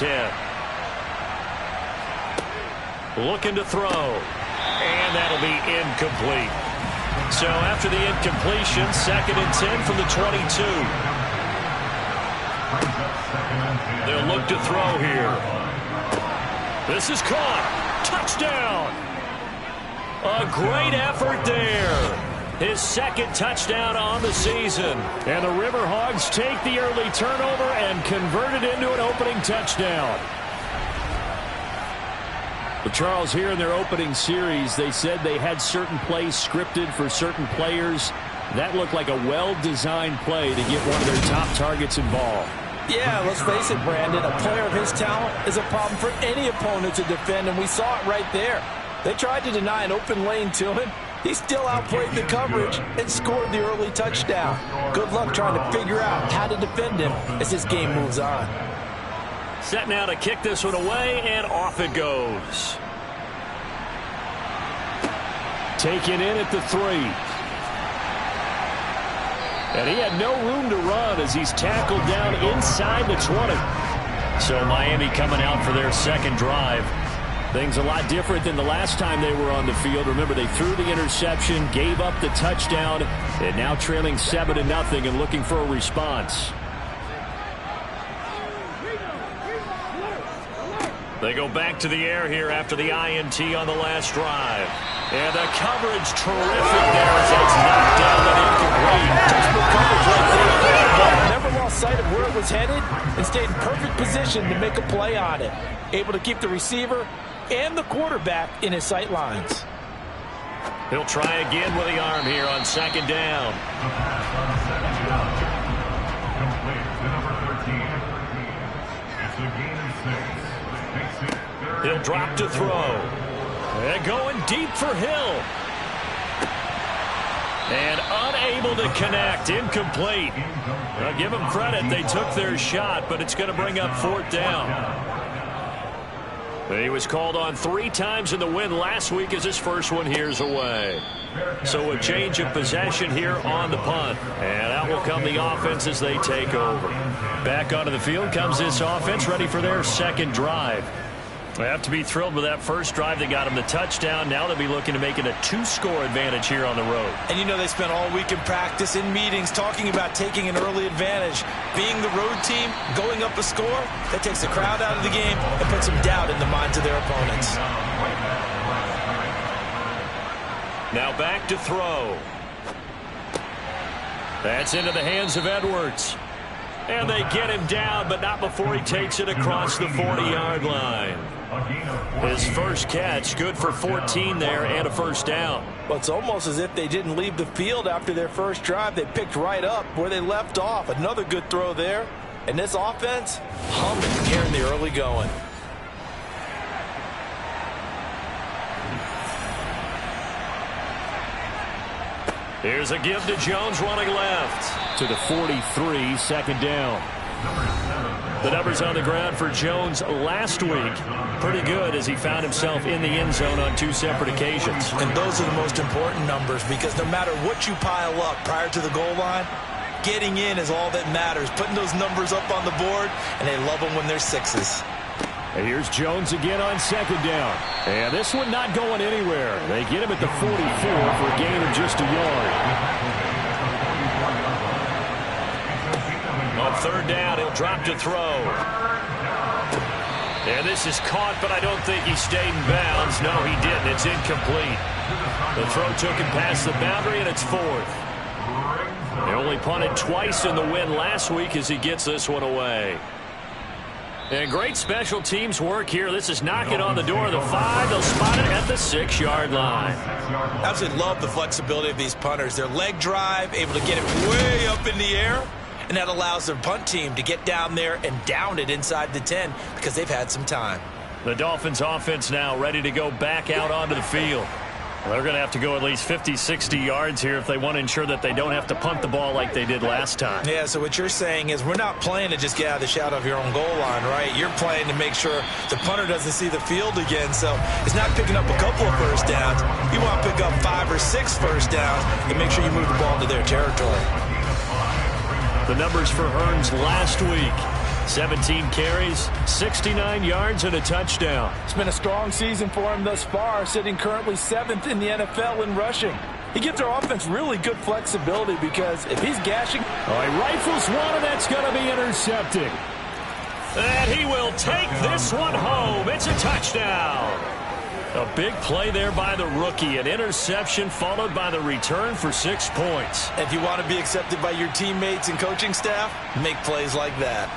10. Looking to throw. And that'll be incomplete. So after the incompletion, 2nd and 10 from the 22. They'll look to throw here. This is caught. Touchdown. A great effort there. His 2nd touchdown on the season. And the Riverhogs take the early turnover and convert it into an opening touchdown. But Charles, here in their opening series, they said they had certain plays scripted for certain players. That looked like a well-designed play to get one of their top targets involved. Yeah, let's face it, Brandon. A player of his talent is a problem for any opponent to defend, and we saw it right there. They tried to deny an open lane to him. He still outplayed the coverage and scored the early touchdown. Good luck trying to figure out how to defend him as this game moves on. Set now to kick this one away, and off it goes. taken in at the 3. And he had no room to run as he's tackled down inside the 20. So Miami coming out for their second drive. Things a lot different than the last time they were on the field. Remember, they threw the interception, gave up the touchdown, and now trailing 7-0 and looking for a response. They go back to the air here after the INT on the last drive. And the coverage terrific there as it's knocked down and incomplete. Textbook coverage right there. But never lost sight of where it was headed and stayed in perfect position to make a play on it. Able to keep the receiver and the quarterback in his sight lines. He'll try again with the arm here on second down. He'll drop to throw. And going deep for Hill. And unable to connect. Incomplete. I'll give them credit. They took their shot, but it's going to bring up 4th down. He was called on 3 times in the win last week as his first one here's away. So a change of possession here on the punt. And out will come the offense as they take over. Back onto the field comes this offense ready for their second drive. They have to be thrilled with that first drive. They got him the touchdown. Now they'll be looking to make it a 2-score advantage here on the road. And you know they spent all week in practice, in meetings, talking about taking an early advantage. Being the road team, going up a score, that takes the crowd out of the game and puts some doubt in the minds of their opponents. Now back to throw. That's into the hands of Edwards. And they get him down, but not before he takes it across the 40-yard line. His first catch, good for 14 there and a first down. Well, it's almost as if they didn't leave the field after their first drive. They picked right up where they left off. Another good throw there. And this offense, humming here in the early going. Here's a give to Jones running left. To the 43, second down. The numbers on the ground for Jones last week. Pretty good as he found himself in the end zone on 2 separate occasions. And those are the most important numbers because no matter what you pile up prior to the goal line, getting in is all that matters. Putting those numbers up on the board, and they love them when they're 6s. And here's Jones again on second down. And this one not going anywhere. They get him at the 44 for a gain of just a yard. On third down, he'll drop to throw. And this is caught, but I don't think he stayed in bounds. No, he didn't. It's incomplete. The throw took him past the boundary, and it's 4th. He only punted twice in the win last week as he gets this one away. And great special teams work here. This is knocking on the door of the 5. They'll spot it at the 6-yard line. Absolutely love the flexibility of these punters. Their leg drive, able to get it way up in the air. And that allows their punt team to get down there and down it inside the 10 because they've had some time. The Dolphins offense now ready to go back out onto the field. Well, they're going to have to go at least 50, 60 yards here if they want to ensure that they don't have to punt the ball like they did last time. Yeah, so what you're saying is we're not playing to just get out of the shadow of your own goal line, right? You're playing to make sure the punter doesn't see the field again. So it's not picking up a couple of first downs. You want to pick up 5 or 6 first downs and make sure you move the ball into their territory. The numbers for Hearns last week. 17 carries, 69 yards, and a touchdown. It's been a strong season for him thus far, sitting currently 7th in the NFL in rushing. He gives our offense really good flexibility because if he's gashing... All right, rifles one, and that's going to be intercepted. And he will take this one home. It's a touchdown. A big play there by the rookie. An interception followed by the return for 6 points. If you want to be accepted by your teammates and coaching staff, make plays like that.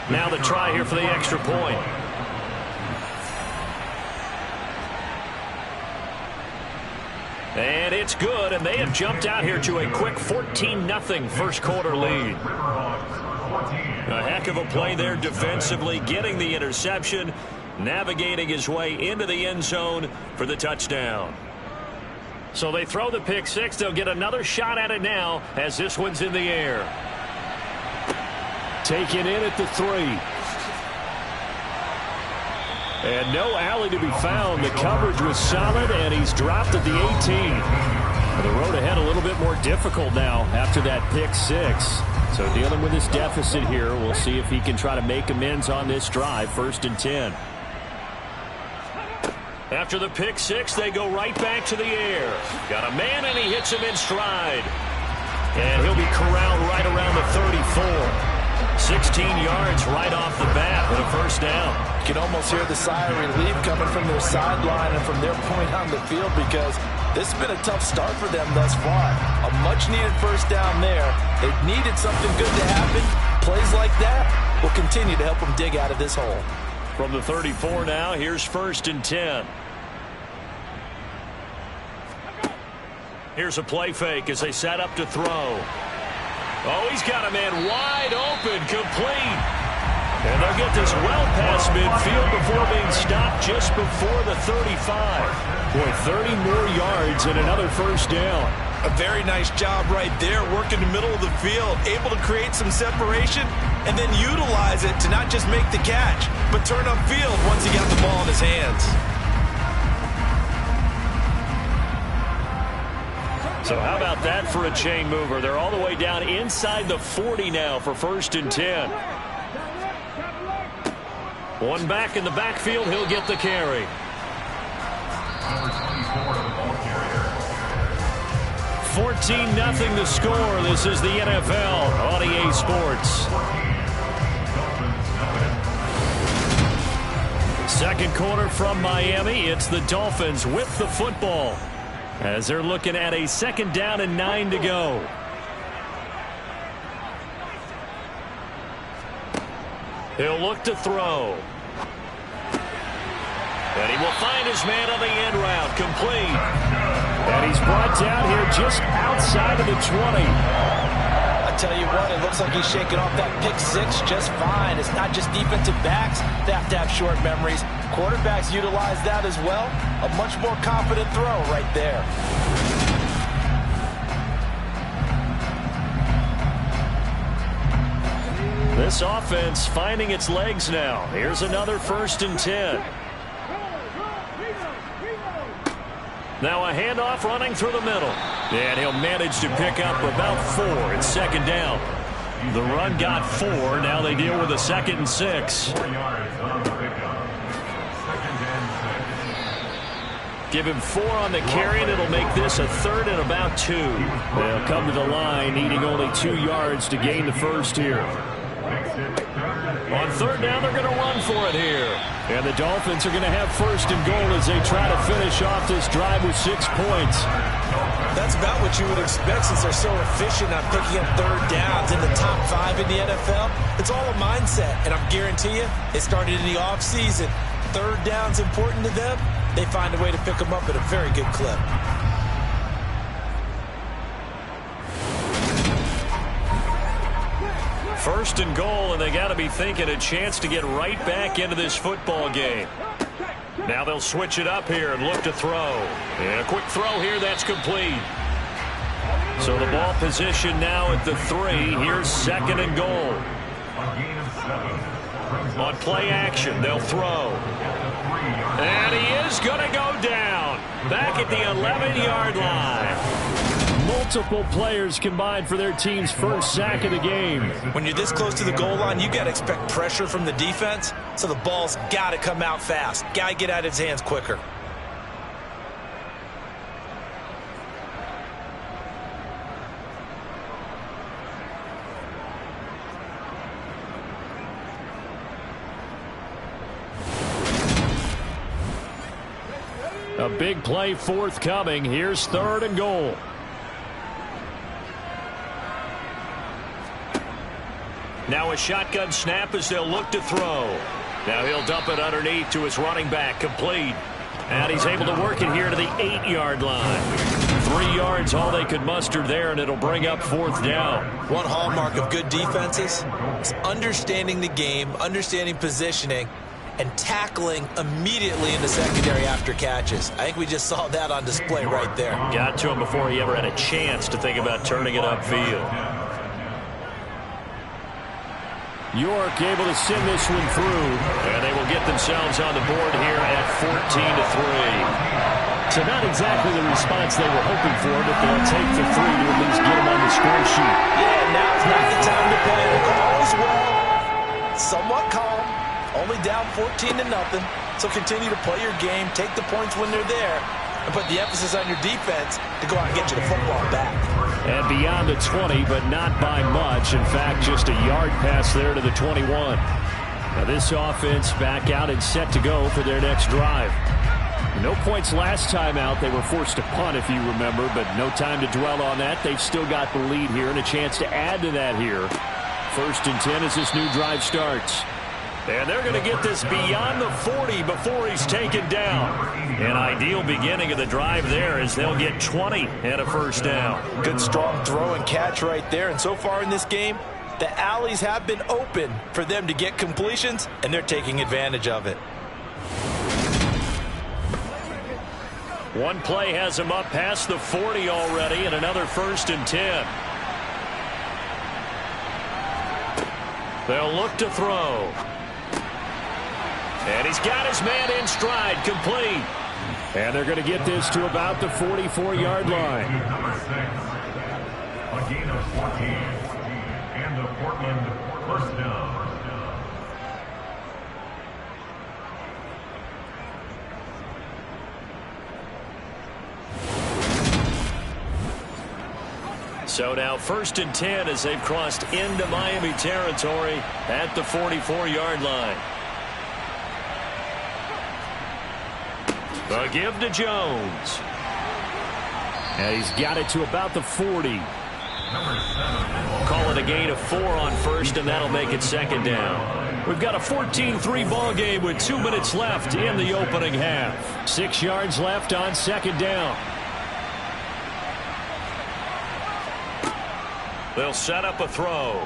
Now the try here for the extra point. And it's good, and they have jumped out here to a quick 14-0 first quarter lead. A heck of a play there defensively, getting the interception, navigating his way into the end zone for the touchdown. So they throw the pick 6. They'll get another shot at it now as this one's in the air. taken in at the 3. And no alley to be found. The coverage was solid, and he's dropped at the 18. The road ahead a little bit more difficult now after that pick 6. So dealing with this deficit here, we'll see if he can try to make amends on this drive. 1st and 10. After the pick 6, they go right back to the air. Got a man, and he hits him in stride. And he'll be corralled right around the 34. 16 yards right off the bat with a 1st down. You can almost hear the sigh of relief coming from their sideline and from their point on the field, because this has been a tough start for them thus far. A much-needed 1st down there. They've needed something good to happen. Plays like that will continue to help them dig out of this hole. From the 34 now, here's 1st and 10. Here's a play fake as they set up to throw. Oh, he's got a man wide open, complete. And they'll get this well past midfield before being stopped just before the 35. Boy, 30 more yards and another 1st down. A very nice job right there, working the middle of the field, able to create some separation and then utilize it to not just make the catch, but turn upfield once he got the ball in his hands. So how about that for a chain mover? They're all the way down inside the 40 now for 1st and 10. One back in the backfield, he'll get the carry. Number 24, the ball carrier. 14-0 the score. This is the NFL on EA Sports. Second quarter from Miami. It's the Dolphins with the football, as they're looking at a 2nd down and 9 to go. He'll look to throw. And he will find his man on the end route, complete. And he's brought down here just outside of the 20. I tell you what, it looks like he's shaking off that pick 6 just fine. It's not just defensive backs that have to have short memories. Quarterbacks utilize that as well. A much more confident throw right there. This offense finding its legs now. Here's another 1st and 10. Now a handoff running through the middle. And he'll manage to pick up about 4. It's 2nd down. The run got 4. Now they deal with a 2nd and 6. 4 yards on the pickup. 2nd and 6. Give him 4 on the carry, and it'll make this a 3rd and about 2. They'll come to the line needing only 2 yards to gain the 1st here. On 3rd down, they're going to run for it here. And the Dolphins are going to have 1st and goal as they try to finish off this drive with 6 points. That's about what you would expect, since they're so efficient on picking up 3rd downs in the top 5 in the NFL. It's all a mindset, and I guarantee you, it started in the offseason. 3rd down's important to them. They find a way to pick them up at a very good clip. First and goal, and they got to be thinking a chance to get right back into this football game. Now they'll switch it up here and look to throw. And a quick throw here, that's complete. So the ball position now at the 3. Here's 2nd and goal. On play action, they'll throw. And he is going to go down. Back at the 11-yard line. Multiple players combined for their team's 1st sack of the game. When you're this close to the goal line, you got to expect pressure from the defense, so the ball's got to come out fast. Got to get out of his hands quicker. A big play forthcoming. Here's 3rd and goal. Now a shotgun snap as they'll look to throw. Now he'll dump it underneath to his running back, complete. And he's able to work it here to the 8-yard line. 3 yards, all they could muster there, and it'll bring up 4th down. One hallmark of good defenses is understanding the game, understanding positioning, and tackling immediately in the secondary after catches. I think we just saw that on display right there. Got to him before he ever had a chance to think about turning it upfield. York able to send this one through. And they will get themselves on the board here at 14-3. So not exactly the response they were hoping for, but they'll take the 3 to at least get them on the score sheet. Yeah, now's not the time to panic. All is well. Somewhat calm. Only down 14-0. So continue to play your game, take the points when they're there, and put the emphasis on your defense to go out and get you the football back. And beyond the 20, but not by much. In fact, just a yard pass there to the 21. Now this offense back out and set to go for their next drive. No points last time out. They were forced to punt, if you remember, but no time to dwell on that. They've still got the lead here and a chance to add to that here. 1st and 10 as this new drive starts. And they're going to get this beyond the 40 before he's taken down. An ideal beginning of the drive there as they'll get 20 and a first down. Good strong throw and catch right there. And so far in this game, the alleys have been open for them to get completions, and they're taking advantage of it. One play has him up past the 40 already, and another 1st and 10. They'll look to throw. And he's got his man in stride, complete. And they're going to get this to about the 44-yard line. Number 6, a gain of 14, and the Portland first down. So now 1st and 10 as they've crossed into Miami territory at the 44-yard line. The give to Jones. And he's got it to about the 40. Call it a gain of 4 on 1st, and that'll make it 2nd down. We've got a 14-3 ball game with 2 minutes left in the opening half. 6 yards left on 2nd down. They'll set up a throw.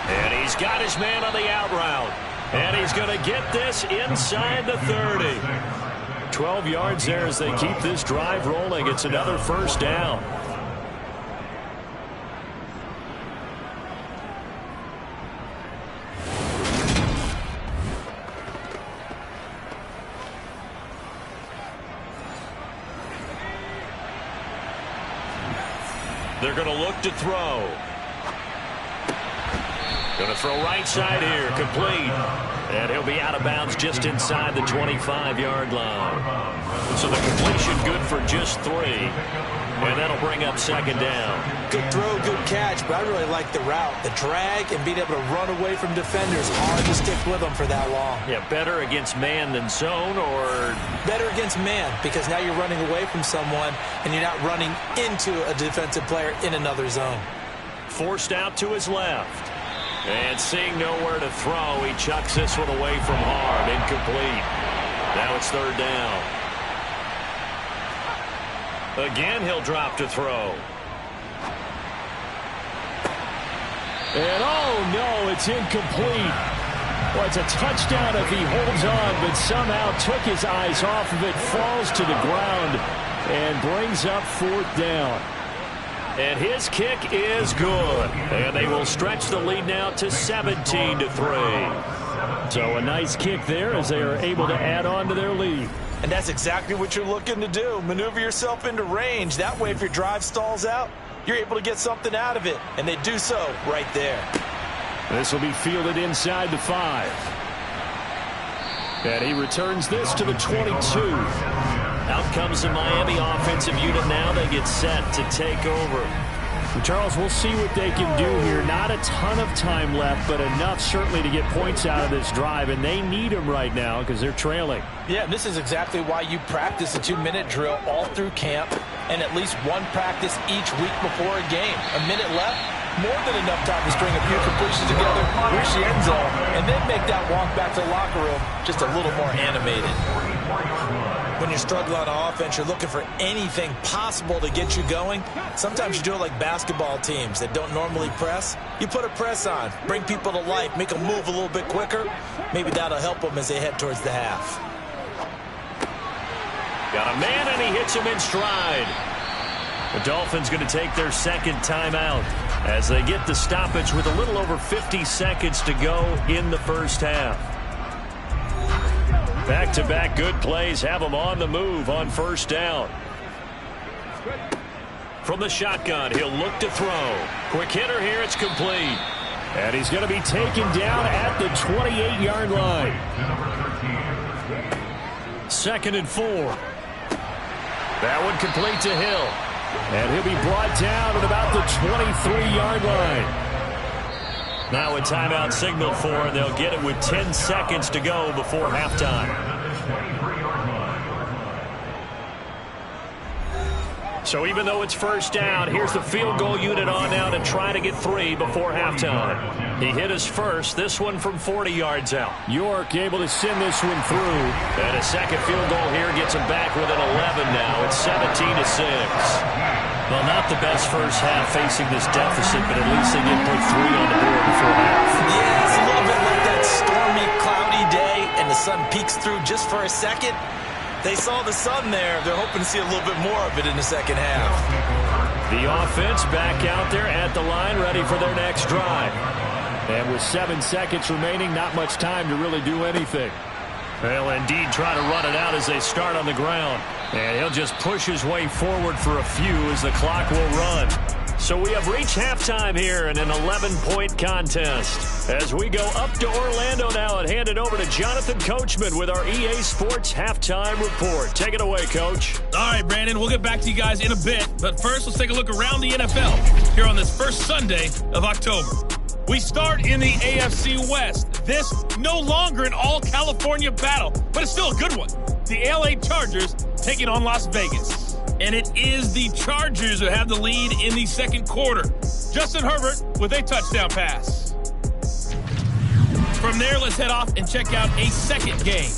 And he's got his man on the out route. And he's going to get this inside the 30. 12 yards there as they keep this drive rolling. It's another 1st down. They're going to look to throw. Going to throw right side here, complete. And he'll be out of bounds just inside the 25-yard line. So the completion good for just 3. And that'll bring up 2nd down. Good throw, good catch, but I really like the route. The drag and being able to run away from defenders. Hard to stick with them for that long. Yeah, better against man than zone, or? Better against man, because now you're running away from someone and you're not running into a defensive player in another zone. Forced out to his left. And seeing nowhere to throw, he chucks this one away from hard. Incomplete. Now it's 3rd down. Again, he'll drop to throw. And oh no, it's incomplete. Well, it's a touchdown if he holds on, but somehow took his eyes off of it, falls to the ground, and brings up 4th down. And his kick is good. And they will stretch the lead now to 17-3. So a nice kick there as they are able to add on to their lead. And that's exactly what you're looking to do. Maneuver yourself into range. That way, if your drive stalls out, you're able to get something out of it. And they do so right there. This will be fielded inside the 5. And he returns this to the 22. Out comes the Miami offensive unit now. They get set to take over. And Charles, we'll see what they can do here. Not a ton of time left, but enough certainly to get points out of this drive. And they need them right now because they're trailing. Yeah, this is exactly why you practice a 2-minute drill all through camp and at least one practice each week before a game. A minute left, more than enough time to string a few completions together, reach the end zone, and then make that walk back to the locker room just a little more animated. When you're struggling on offense, you're looking for anything possible to get you going. Sometimes you do it like basketball teams that don't normally press. You put a press on, bring people to life, make them move a little bit quicker. Maybe that'll help them as they head towards the half. Got a man, and he hits him in stride. The Dolphins going to take their 2nd timeout. as they get the stoppage with a little over 50 seconds to go in the first half. Back-to-back good plays have them on the move on first down. From the shotgun, he'll look to throw. Quick hitter here, it's complete. And he's going to be taken down at the 28-yard line. 2nd and 4. That one complete to Hill. And he'll be brought down at about the 23-yard line. Now a timeout signal for, and they'll get it with 10 seconds to go before halftime. So even though it's first down, here's the field goal unit on now to try to get 3 before halftime. He hit us first, this one from 40 yards out. York able to send this one through. And a second field goal here gets him back within 11 now. It's 17-6. Well, not the best first half facing this deficit, but at least they did put 3 on the board before half. Yeah, it's a little bit like that stormy, cloudy day, and the sun peeks through just for a second. They saw the sun there. They're hoping to see a little bit more of it in the second half. The offense back out there at the line, ready for their next drive. And with 7 seconds remaining, not much time to really do anything. They'll indeed try to run it out as they start on the ground. And he'll just push his way forward for a few as the clock will run. So we have reached halftime here in an 11-point contest. As we go up to Orlando now and hand it over to Jonathan Coachman with our EA Sports Halftime Report. Take it away, Coach. All right, Brandon, we'll get back to you guys in a bit. But first, let's take a look around the NFL here on this first Sunday of October. We start in the AFC West. This no longer an all-California battle, but it's still a good one. The LA Chargers taking on Las Vegas. And it is the Chargers who have the lead in the second quarter. Justin Herbert with a touchdown pass. From there, let's head off and check out a second game.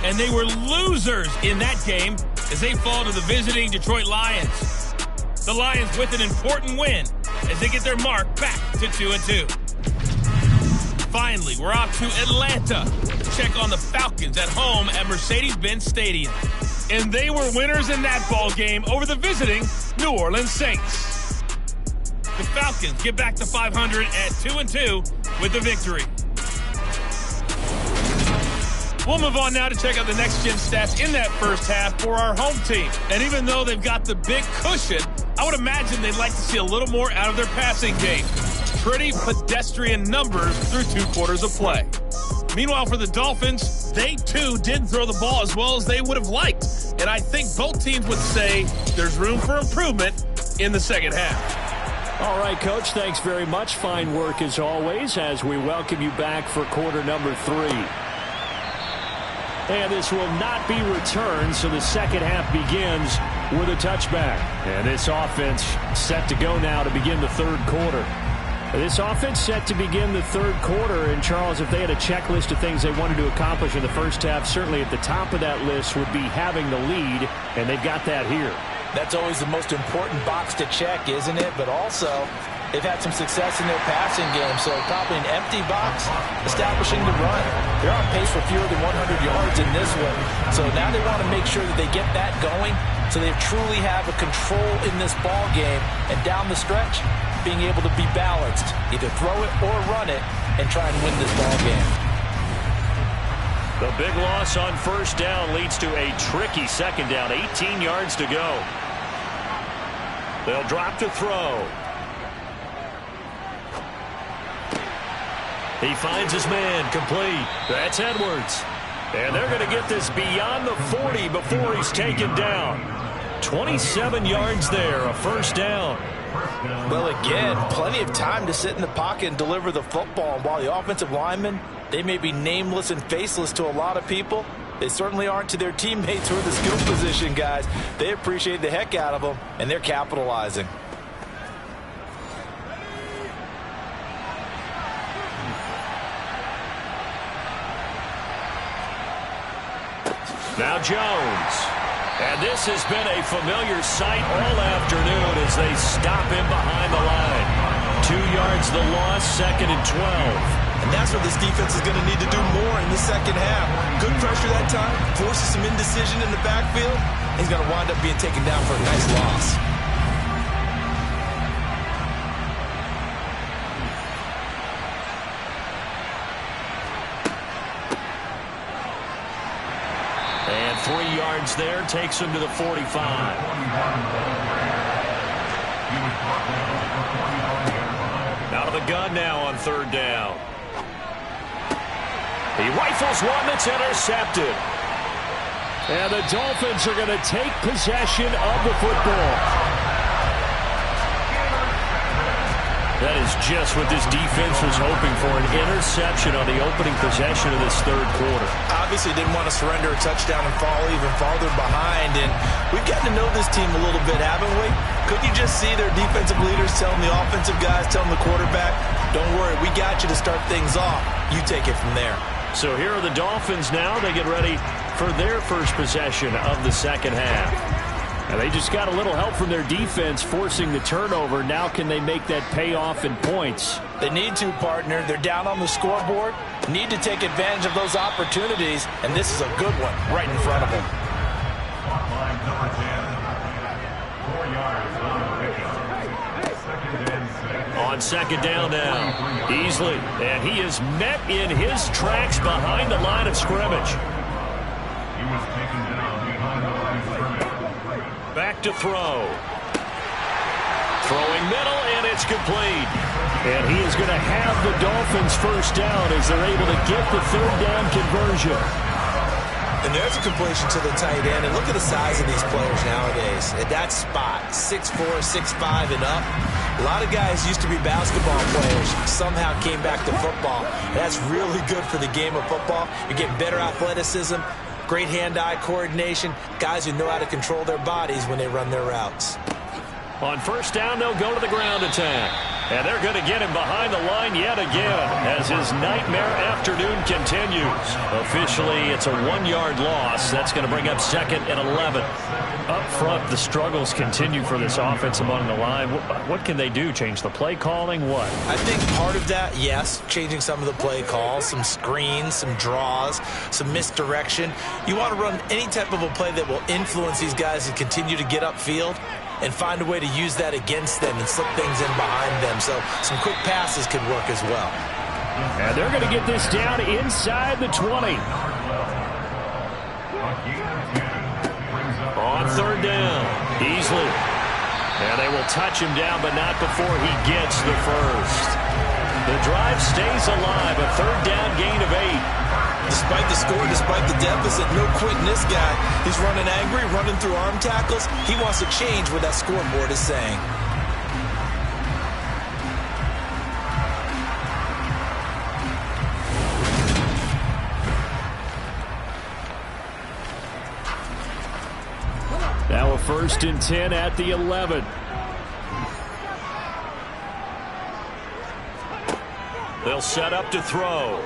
And they were losers in that game as they fall to the visiting Detroit Lions. The Lions with an important win as they get their mark back to 2-2. Finally, we're off to Atlanta to check on the Falcons at home at Mercedes-Benz Stadium. And they were winners in that ball game over the visiting New Orleans Saints. The Falcons get back to 500 at 2-2 with the victory. We'll move on now to check out the next-gen stats in that first half for our home team. And even though they've got the big cushion, I would imagine they'd like to see a little more out of their passing game. Pretty pedestrian numbers through 2 quarters of play. Meanwhile, for the Dolphins, they too did throw the ball as well as they would have liked. And I think both teams would say there's room for improvement in the second half. All right, Coach, thanks very much. Fine work as always as we welcome you back for quarter number 3. And this will not be returned, so the second half begins with a touchback. And this offense set to go now to begin the third quarter. This offense set to begin the third quarter. And, Charles, if they had a checklist of things they wanted to accomplish in the first half, certainly at the top of that list would be having the lead, and they've got that here. That's always the most important box to check, isn't it? But also, they've had some success in their passing game, so probably an empty box, establishing the run. They're on pace for fewer than 100 yards in this one. So now they want to make sure that they get that going so they truly have a control in this ball game. And down the stretch, being able to be balanced, either throw it or run it, and try and win this ball game. The big loss on first down leads to a tricky second down. 18 yards to go. They'll drop to throw. He finds his man, complete. That's Edwards. And they're going to get this beyond the 40 before he's taken down. 27 yards there, a first down. Well, again, plenty of time to sit in the pocket and deliver the football. And while the offensive linemen, they may be nameless and faceless to a lot of people, they certainly aren't to their teammates who are the skill position guys. They appreciate the heck out of them, and they're capitalizing. Now Jones. And this has been a familiar sight all afternoon as they stop him behind the line. 2 yards the loss, 2nd and 12. And that's what this defense is going to need to do more in the second half. Good pressure that time, forces some indecision in the backfield. He's going to wind up being taken down for a nice loss. 3 yards there, takes him to the 45. Out of the gun now on 3rd down. He rifles one that's intercepted. And the Dolphins are going to take possession of the football. That is just what this defense was hoping for, an interception on the opening possession of this 3rd quarter. Obviously didn't want to surrender a touchdown and fall even farther behind, and we've gotten to know this team a little bit, haven't we? Could you just see their defensive leaders telling the offensive guys, telling the quarterback, don't worry, we got you to start things off. You take it from there. So here are the Dolphins now. They get ready for their first possession of the second half. And they just got a little help from their defense forcing the turnover. Now can they make that pay off in points? They need to, partner. They're down on the scoreboard. Need to take advantage of those opportunities, and this is a good one right in front of them. On 2nd down now, Easley, and he is met in his tracks behind the line of scrimmage. He was taken down behind the line of scrimmage. Back to throw. Throwing middle, and it's complete. And he is going to have the Dolphins first down as they're able to get the 3rd down conversion. And there's a completion to the tight end. And look at the size of these players nowadays. At that spot, 6'4", 6'5", and up. A lot of guys used to be basketball players, somehow came back to football. That's really good for the game of football. You're getting better athleticism, great hand-eye coordination, guys who know how to control their bodies when they run their routes. On 1st down, they'll go to the ground attack. And they're going to get him behind the line yet again as his nightmare afternoon continues. Officially, it's a 1-yard loss. That's going to bring up 2nd and 11. Up front, the struggles continue for this offense among the line. What can they do? Change the play calling? What? I think part of that, yes, changing some of the play calls, some screens, some draws, some misdirection. You want to run any type of a play that will influence these guys and continue to get upfield and find a way to use that against them and slip things in behind them. So some quick passes could work as well. And they're going to get this down inside the 20. On 3rd down, Easley. And they will touch him down, but not before he gets the first. The drive stays alive, a 3rd down gain of 8. Despite the score, despite the deficit, no quitting this guy. He's running angry, running through arm tackles. He wants to change what that scoreboard is saying. Now a 1st and 10 at the 11. They'll set up to throw.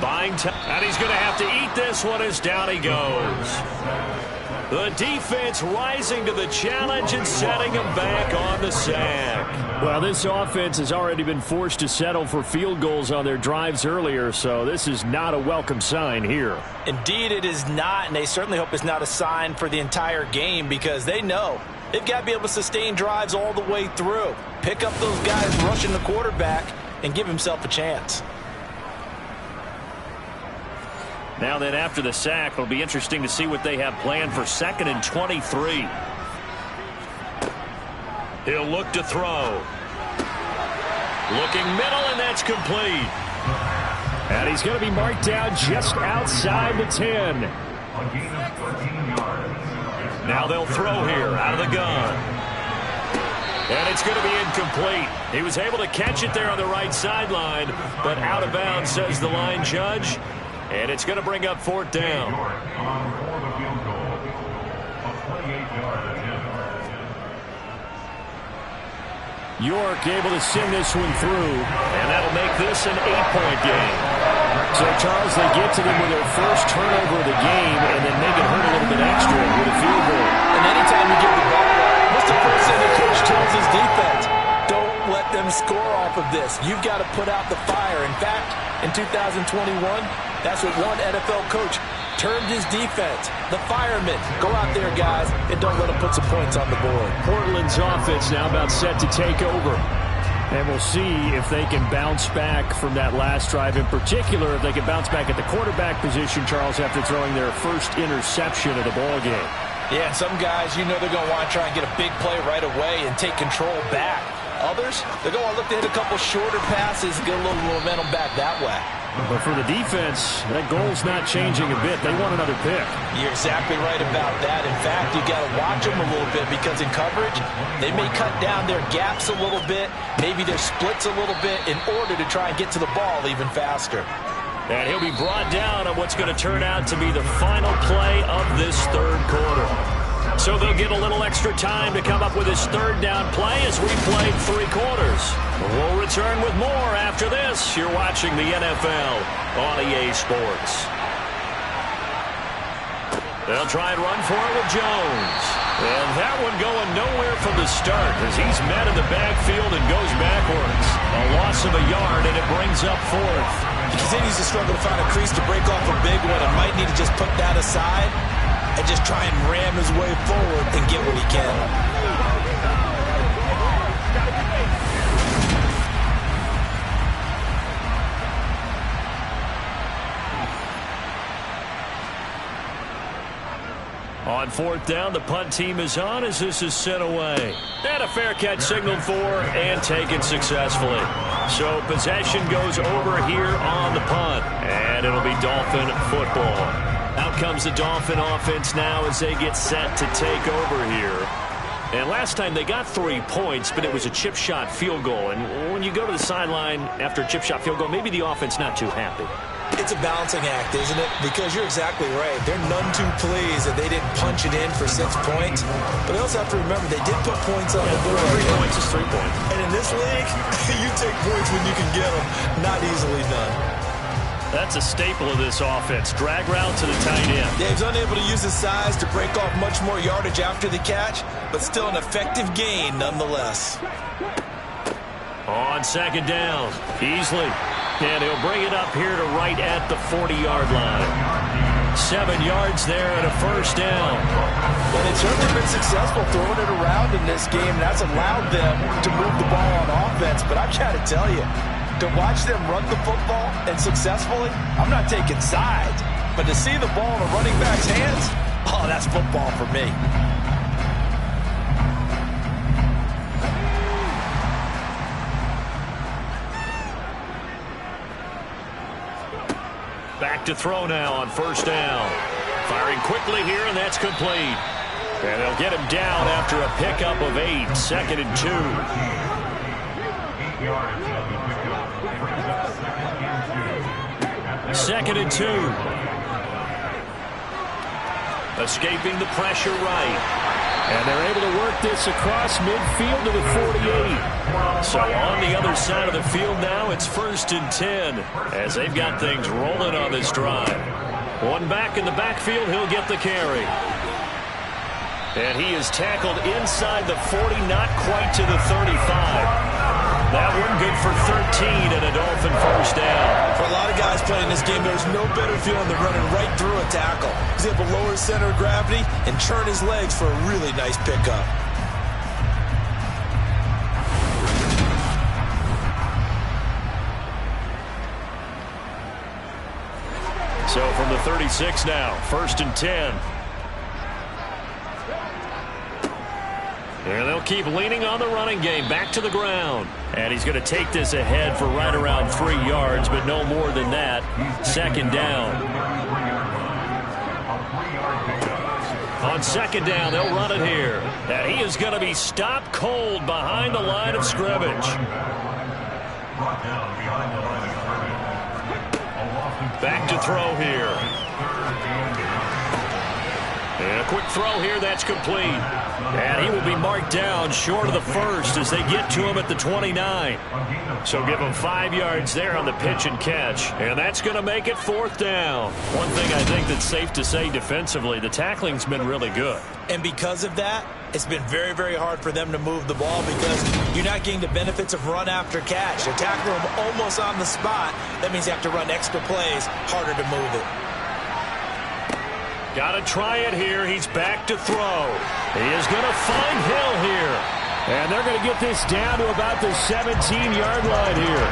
Buying time, and he's going to have to eat this one as down he goes. The defense rising to the challenge and setting him back on the sack. Well, this offense has already been forced to settle for field goals on their drives earlier, so this is not a welcome sign here. Indeed, it is not, and they certainly hope it's not a sign for the entire game because they know they've got to be able to sustain drives all the way through. Pick up those guys rushing the quarterback and give himself a chance. Now then, after the sack, it'll be interesting to see what they have planned for 2nd and 23. He'll look to throw. Looking middle, and that's complete. And he's going to be marked down just outside the 10. Now they'll throw here out of the gun. And it's going to be incomplete. He was able to catch it there on the right sideline, but out of bounds, says the line judge. And it's going to bring up 4th down. York able to send this one through. And that'll make this an 8-point game. So, Charles, they get to them with their first turnover of the game and then make it hurt a little bit extra with a field goal. And anytime you give the ball, what's the first thing the coach tells his defense? Don't let them score off of this. You've got to put out the fire. In fact, in 2021, that's what one NFL coach termed his defense. The firemen. Go out there, guys, and don't let them put some points on the board. Portland's offense now about set to take over. And we'll see if they can bounce back from that last drive, in particular, if they can bounce back at the quarterback position, Charles, after throwing their first interception of the ball game. Yeah, and some guys, you know they're going to want to try and get a big play right away and take control back. Others, they're going to look to hit a couple shorter passes and get a little momentum back that way. But for the defense, that goal's not changing a bit. They want another pick. You're exactly right about that. In fact, you got to watch them a little bit because in coverage, they may cut down their gaps a little bit, maybe their splits a little bit in order to try and get to the ball even faster. And he'll be brought down on what's going to turn out to be the final play of this third quarter. So they'll get a little extra time to come up with his third down play as we played 3 quarters. We'll return with more after this. You're watching the NFL on EA Sports. They'll try and run for it with Jones. And that one going nowhere from the start as he's met in the backfield and goes backwards. A loss of a yard, and it brings up 4th. He continues to struggle to find a crease to break off a big one and might need to just put that aside and just try and ram his way forward and get what he can. On 4th down, the punt team is on as this is sent away. And a fair catch signaled for and taken successfully. So possession goes over here on the punt. And it'll be Dolphin football. Out comes the Dolphin offense now as they get set to take over here. And last time they got 3 points, but it was a chip shot field goal. And when you go to the sideline after a chip shot field goal, maybe the offense not too happy. It's a balancing act, isn't it? Because you're exactly right. They're none too pleased that they didn't punch it in for 6 points. But they also have to remember they did put points on the board. 3 points is 3 points. And in this league, you take points when you can get them. Not easily done. That's a staple of this offense. Drag route to the tight end. Dave's unable to use his size to break off much more yardage after the catch, but still an effective gain nonetheless. On 2nd down, Beasley. And he'll bring it up here to right at the 40-yard line. 7 yards there and a 1st down. Well, they've certainly been successful throwing it around in this game. That's allowed them to move the ball on offense. But I've got to tell you, to watch them run the football and successfully, I'm not taking sides. But to see the ball in a running back's hands, oh, that's football for me. Back to throw now on 1st down. Firing quickly here, and that's complete. And they'll get him down after a pickup of 8. 2nd and 2. 2nd and 2. Escaping the pressure right. And they're able to work this across midfield to the 48. So on the other side of the field now, it's 1st and 10 as they've got things rolling on this drive. One back in the backfield, he'll get the carry. And he is tackled inside the 40, not quite to the 35. That one good for 13 and a Dolphin 1st down. For a lot of guys playing this game, there's no better feeling than running right through a tackle. He's able to lower his center of gravity and churn his legs for a really nice pickup. So from the 36 now, 1st and 10. And they'll keep leaning on the running game, back to the ground. And he's going to take this ahead for right around 3 yards, but no more than that. 2nd down. On 2nd down, they'll run it here. And he is going to be stopped cold behind the line of scrimmage. Back to throw here. And a quick throw here, that's complete. And he will be marked down short of the 1st as they get to him at the 29. So give him 5 yards there on the pitch and catch. And that's going to make it 4th down. One thing I think that's safe to say defensively, the tackling's been really good. And because of that, it's been very, very hard for them to move the ball because you're not getting the benefits of run after catch. They're tackling them almost on the spot. That means you have to run extra plays, harder to move it. Got to try it here. He's back to throw. He is going to find Hill here. And they're going to get this down to about the 17-yard line here.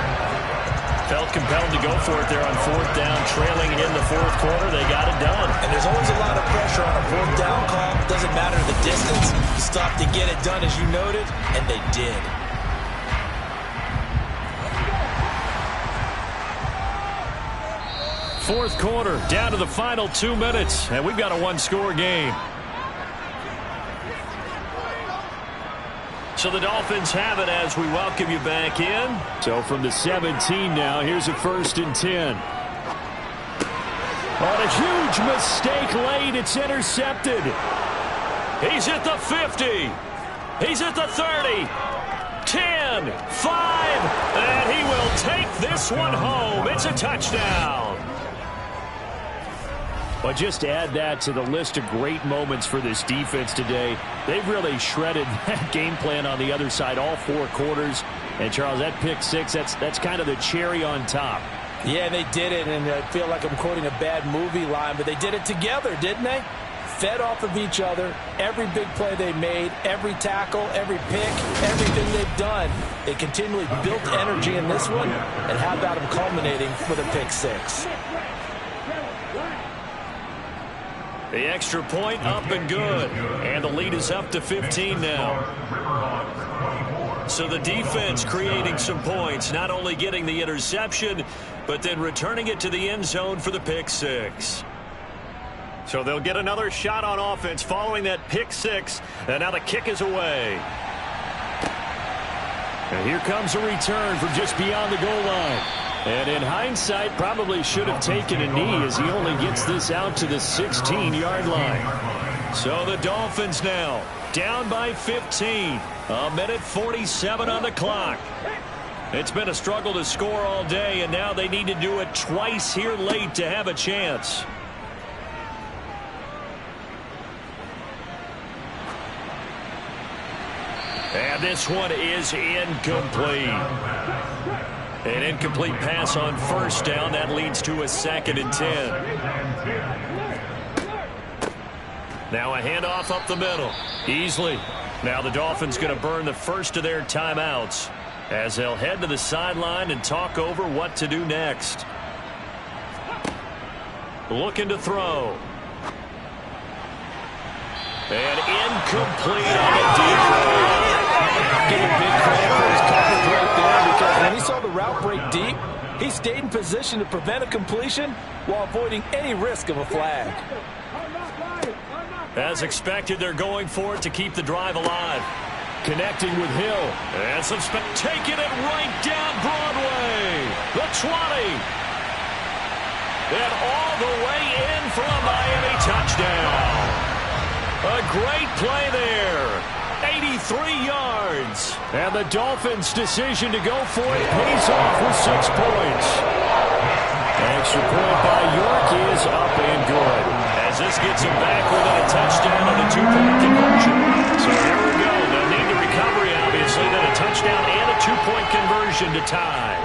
Felt compelled to go for it there on fourth down, trailing in the fourth quarter. They got it done. And there's always a lot of pressure on a fourth down call. Doesn't matter the distance. You stop to get it done, as you noted, and they did. Fourth quarter, down to the final 2 minutes, and we've got a one-score game. So the Dolphins have it as we welcome you back in. So from the 17 now, here's a 1st and 10. On a huge mistake late, it's intercepted. He's at the 50. He's at the 30. 10, 5, and he will take this one home. It's a touchdown. But just add that to the list of great moments for this defense today. They've really shredded that game plan on the other side all 4 quarters. And, Charles, that pick six, that's kind of the cherry on top. Yeah, they did it, and I feel like I'm quoting a bad movie line, but they did it together, didn't they? Fed off of each other, every big play they made, every tackle, every pick, everything they've done. They continually built energy in this one, and how about them culminating with a pick six? The extra point up and good. And the lead is up to 15 now. So the defense creating some points, not only getting the interception, but then returning it to the end zone for the pick six. So they'll get another shot on offense following that pick six. And now the kick is away. And here comes a return from just beyond the goal line. And in hindsight, probably should have taken a knee as he only gets this out to the 16-yard line. So the Dolphins now down by 15. A minute 47 on the clock. It's been a struggle to score all day, and now they need to do it twice here late to have a chance. And this one is incomplete. An incomplete pass on first down. That leads to a 2nd and 10. Now a handoff up the middle. Easily. Now the Dolphins going to burn the first of their timeouts as they'll head to the sideline and talk over what to do next. Looking to throw. And incomplete on the deep throw. Give him big credit for his coverage right there, because when he saw the route break deep, he stayed in position to prevent a completion while avoiding any risk of a flag. As expected, they're going for it to keep the drive alive. Connecting with Hill. And some taking it right down Broadway. The 20. And all the way in for a Miami touchdown. A great play there. 83 yards. And the Dolphins' decision to go for it pays off with 6 points. Extra point by York is up and good. As this gets him back within a touchdown on the 2-point conversion. So here we go. They'll need the recovery, obviously, then a touchdown and a 2-point conversion to tie.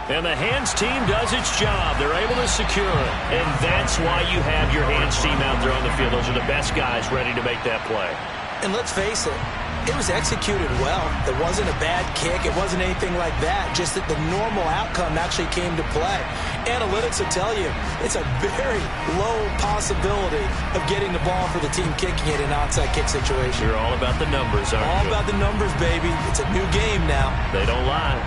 And the hands team does its job. They're able to secure it. And that's why you have your hands team out there on the field. Those are the best guys ready to make that play. And let's face it, it was executed well. It wasn't a bad kick. It wasn't anything like that. Just that the normal outcome actually came to play. Analytics will tell you it's a very low possibility of getting the ball for the team kicking it in an onside kick situation. You're all about the numbers, aren't you? All about the numbers, baby. It's a new game now. They don't lie.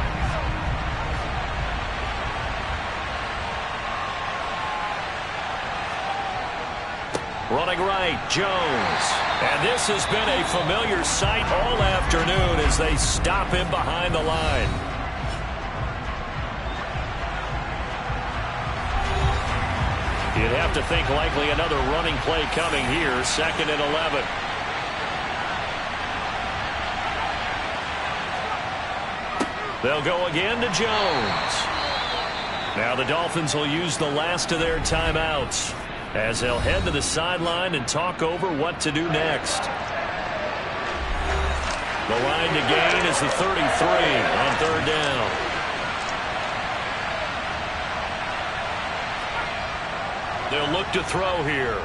Running right, Jones. And this has been a familiar sight all afternoon as they stop him behind the line. You'd have to think likely another running play coming here, 2nd and 11. They'll go again to Jones. Now the Dolphins will use the last of their timeouts as they'll head to the sideline and talk over what to do next. The line to gain is the 33 on 3rd down. They'll look to throw here.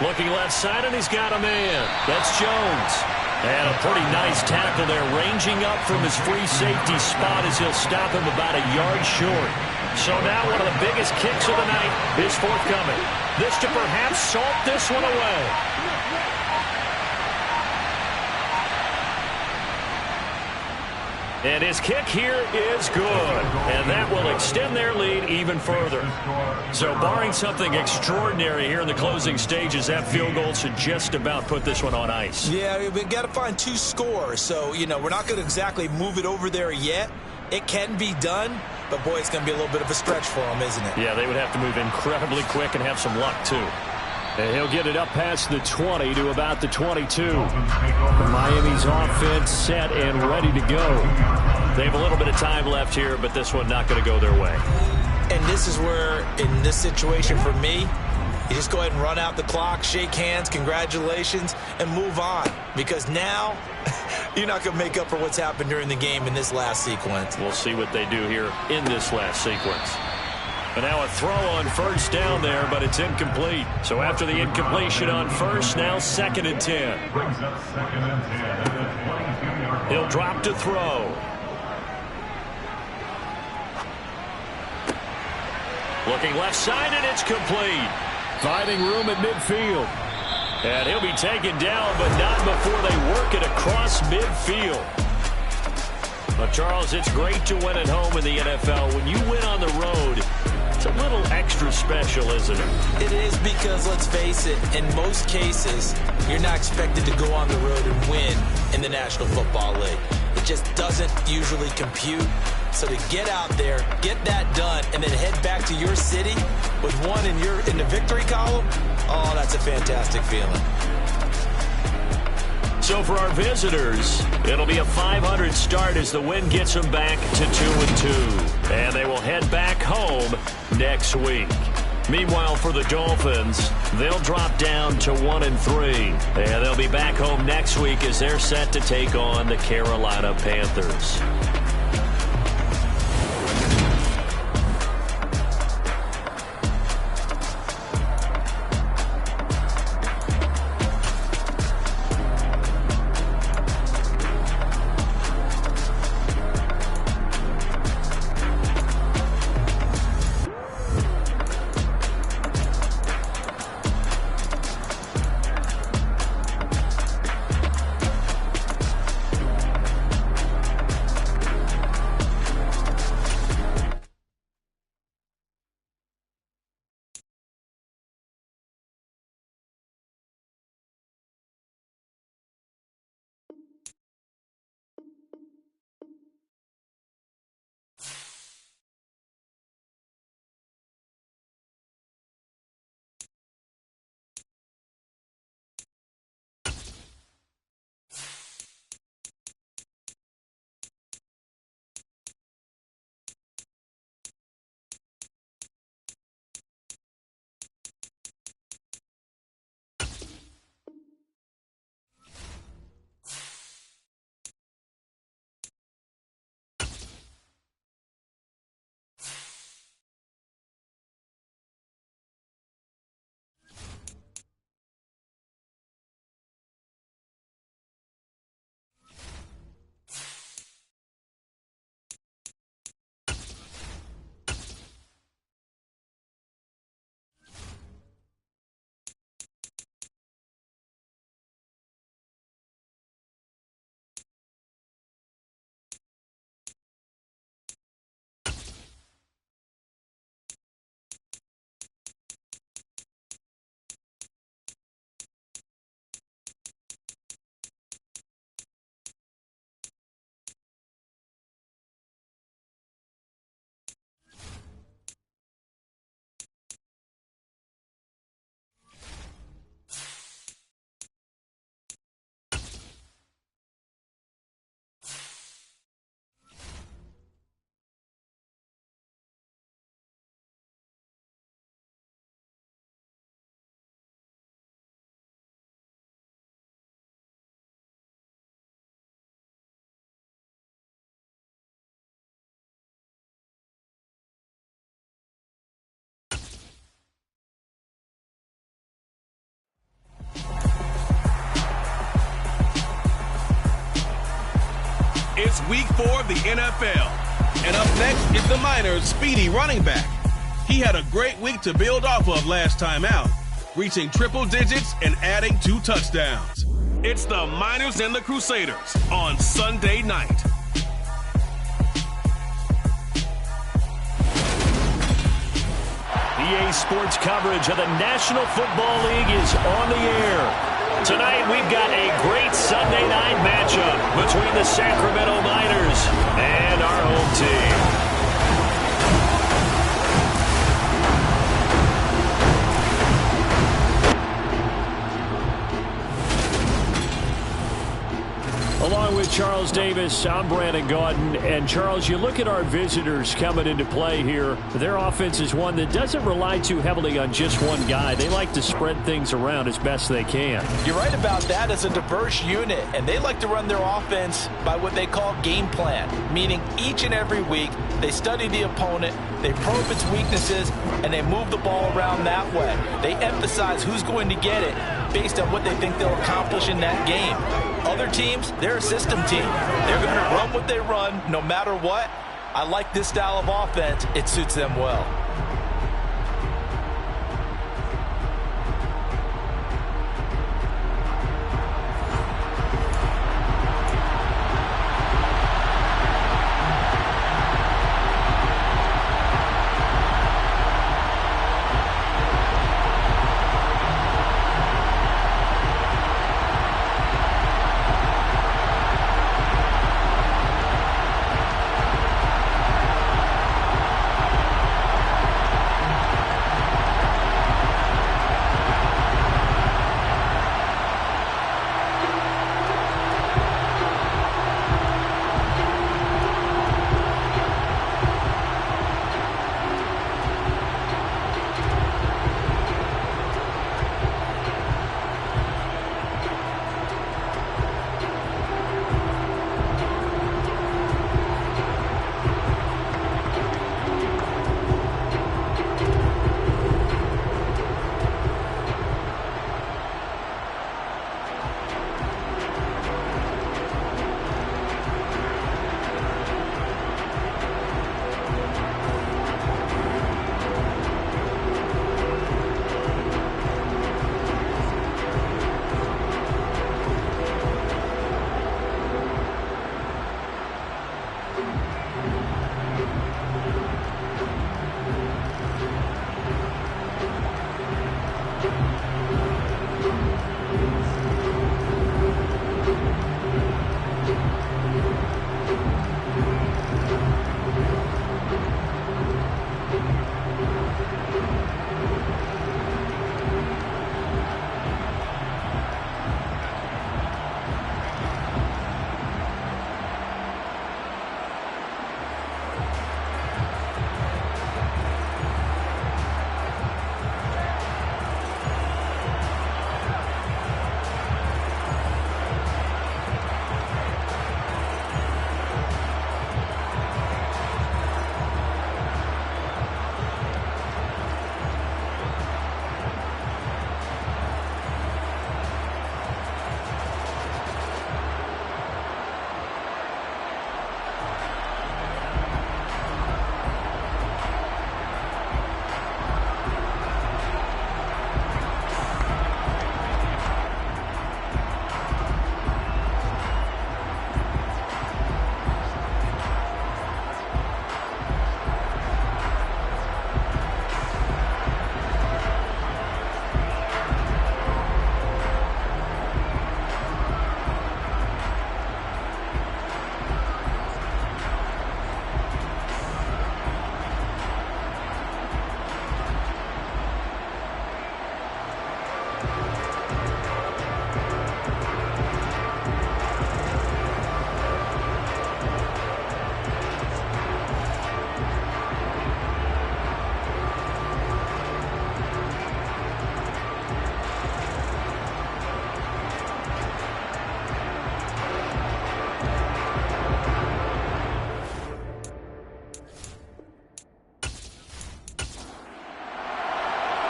Looking left side, and he's got a man. That's Jones. And a pretty nice tackle there, ranging up from his free safety spot as he'll stop him about a yard short. So now one of the biggest kicks of the night is forthcoming. This to perhaps salt this one away. And his kick here is good. And that will extend their lead even further. So barring something extraordinary here in the closing stages, that field goal should just about put this one on ice. Yeah, we've got to find 2 scores. So, we're not going to exactly move it over there yet. It can be done, but, boy, it's going to be a little bit of a stretch for them, isn't it? Yeah, they would have to move incredibly quick and have some luck, too. And he'll get it up past the 20 to about the 22. Miami's offense set and ready to go. They have a little bit of time left here, but this one not going to go their way. And this is where, in this situation for me, you just go ahead and run out the clock, shake hands, congratulations, and move on. Because now, you're not going to make up for what's happened during the game in this last sequence. We'll see what they do here in this last sequence. And now a throw on first down there, but it's incomplete. So after the incompletion on first, now 2nd and 10. Brings up 2nd and 10 at the 22-yard line. He'll drop to throw. Looking left side, and it's complete. Finding room at midfield. And he'll be taken down, but not before they work it across midfield. But, Charles, it's great to win at home in the NFL. When you win on the road, it's a little extra special, isn't it? It is because, let's face it, in most cases, you're not expected to go on the road and win in the National Football League. It just doesn't usually compute. So to get out there, get that done, and then head back to your city with one in the victory column, oh, that's a fantastic feeling. So for our visitors, it'll be a .500 start as the win gets them back to 2-2. And they will head back home next week. Meanwhile, for the Dolphins, they'll drop down to 1-3. And they'll be back home next week as they're set to take on the Carolina Panthers. It's week 4 of the NFL. And up next is the Miners' speedy running back. He had a great week to build off of last time out, reaching triple digits and adding 2 touchdowns. It's the Miners and the Crusaders on Sunday night. EA Sports coverage of the National Football League is on the air. Tonight we've got a great Sunday night matchup between the Sacramento Miners and our home team. Along with Charles Davis, I'm Brandon Gaudin. And Charles, you look at our visitors coming into play here. Their offense is one that doesn't rely too heavily on just one guy. They like to spread things around as best they can. You're right about that. It's a diverse unit, and they like to run their offense by what they call game plan, meaning each and every week they study the opponent, they probe its weaknesses, and they move the ball around that way. They emphasize who's going to get it based on what they think they'll accomplish in that game. Other teams, they're a system team. They're going to run what they run no matter what. I like this style of offense. It suits them well.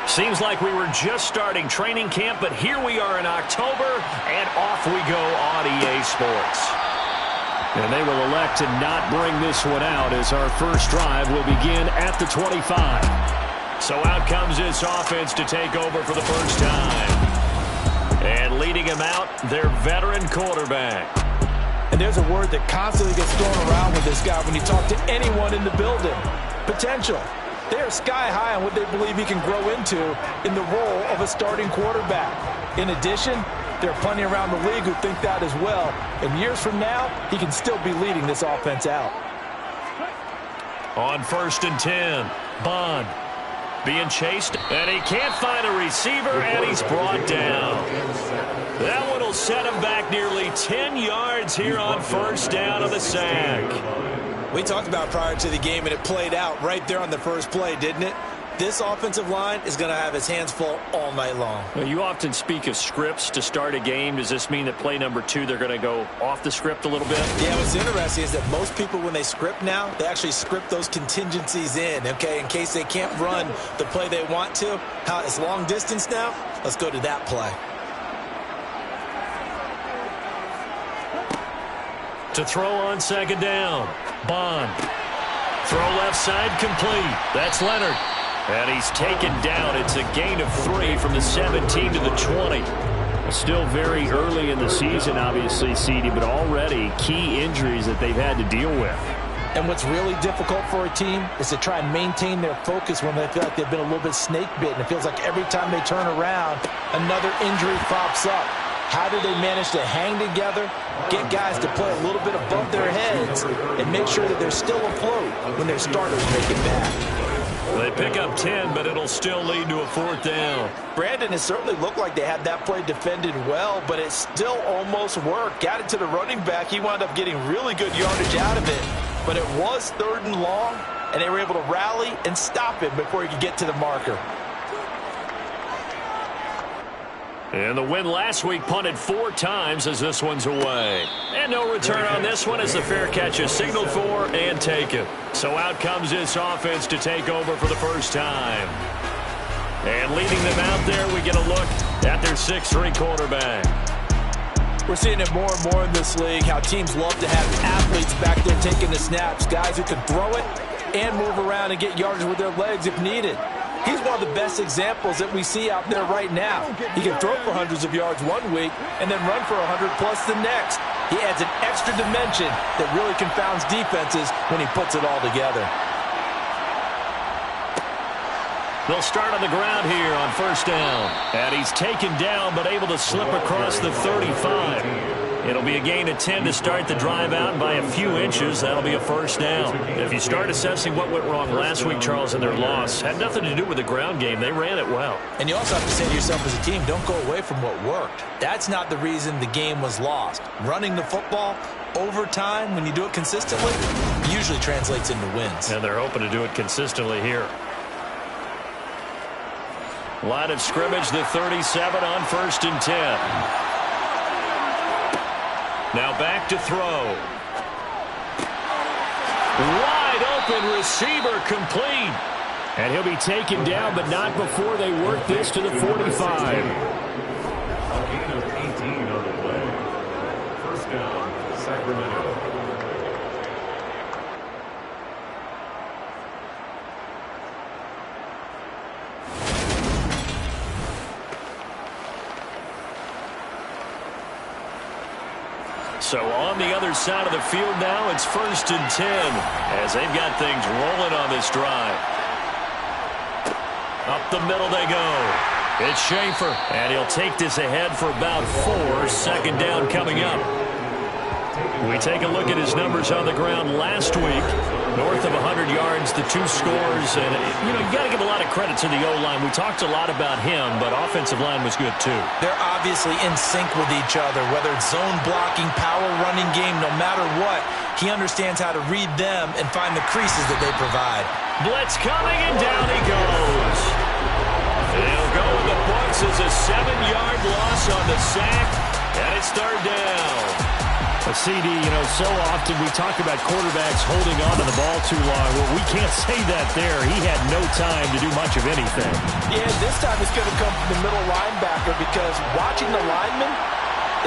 Seems like we were just starting training camp, but here we are in October, and off we go on EA Sports. And they will elect to not bring this one out as our first drive will begin at the 25. So out comes this offense to take over for the first time. And leading him out, their veteran quarterback. And there's a word that constantly gets thrown around with this guy when you talk to anyone in the building. Potential. They are sky high on what they believe he can grow into in the role of a starting quarterback. In addition, there are plenty around the league who think that as well. And years from now, he can still be leading this offense out. On 1st and 10, Bond being chased, and he can't find a receiver, and he's brought down. That one will set him back nearly 10 yards here on 1st down of the sack. We talked about prior to the game, and it played out right there on the first play, didn't it? This offensive line is going to have his hands full all night long. Well, you often speak of scripts to start a game. Does this mean that play number 2, they're going to go off the script a little bit? Yeah, what's interesting is that most people, when they script now, they actually script those contingencies in, okay, in case they can't run the play they want to. How it's long distance now? Let's go to that play. To throw on 2nd down, Bond. Throw left side complete. That's Leonard. And he's taken down. It's a gain of 3 from the 17 to the 20. Still very early in the season, obviously, CD, but already key injuries that they've had to deal with. And what's really difficult for a team is to try and maintain their focus when they feel like they've been a little bit snake-bitten. It feels like every time they turn around, another injury pops up. How do they manage to hang together, get guys to play a little bit above their heads, and make sure that they're still afloat when their starters make it back? They pick up 10, but it'll still lead to a 4th down. Brandon, it certainly looked like they had that play defended well, but it still almost worked. Got it to the running back. He wound up getting really good yardage out of it, but it was 3rd and long, and they were able to rally and stop him before he could get to the marker. And the win last week punted 4 times as this one's away. And no return on this one as the fair catch is signaled for and taken. So out comes this offense to take over for the first time. And leading them out there, we get a look at their 6'3" quarterback. We're seeing it more and more in this league, how teams love to have athletes back there taking the snaps, guys who can throw it and move around and get yardage with their legs if needed. He's one of the best examples that we see out there right now. He can throw for hundreds of yards one week and then run for 100+ the next. He adds an extra dimension that really confounds defenses when he puts it all together. They'll start on the ground here on 1st down. And he's taken down but able to slip across the 35. It'll be a gain of 10 to start the drive out by a few inches. That'll be a 1st down. If you start assessing what went wrong last week, Charles, in their loss, had nothing to do with the ground game. They ran it well. And you also have to say to yourself as a team, don't go away from what worked. That's not the reason the game was lost. Running the football over time, when you do it consistently, usually translates into wins. And they're hoping to do it consistently here. Line of scrimmage, the 37 on 1st and 10. Now back to throw. Wide open receiver complete. And he'll be taken down, but not before they work this to the 45. A gain of 18 on the play. 1st down, Sacramento. So on the other side of the field now, it's 1st and 10 as they've got things rolling on this drive. Up the middle they go. It's Schaefer, and he'll take this ahead for about 4. 2nd down coming up. We take a look at his numbers on the ground last week. North of 100 yards, the 2 scores. And, you know, you got to give a lot of credit to the O-line. We talked a lot about him, but offensive line was good, too. They're obviously in sync with each other, whether it's zone blocking, power running game, no matter what. He understands how to read them and find the creases that they provide. Blitz coming, and down he goes. They'll go with the points as a 7-yard loss on the sack, and it's 3rd down. CD, you know, so often we talk about quarterbacks holding on to the ball too long. Well, we can't say that there. He had no time to do much of anything. Yeah, this time it's going to come from the middle linebacker because watching the lineman,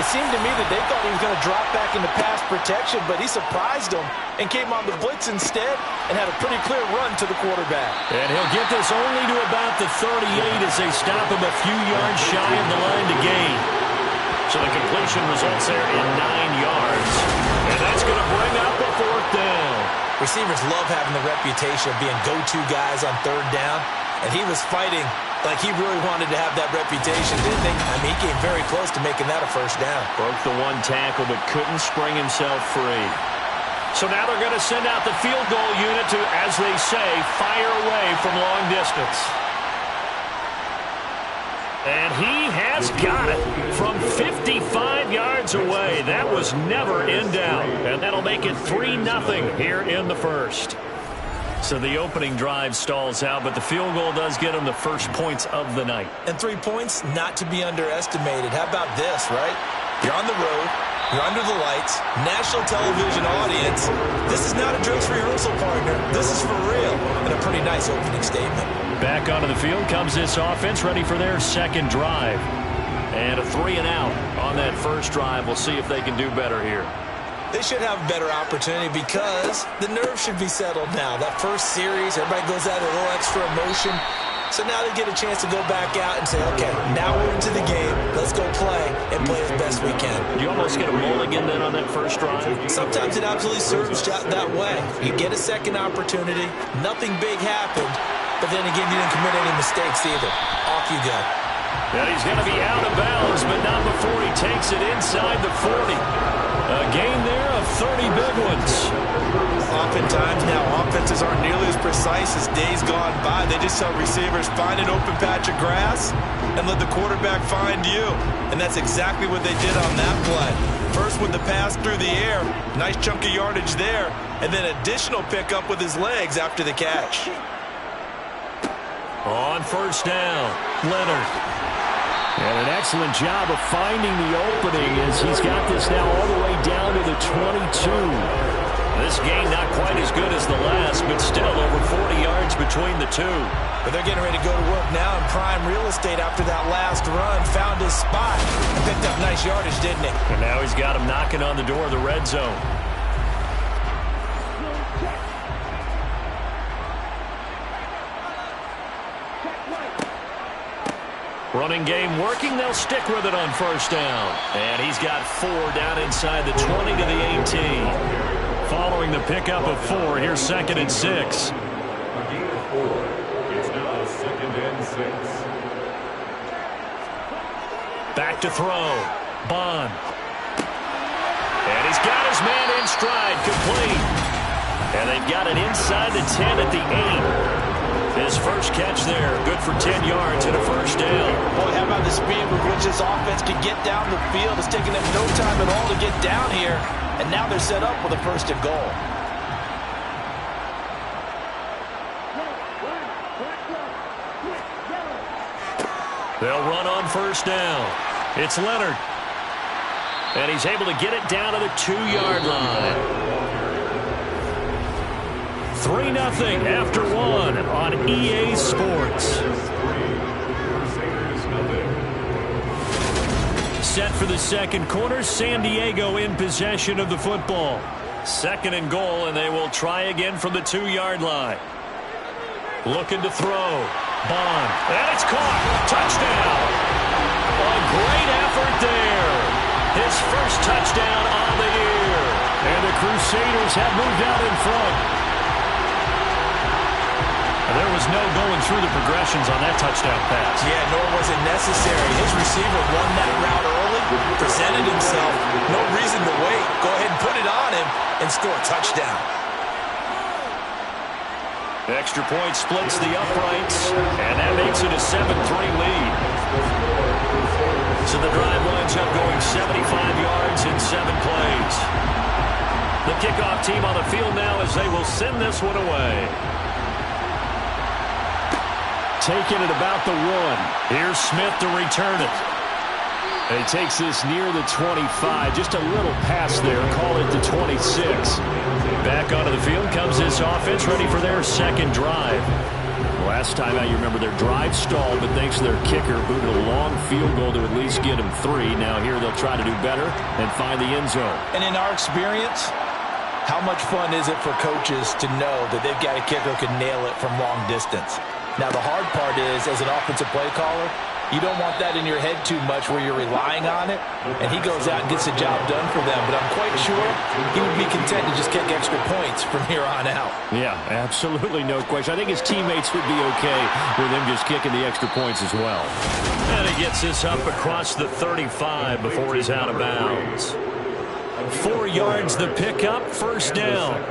It seemed to me that they thought he was going to drop back into pass protection, but he surprised them and came on the blitz instead and had a pretty clear run to the quarterback. And he'll get this only to about the 38 as they stop him a few yards shy of the line to gain. So the completion results there in 9 yards. And that's going to bring up a 4th down. Receivers love having the reputation of being go-to guys on 3rd down, and he was fighting like he really wanted to have that reputation, didn't he? I mean, he came very close to making that a 1st down. Broke the 1 tackle, but couldn't spring himself free. So now they're going to send out the field goal unit to, as they say, fire away from long distance. And he has got it from 55 yards away. That was never in doubt. And that'll make it 3-0 here in the 1st. So the opening drive stalls out, but the field goal does get them the first points of the night. And 3 points, not to be underestimated. How about this, right? You're on the road. You're under the lights. National television audience. This is not a dress rehearsal, partner. This is for real. And a pretty nice opening statement. Back onto the field comes this offense, ready for their 2nd drive. And a 3-and-out on that first drive. We'll see if they can do better here. They should have a better opportunity because the nerves should be settled now. That first series, everybody goes out with a little extra emotion. So now they get a chance to go back out and say, okay, now we're into the game. Let's go play and play as best we can. You almost get a mulligan then on that first drive? Sometimes it absolutely serves that way. You get a second opportunity. Nothing big happened. But then again, you didn't commit any mistakes either. Off you go. And he's going to be out of bounds, but not before he takes it inside the 40. A gain there of 30 big ones. Oftentimes now, offenses aren't nearly as precise as days gone by. They just tell receivers, find an open patch of grass and let the quarterback find you. And that's exactly what they did on that play. First with the pass through the air, nice chunk of yardage there, and then additional pickup with his legs after the catch. On first down, Leonard. And an excellent job of finding the opening as he's got this now all the way down to the 22. This gain not quite as good as the last, but still over 40 yards between the two. But they're getting ready to go to work now in prime real estate after that last run. Found his spot and picked up nice yardage, didn't he? And now he's got him knocking on the door of the red zone. Running game working. They'll stick with it on first down. And he's got 4 down inside the 20 to the 18. Following the pickup of 4, here's 2nd and 6. A gain of 4. It's now 2nd and 6. Back to throw. Bond. And he's got his man in stride, complete. And they've got it inside the 10 at the 8. His first catch there, good for 10 yards and a first down. Boy, how about the speed with which this offense can get down the field? It's taken them no time at all to get down here, and now they're set up with a 1st and goal. They'll run on first down. It's Leonard. And he's able to get it down to the 2-yard line. 3-0 after 1 on EA Sports. Set for the 2nd quarter. San Diego in possession of the football. 2nd and goal, and they will try again from the 2-yard line. Looking to throw. Bond. And it's caught. Touchdown. A great effort there. His first touchdown on the year. And the Crusaders have moved out in front. There was no going through the progressions on that touchdown pass. Yeah, nor was it necessary. His receiver won that route early, presented himself. No reason to wait. Go ahead and put it on him and score a touchdown. Extra point splits the uprights, and that makes it a 7-3 lead. So the drive winds up going 75 yards in 7 plays. The kickoff team on the field now as they will send this one away. Taking it about the 1. Here's Smith to return it. And he takes this near the 25. Just a little pass there. Call it the 26. Back onto the field comes this offense ready for their 2nd drive. Last time out, you remember their drive stalled, but thanks to their kicker, booted a long field goal to at least get them 3. Now here they'll try to do better and find the end zone. And in our experience, how much fun is it for coaches to know that they've got a kicker who can nail it from long distance? Now, the hard part is, as an offensive play caller, you don't want that in your head too much where you're relying on it, and he goes out and gets the job done for them. But I'm quite sure he would be content to just kick extra points from here on out. Yeah, absolutely no question. I think his teammates would be okay with him just kicking the extra points as well. And he gets this up across the 35 before he's out of bounds. 4 yards the pickup, first down.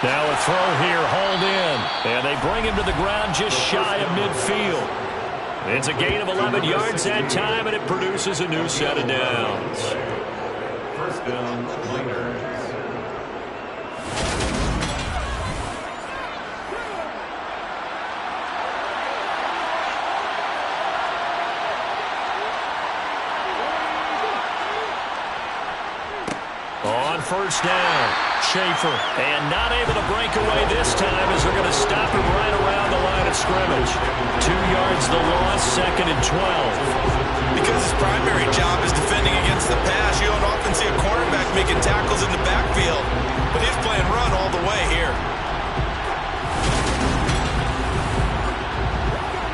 Now a throw here, hauled in. And they bring him to the ground just shy of midfield. It's a gain of 11 yards that time, and it produces a new set of downs. First down, Raiders. On first down, Schaefer. And not able to break away this time as they're going to stop him right around the line of scrimmage. 2 yards the loss, 2nd and 12. Because his primary job is defending against the pass, you don't often see a cornerback making tackles in the backfield. But he's playing run all the way here.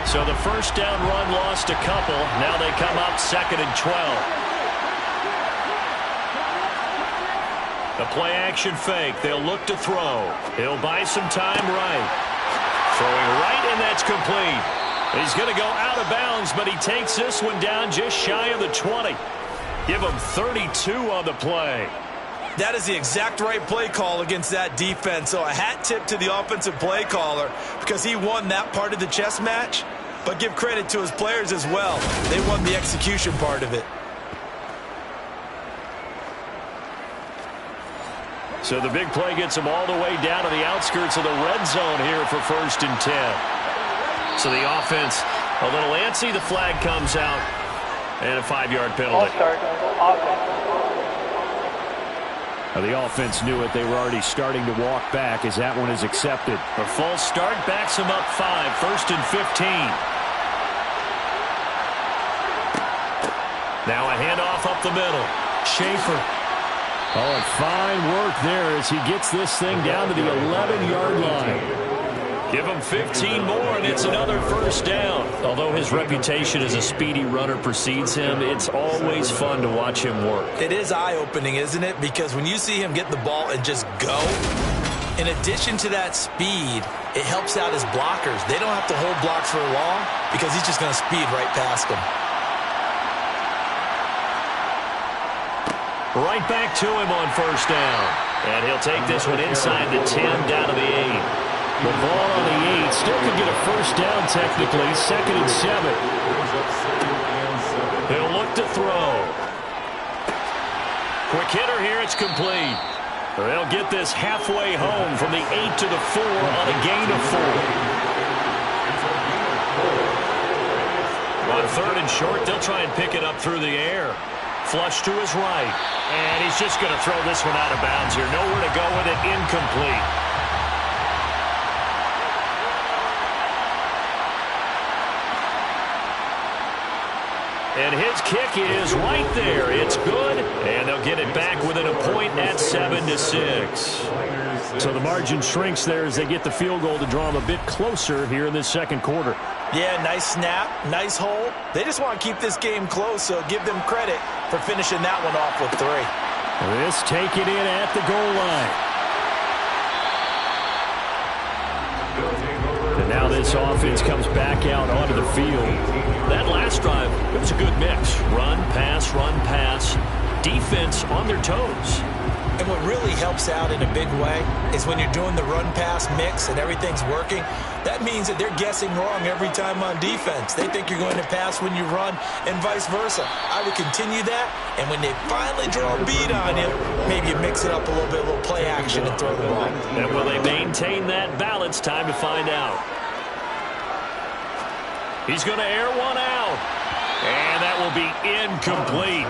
So the first down run lost a couple. Now they come up 2nd and 12. The play action fake. They'll look to throw. He'll buy some time right. Throwing right, and that's complete. He's going to go out of bounds, but he takes this one down just shy of the 20. Give him 32 on the play. That is the exact right play call against that defense. So a hat tip to the offensive play caller because he won that part of the chess match. But give credit to his players as well. They won the execution part of it. So the big play gets them all the way down to the outskirts of the red zone here for 1st and 10. So the offense a little antsy. The flag comes out and a 5-yard penalty. Now the offense knew it. They were already starting to walk back as that one is accepted. A false start backs them up 5. 1st and 15. Now a handoff up the middle. Schaefer. Oh, and fine work there as he gets this thing down to the 11-yard line. Give him 15 more, and it's another 1st down. Although his reputation as a speedy runner precedes him, it's always fun to watch him work. It is eye-opening, isn't it? Because when you see him get the ball and just go, in addition to that speed, it helps out his blockers. They don't have to hold blocks for long because he's just going to speed right past them. Right back to him on 1st down. And he'll take this one inside the 10, down to the 8. The ball on the 8. Still could get a 1st down technically. 2nd and 7. He'll look to throw. Quick hitter here. It's complete. They'll get this halfway home from the 8 to the 4 on a gain of 4. On 3rd and short, they'll try and pick it up through the air. Flush to his right. And he's just going to throw this one out of bounds here. Nowhere to go with it. Incomplete. And his kick is right there. It's good. And they'll get it back within a point at 7-6. So the margin shrinks there as they get the field goal to draw them a bit closer here in this 2nd quarter. Yeah, nice snap, nice hold. They just want to keep this game close, so give them credit for finishing that one off with 3. This taken in at the goal line. And now this offense comes back out onto the field. That last drive, it was a good mix. Run, pass, defense on their toes. And what really helps out in a big way is when you're doing the run-pass mix and everything's working, that means that they're guessing wrong every time on defense. They think you're going to pass when you run and vice versa. I would continue that, and when they finally draw a bead on you, maybe you mix it up a little bit, a little play action and throw the ball. And will they maintain that balance? Time to find out. He's going to air one out. And that will be incomplete.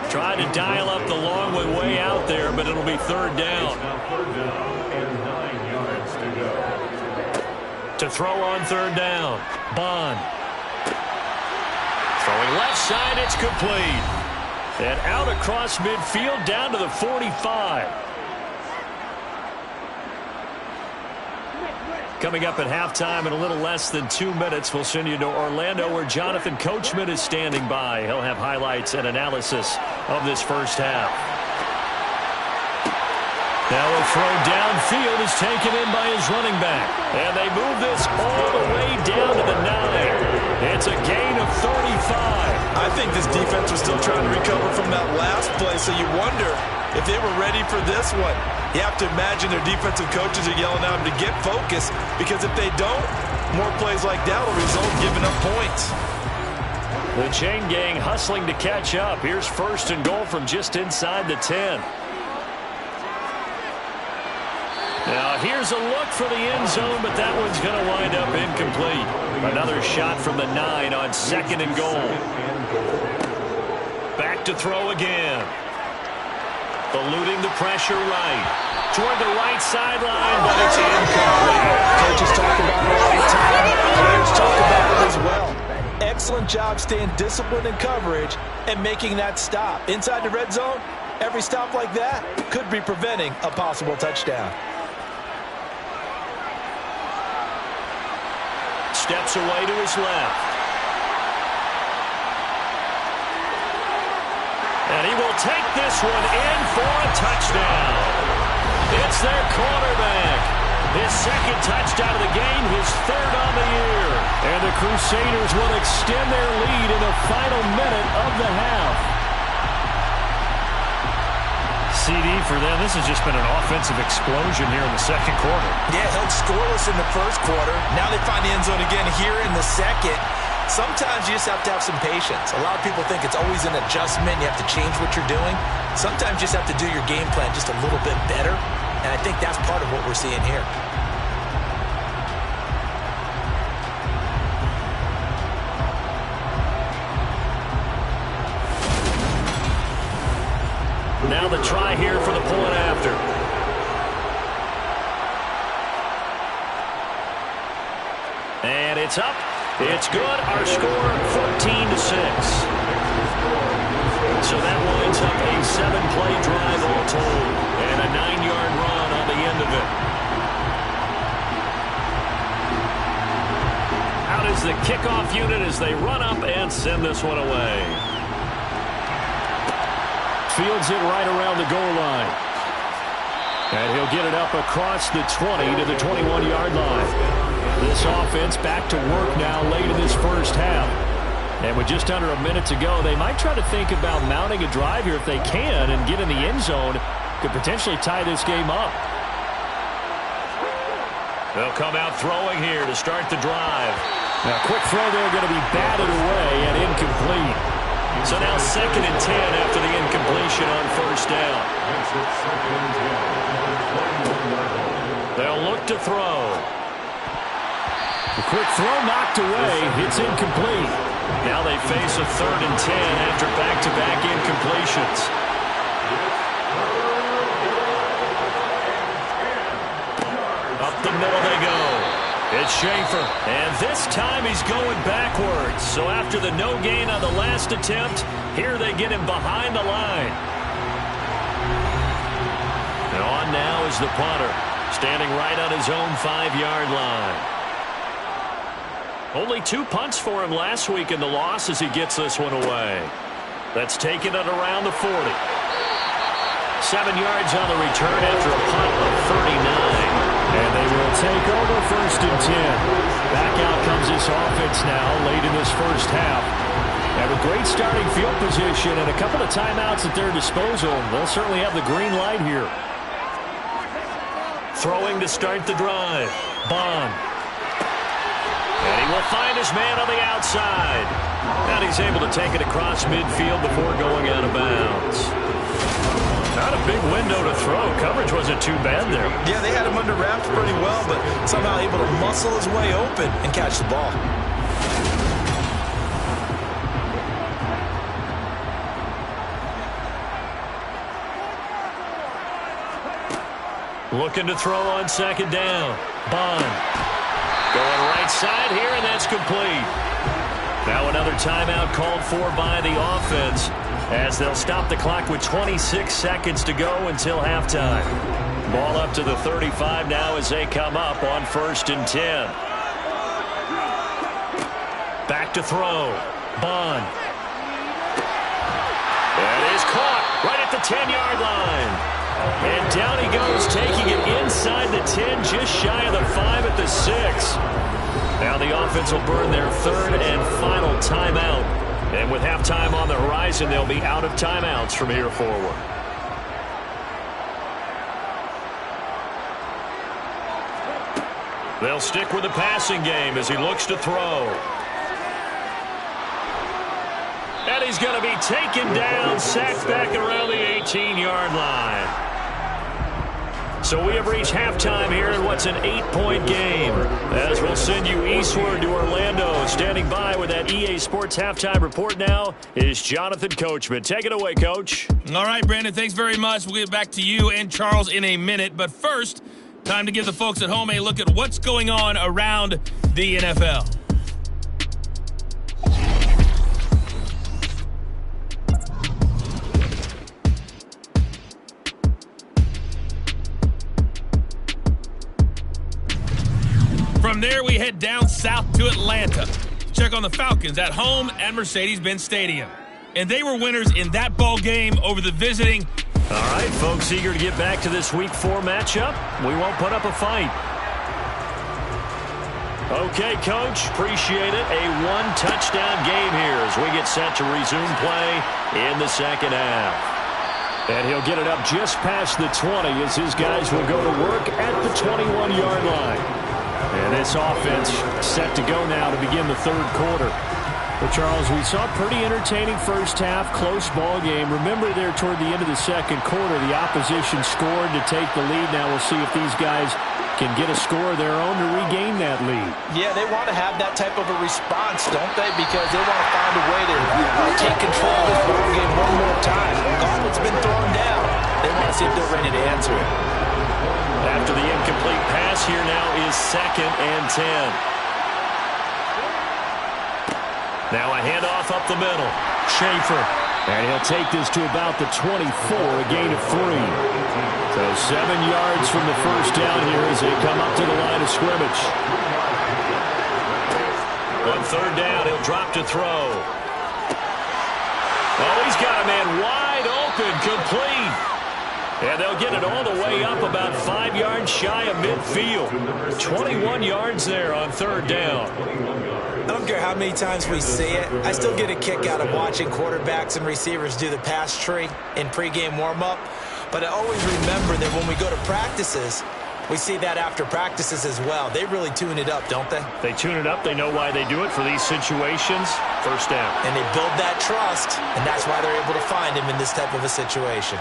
Trying to dial up the long way out there, but it'll be third down. Third down and 9 yards to go. To throw on third down, Bond. Throwing left side, it's complete. And out across midfield, down to the 45. Coming up at halftime in a little less than 2 minutes, we'll send you to Orlando where Jonathan Coachman is standing by. He'll have highlights and analysis of this first half. Now a throw downfield is taken in by his running back. And they move this all the way down to the 9. It's a gain of 35. I think this defense was still trying to recover from that last play, so you wonder if they were ready for this one. You have to imagine their defensive coaches are yelling at them to get focused, because if they don't, more plays like that will result in giving up points. The chain gang hustling to catch up. Here's first and goal from just inside the 10. Now here's a look for the end zone, but that one's going to wind up incomplete. Another shot from the 9 on second and goal. Back to throw again. Eluding the pressure right. Toward the right sideline, but it's incomplete. Coaches talk about it all the time. Players talk about it as well. Excellent job staying disciplined in coverage and making that stop. Inside the red zone, every stop like that could be preventing a possible touchdown. Steps away to his left. And he will take this one in for a touchdown. It's their quarterback. His second touchdown of the game, his third on the year. And the Crusaders will extend their lead in the final minute of the half. CD for them, this has just been an offensive explosion here in the second quarter. Yeah, held scoreless in the first quarter. Now they find the end zone again here in the second. Sometimes you just have to have some patience. A lot of people think it's always an adjustment. You have to change what you're doing. Sometimes you just have to do your game plan just a little bit better. And I think that's part of what we're seeing here. Now the try here for the point after. And it's up. It's good. Our score, 14-6. So that winds up a 7-play drive all told. And a 9-yard run on the end of it. Out is the kickoff unit as they run up and send this one away. Fields it right around the goal line. And he'll get it up across the 20 to the 21-yard line. This offense back to work now late in this first half. And with just under a minute to go, they might try to think about mounting a drive here if they can and get in the end zone. Could potentially tie this game up. They'll come out throwing here to start the drive. Now, quick throw there going to be batted away and incomplete. So now 2nd and 10 after the incompletion on first down. They'll look to throw. The quick throw knocked away. It's incomplete. Now they face a 3rd and 10 after back-to-back incompletions. Up the middle they go. It's Schaefer. And this time he's going backwards. So after the no gain on the last attempt, here they get him behind the line. And on now is the punter, standing right on his own 5-yard line. Only 2 punts for him last week in the loss as he gets this one away. That's taken it around the 40. 7 yards on the return after a punt of 39. And they will take over 1st and 10. Back out comes this offense now late in this first half. Have a great starting field position and a couple of timeouts at their disposal. They'll certainly have the green light here. Throwing to start the drive. Bond. And he will find his man on the outside. And he's able to take it across midfield before going out of bounds. Not a big window to throw. Coverage wasn't too bad there. Yeah, they had him under wraps pretty well, but somehow able to muscle his way open and catch the ball. Looking to throw on second down. Bond. Going right side here, and that's complete. Now another timeout called for by the offense as they'll stop the clock with 26 seconds to go until halftime. Ball up to the 35 now as they come up on 1st and 10. Back to throw. Bond. That is caught right at the 10-yard line. And down he goes, taking it inside the 10, just shy of the 5 at the 6. Now the offense will burn their 3rd and final timeout. And with halftime on the horizon, they'll be out of timeouts from here forward. They'll stick with the passing game as he looks to throw. And he's going to be taken down, sacked back around the 18-yard line. So we have reached halftime here in what's an 8-point game. As we'll send you eastward to Orlando. Standing by with that EA Sports halftime report now is Jonathan Coachman. Take it away, Coach. All right, Brandon, thanks very much. We'll get back to you and Charles in a minute. But first, time to give the folks at home a look at what's going on around the NFL. From there, we head down south to Atlanta. Check on the Falcons at home at Mercedes-Benz Stadium. And they were winners in that ball game over the visiting. All right, folks, eager to get back to this Week 4 matchup. We won't put up a fight. Okay, Coach, appreciate it. A one-touchdown game here as we get set to resume play in the second half. And he'll get it up just past the 20 as his guys will go to work at the 21-yard line. And this offense set to go now to begin the 3rd quarter. Well, Charles, we saw a pretty entertaining first half, close ball game. Remember there toward the end of the 2nd quarter, the opposition scored to take the lead. Now we'll see if these guys can get a score of their own to regain that lead. Yeah, they want to have that type of a response, don't they? Because they want to find a way to take control of this ball game one more time. Gauntlet's been thrown down. They want to see if they're ready to answer it. After the incomplete pass, here now is 2nd and 10. Now a handoff up the middle. Schaefer. And he'll take this to about the 24, a gain of 3. So 7 yards from the first down here as they come up to the line of scrimmage. On 3rd down, he'll drop to throw. Oh, he's got a man wide open, complete. And they'll get it all the way up about 5 yards shy of midfield. 21 yards there on 3rd down. I don't care how many times we see it. I still get a kick out of watching quarterbacks and receivers do the pass tree in pregame warm-up. But I always remember that when we go to practices, we see that after practices as well. They really tune it up, don't they? They tune it up. They know why they do it for these situations. First down. And they build that trust, and that's why they're able to find him in this type of a situation.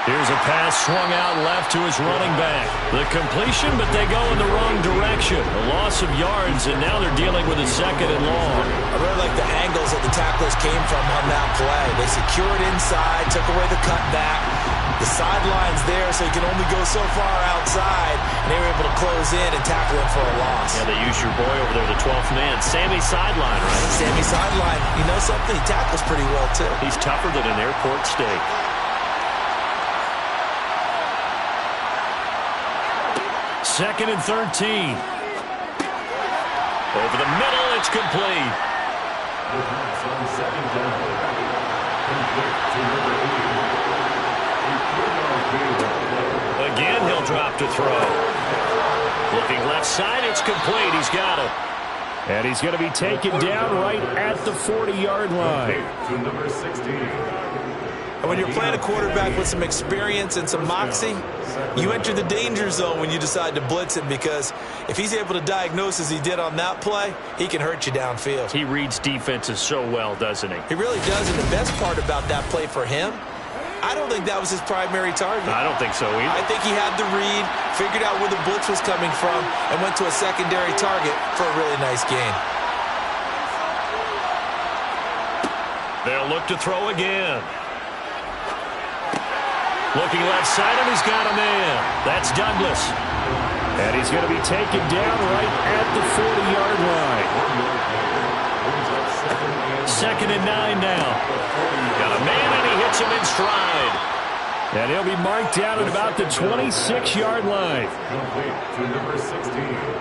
Here's a pass swung out left to his running back. The completion, but they go in the wrong direction. A loss of yards, and now they're dealing with a 2nd and long. I really like the angles that the tacklers came from on that play. They secured inside, took away the cutback. The sideline's there, so he can only go so far outside, and they were able to close in and tackle him for a loss. Yeah, they used your boy over there, the 12th man. Sammy sideline, right? Sammy sideline. You know something? He tackles pretty well, too. He's tougher than an airport steak. 2nd and 13. Over the middle, it's complete. Again, he'll drop to throw. Looking left side, it's complete. He's got it. And he's going to be taken down right at the 40-yard line. To number 16. And when you're playing a quarterback with some experience and some moxie, you enter the danger zone when you decide to blitz him, because if he's able to diagnose as he did on that play, he can hurt you downfield. He reads defenses so well, doesn't he? He really does, and the best part about that play for him, I don't think that was his primary target. I don't think so either. I think he had the read, figured out where the blitz was coming from, and went to a secondary target for a really nice gain. They'll look to throw again. Looking left side, and he's got a man. That's Douglas. And he's going to be taken down right at the 40-yard line. 2nd and 9 now. Got a man, and he hits him in stride. And he'll be marked down at about the 26-yard line.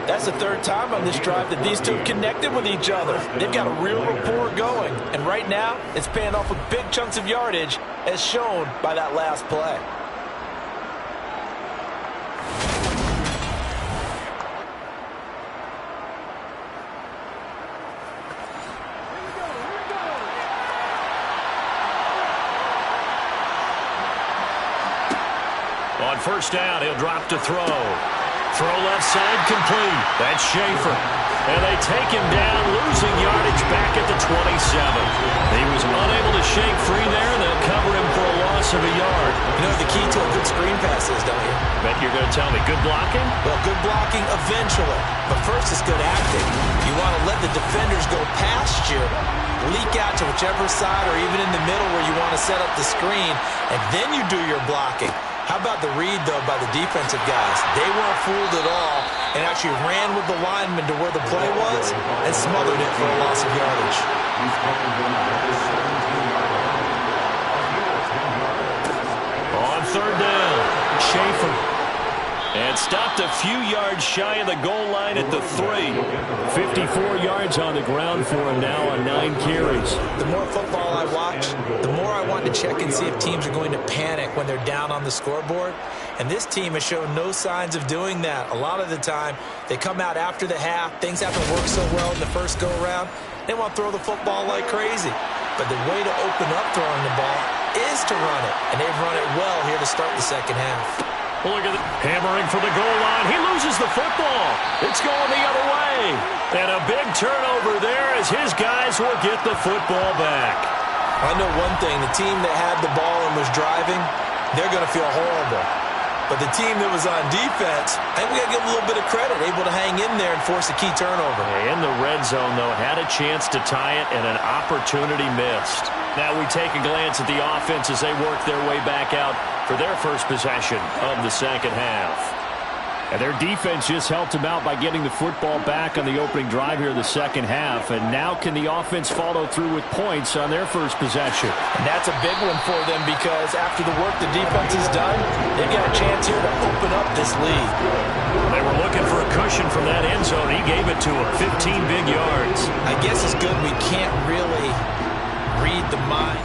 That's the third time on this drive that these two have connected with each other. They've got a real rapport going. And right now, it's paying off with big chunks of yardage, as shown by that last play. On 1st down, he'll drop to throw. Throw left side complete. That's Schaefer. And they take him down, losing yardage back at the 27. He was unable to shake free there, and they'll cover him for a loss of a yard. You know the key to a good screen pass is, don't you? Bet you're going to tell me good blocking? Well, good blocking eventually. But first it's good acting. You want to let the defenders go past you, leak out to whichever side or even in the middle where you want to set up the screen, and then you do your blocking. How about the read, though, by the defensive guys? They weren't fooled at all and actually ran with the lineman to where the play was and smothered it for a loss of yardage. On 3rd down, Schaefer. And stopped a few yards shy of the goal line at the 3. 54 yards on the ground for him now on 9 carries. The more football I watch, the more I want to check and see if teams are going to panic when they're down on the scoreboard. And this team has shown no signs of doing that. A lot of the time, they come out after the half. Things haven't worked so well in the first go-around. They want to throw the football like crazy. But the way to open up throwing the ball is to run it. And they've run it well here to start the second half. Look at it. Hammering for the goal line. He loses the football. It's going the other way. And a big turnover there as his guys will get the football back. I know one thing. The team that had the ball and was driving, they're going to feel horrible. But the team that was on defense, I think we got to give them a little bit of credit, able to hang in there and force a key turnover. In the red zone, though, had a chance to tie it and an opportunity missed. Now we take a glance at the offense as they work their way back out for their first possession of the second half. And their defense just helped them out by getting the football back on the opening drive here in the second half. And now can the offense follow through with points on their first possession? And that's a big one for them because after the work the defense has done, they've got a chance here to open up this lead. They were looking for a cushion from that end zone. He gave it to them. 15 big yards. I guess it's good we can't really read the mind.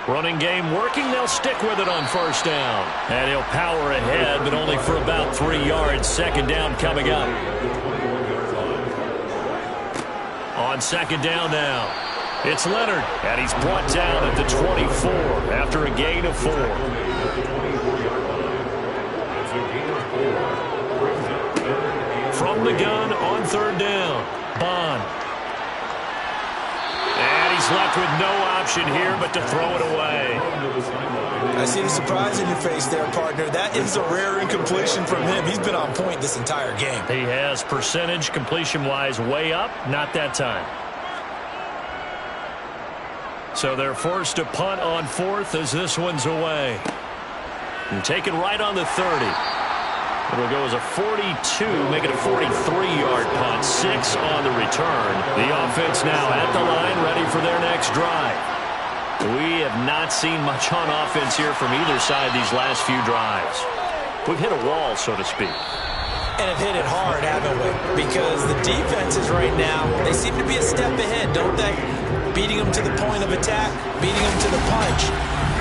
Running game working. They'll stick with it on 1st down. And he'll power ahead, but only for about 3 yards. 2nd down coming up. On 2nd down now, it's Leonard. And he's brought down at the 24 after a gain of 4. From the gun on 3rd down, Bond. And he's left with no option here but to throw it away. I see the surprise in your face there, partner. That is a rare incompletion from him. He's been on point this entire game. He has percentage completion-wise way up. Not that time. So they're forced to punt on 4th as this one's away. And take it right on the 30. It'll go as a 42, make it a 43-yard punt. 6 on the return. The offense now at the line, ready for their next drive. We have not seen much on offense here from either side these last few drives. We've hit a wall, so to speak. And have hit it hard, haven't we? Because the defenses right now, they seem to be a step ahead, don't they? Beating them to the point of attack, beating them to the punch.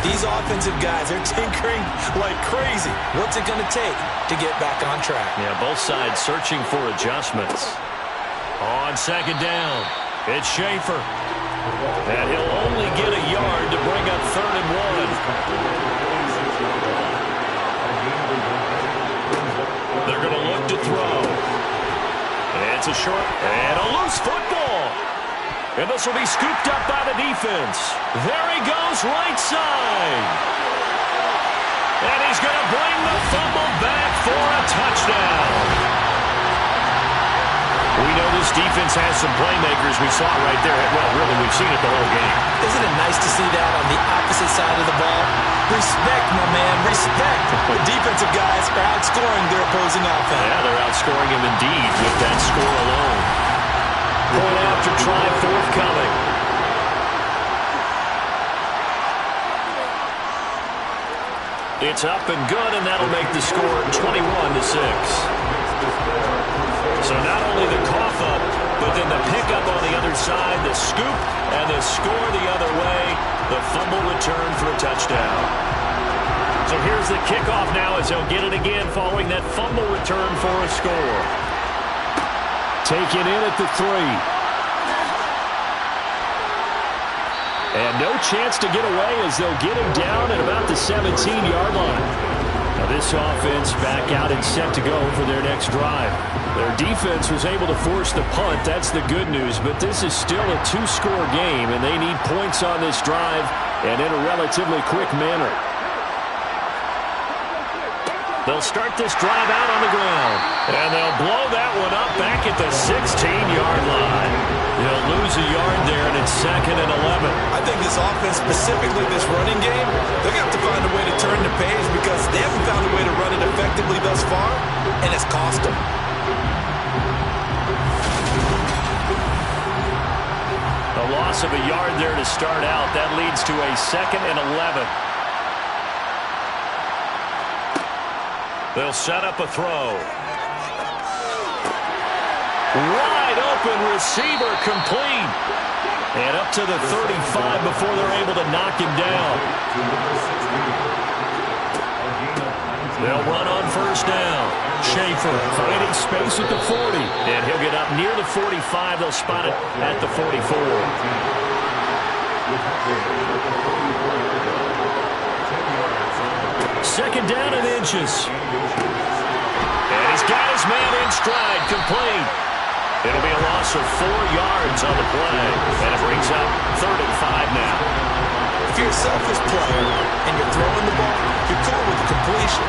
These offensive guys, they're tinkering like crazy. What's it going to take to get back on track? Yeah, both sides searching for adjustments. On 2nd down, it's Schaefer. And he'll only get a yard to bring up 3rd and 1. They're going to look to throw. It's a short and a loose football. And this will be scooped up by the defense. There he goes, right side. And he's going to bring the fumble back for a touchdown. We know this defense has some playmakers. We saw it right there. Well, really, we've seen it the whole game. Isn't it nice to see that on the opposite side of the ball? Respect, my man, respect. The defensive guys are outscoring their opposing offense. Yeah, they're outscoring him indeed with that score alone. Point after try forthcoming. It's up and good, and that'll make the score 21-6. So not only the cough up, but then the pickup on the other side, the scoop, and the score the other way, the fumble return for a touchdown. So here's the kickoff now as they'll get it again following that fumble return for a score. Taken in at the 3. And no chance to get away as they'll get him down at about the 17-yard line. Now this offense back out and set to go for their next drive. Their defense was able to force the punt. That's the good news. But this is still a 2-score game, and they need points on this drive and in a relatively quick manner. They'll start this drive out on the ground. And they'll blow that one up back at the 16-yard line. They'll lose a yard there, and it's 2nd and 11. I think this offense, specifically this running game, they're going to have to find a way to turn the page because they haven't found a way to run it effectively thus far, and it's cost them. A loss of a yard there to start out. That leads to a 2nd and 11. They'll set up a throw. Wide open receiver complete. And up to the 35 before they're able to knock him down. They'll run on first down. Schaefer finding space at the 40. And he'll get up near the 45. They'll spot it at the 44. Second down and inches. And he's got his man in stride, complete. It'll be a loss of 4 yards on the play. And it brings up 3rd and 5 now. If you're a selfish player and you're throwing the ball, you're cool with the completion.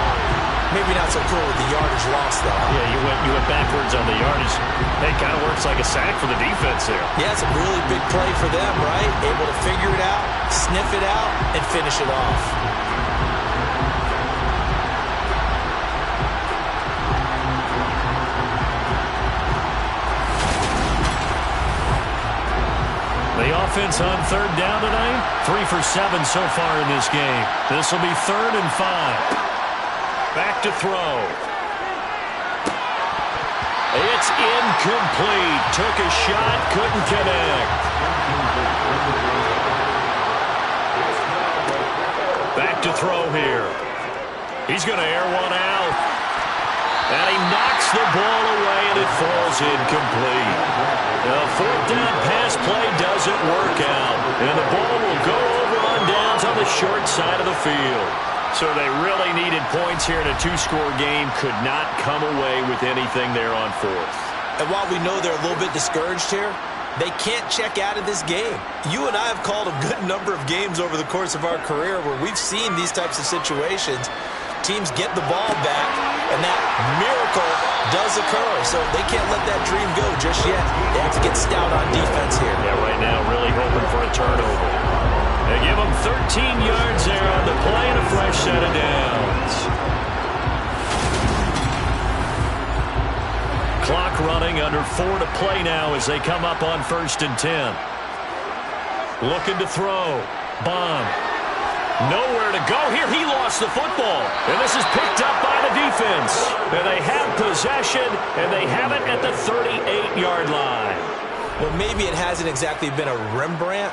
Maybe not so cool with the yardage loss, though. Yeah, you went backwards on the yardage. Hey, kind of works like a sack for the defense there. Yeah, it's a really big play for them, right? Able to figure it out, sniff it out, and finish it off. The offense on 3rd down tonight, 3 for 7 so far in this game. This will be 3rd and 5. Back to throw. It's incomplete. Took a shot, couldn't connect. Back to throw here. He's going to air one out. And he knocks the ball away, and it falls incomplete. The 4th down pass play doesn't work out. And the ball will go over on downs on the short side of the field. So they really needed points here in a 2-score game. Could not come away with anything there on 4th. And while we know they're a little bit discouraged here, they can't check out of this game. You and I have called a good number of games over the course of our career where we've seen these types of situations. Teams get the ball back, and that miracle does occur. So they can't let that dream go just yet. They have to get stout on defense here. Yeah, right now really hoping for a turnover. They give them 13 yards there on the play and a fresh set of downs. Clock running, under 4 to play now as they come up on 1st and 10. Looking to throw. Bond. Nowhere to go here. He lost the football. And this is picked up by the defense. And they have possession, and they have it at the 38-yard line. Well, maybe it hasn't exactly been a Rembrandt,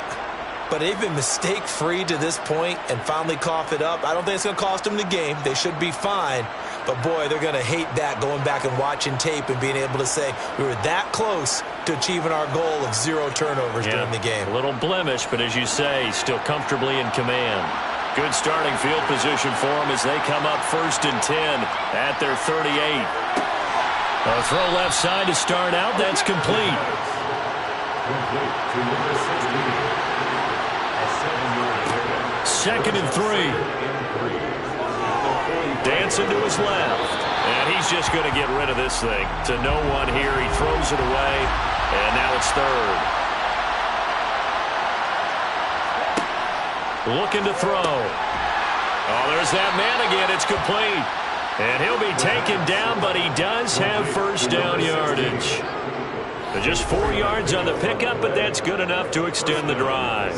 but they've been mistake-free to this point and finally cough it up. I don't think it's going to cost them the game. They should be fine. But, boy, they're going to hate that, going back and watching tape and being able to say we were that close to achieving our goal of 0 turnovers during the game. A little blemish, but as you say, still comfortably in command. Good starting field position for them as they come up 1st and 10 at their 38. A throw left side to start out. That's complete. Second and 3. Dancing to his left. And he's just going to get rid of this thing. To no one here. He throws it away. And now it's third. Looking to throw. Oh, there's that man again. It's complete. And he'll be taken down, but he does have first down yardage. Just 4 yards on the pickup, but that's good enough to extend the drive.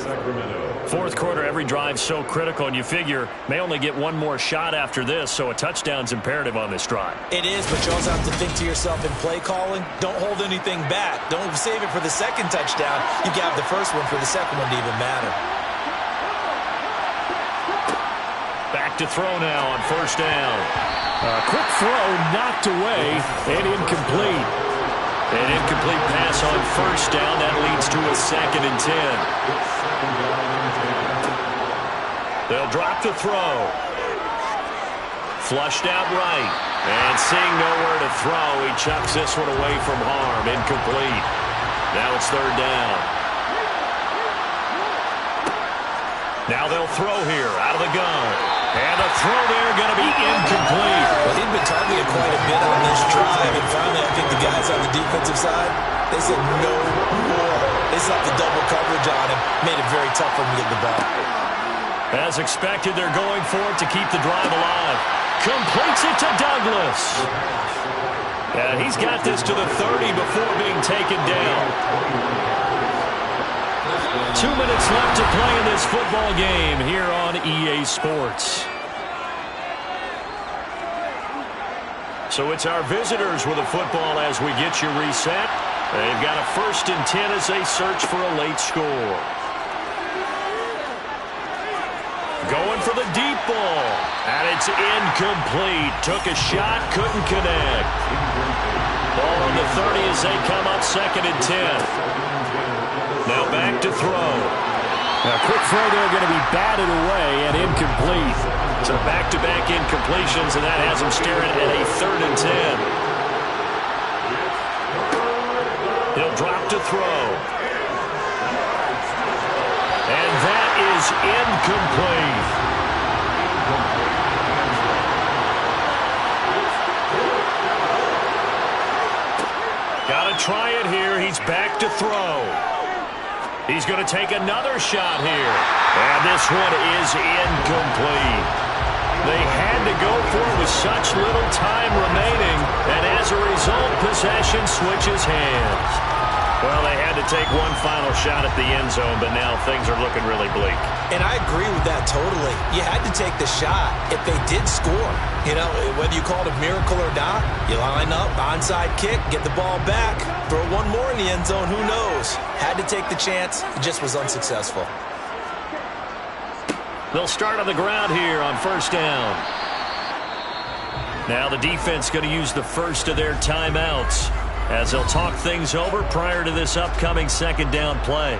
Fourth quarter, every drive's so critical, and you figure may only get one more shot after this, so a touchdown's imperative on this drive. It is, but you also have to think to yourself in play calling, don't hold anything back. Don't save it for the second touchdown. You got the first one for the second one to even matter. Back to throw now on first down. A quick throw knocked away and incomplete. An incomplete pass on first down. That leads to a 2nd and 10. They'll drop the throw. Flushed out right. And seeing nowhere to throw, he chucks this one away from harm. Incomplete. Now it's third down. Now they'll throw here out of the gun. And the throw there going to be incomplete. Well, he'd been targeted quite a bit on this drive, and finally I think the guys on the defensive side, they said no more. They slapped the double coverage on him, made it very tough for him to get the ball. As expected, they're going for it to keep the drive alive. Completes it to Douglas. And he's got this to the 30 before being taken down. 2 minutes left to play in this football game here on EA Sports. So it's our visitors with the football as we get you reset. They've got a 1st and 10 as they search for a late score. Going for the deep ball. And it's incomplete. Took a shot, couldn't connect. Ball on the 30 as they come up 2nd and 10. Now back to throw. A quick throw there going to be batted away and incomplete. So back-to-back incompletions, and that has him staring at a 3rd and 10. He'll drop to throw. And that is incomplete. Got to try it here. He's back to throw. He's going to take another shot here. And this one is incomplete. They had to go for it with such little time remaining. And as a result, possession switches hands. Well, they had to take one final shot at the end zone, but now things are looking really bleak. And I agree with that totally. You had to take the shot if they did score. You know, whether you call it a miracle or not, you line up, onside kick, get the ball back, throw one more in the end zone, who knows? Had to take the chance, it just was unsuccessful. They'll start on the ground here on first down. Now the defense going to use the first of their timeouts as they'll talk things over prior to this upcoming 2nd down play.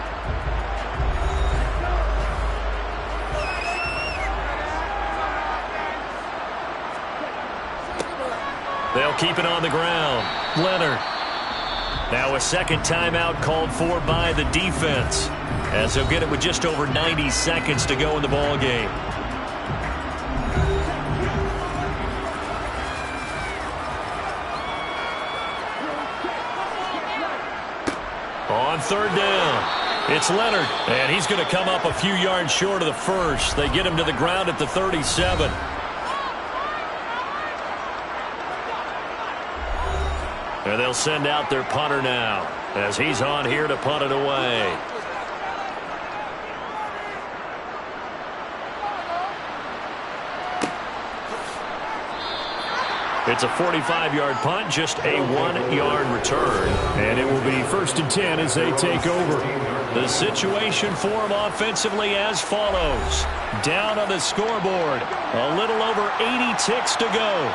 They'll keep it on the ground. Leonard. Now a 2nd timeout called for by the defense as they'll get it with just over 90 seconds to go in the ball game. On third down, it's Leonard, and he's going to come up a few yards short of the first. They get him to the ground at the 37. And they'll send out their punter now as he's on here to punt it away. It's a 45-yard punt, just a 1-yard return. And it will be 1st and 10 as they take over. The situation for them offensively as follows. Down on the scoreboard, a little over 80 ticks to go.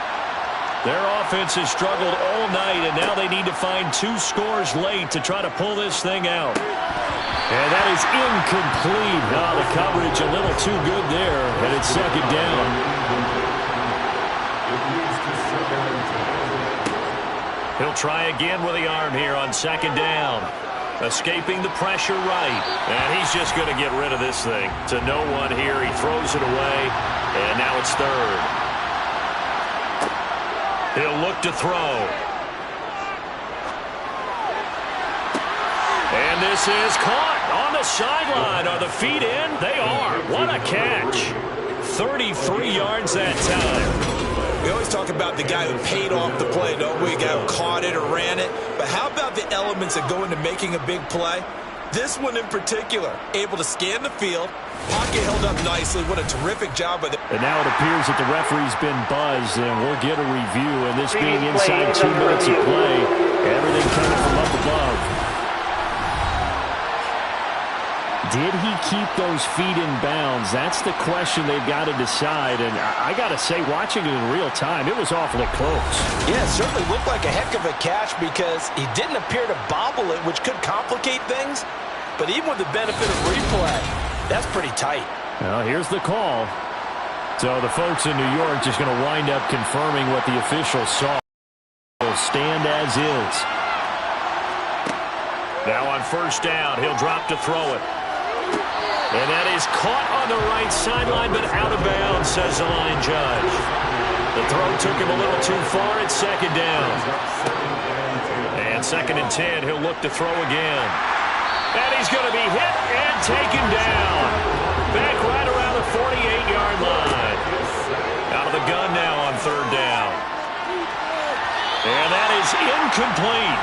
Their offense has struggled all night, and now they need to find 2 scores late to try to pull this thing out. And that is incomplete. Now the coverage a little too good there, and it's 2nd down. He'll try again with the arm here on 2nd down. Escaping the pressure right. And he's just going to get rid of this thing. To no one here. He throws it away. And now it's third. He'll look to throw. And this is caught on the sideline. Are the feet in? They are. What a catch. 33 yards that time. We always talk about the guy who paid off the play, don't we? The guy who caught it or ran it. But how about the elements that go into making a big play? This one in particular, able to scan the field, pocket held up nicely. What a terrific job by the... And now it appears that the referee's been buzzed, and we'll get a review. And this being inside 2 minutes of play, everything coming from up above. Did he keep those feet in bounds? That's the question they've got to decide. And I got to say, watching it in real time, it was awfully close. Yeah, it certainly looked like a heck of a catch because he didn't appear to bobble it, which could complicate things. But even with the benefit of replay, that's pretty tight. Well, here's the call. So the folks in New York just going to wind up confirming what the officials saw. Will stand as is. Now on first down, he'll drop to throw it. And that is caught on the right sideline, but out of bounds, says the line judge. The throw took him a little too far. It's second down. And 2nd and 10, he'll look to throw again. And he's going to be hit and taken down. Back right around the 48-yard line. Out of the gun now on 3rd down. And that is incomplete.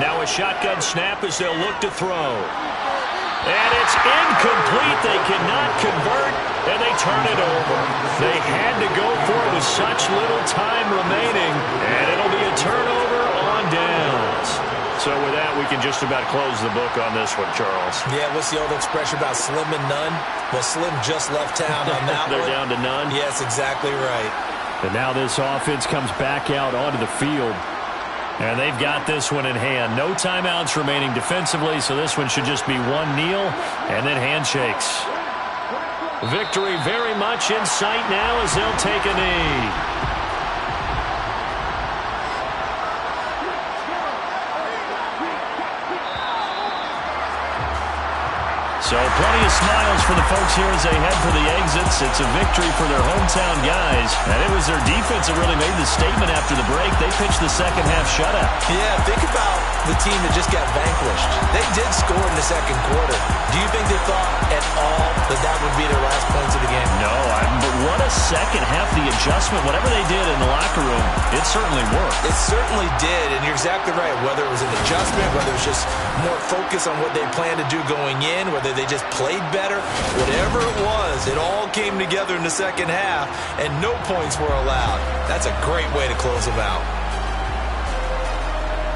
Now a shotgun snap as they'll look to throw. And it's incomplete. They cannot convert, and they turn it over. They had to go for it with such little time remaining, and it'll be a turnover on downs. So with that, we can just about close the book on this one, Charles. Yeah, what's the old expression about slim and none? Well, Slim just left town on that They're one. down to none? Yes, exactly right. And now this offense comes back out onto the field. And they've got this one in hand. No timeouts remaining defensively, so this one should just be one kneel and then handshakes. Victory very much in sight now as they'll take a knee. So plenty of smiles for the folks here as they head for the exits. It's a victory for their hometown guys. And it was their defense that really made the statement after the break. They pitched the second half shutout. Yeah, think about the team that just got vanquished. They did score in the second quarter. Do you think they thought at all that that would be their last points of the game? No, but what a second half. The adjustment, whatever they did in the locker room, it certainly worked. It certainly did, and you're exactly right. Whether it was an adjustment, whether it was just more focus on what they planned to do going in, whether they just played better, whatever it was, it all came together in the second half, and no points were allowed. That's a great way to close them out.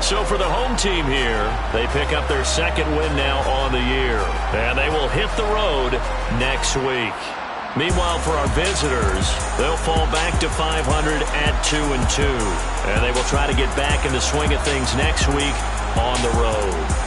So for the home team here, they pick up their second win now on the year, and they will hit the road next week. Meanwhile, for our visitors, they'll fall back to 500 at 2-2, and they will try to get back in the swing of things next week on the road.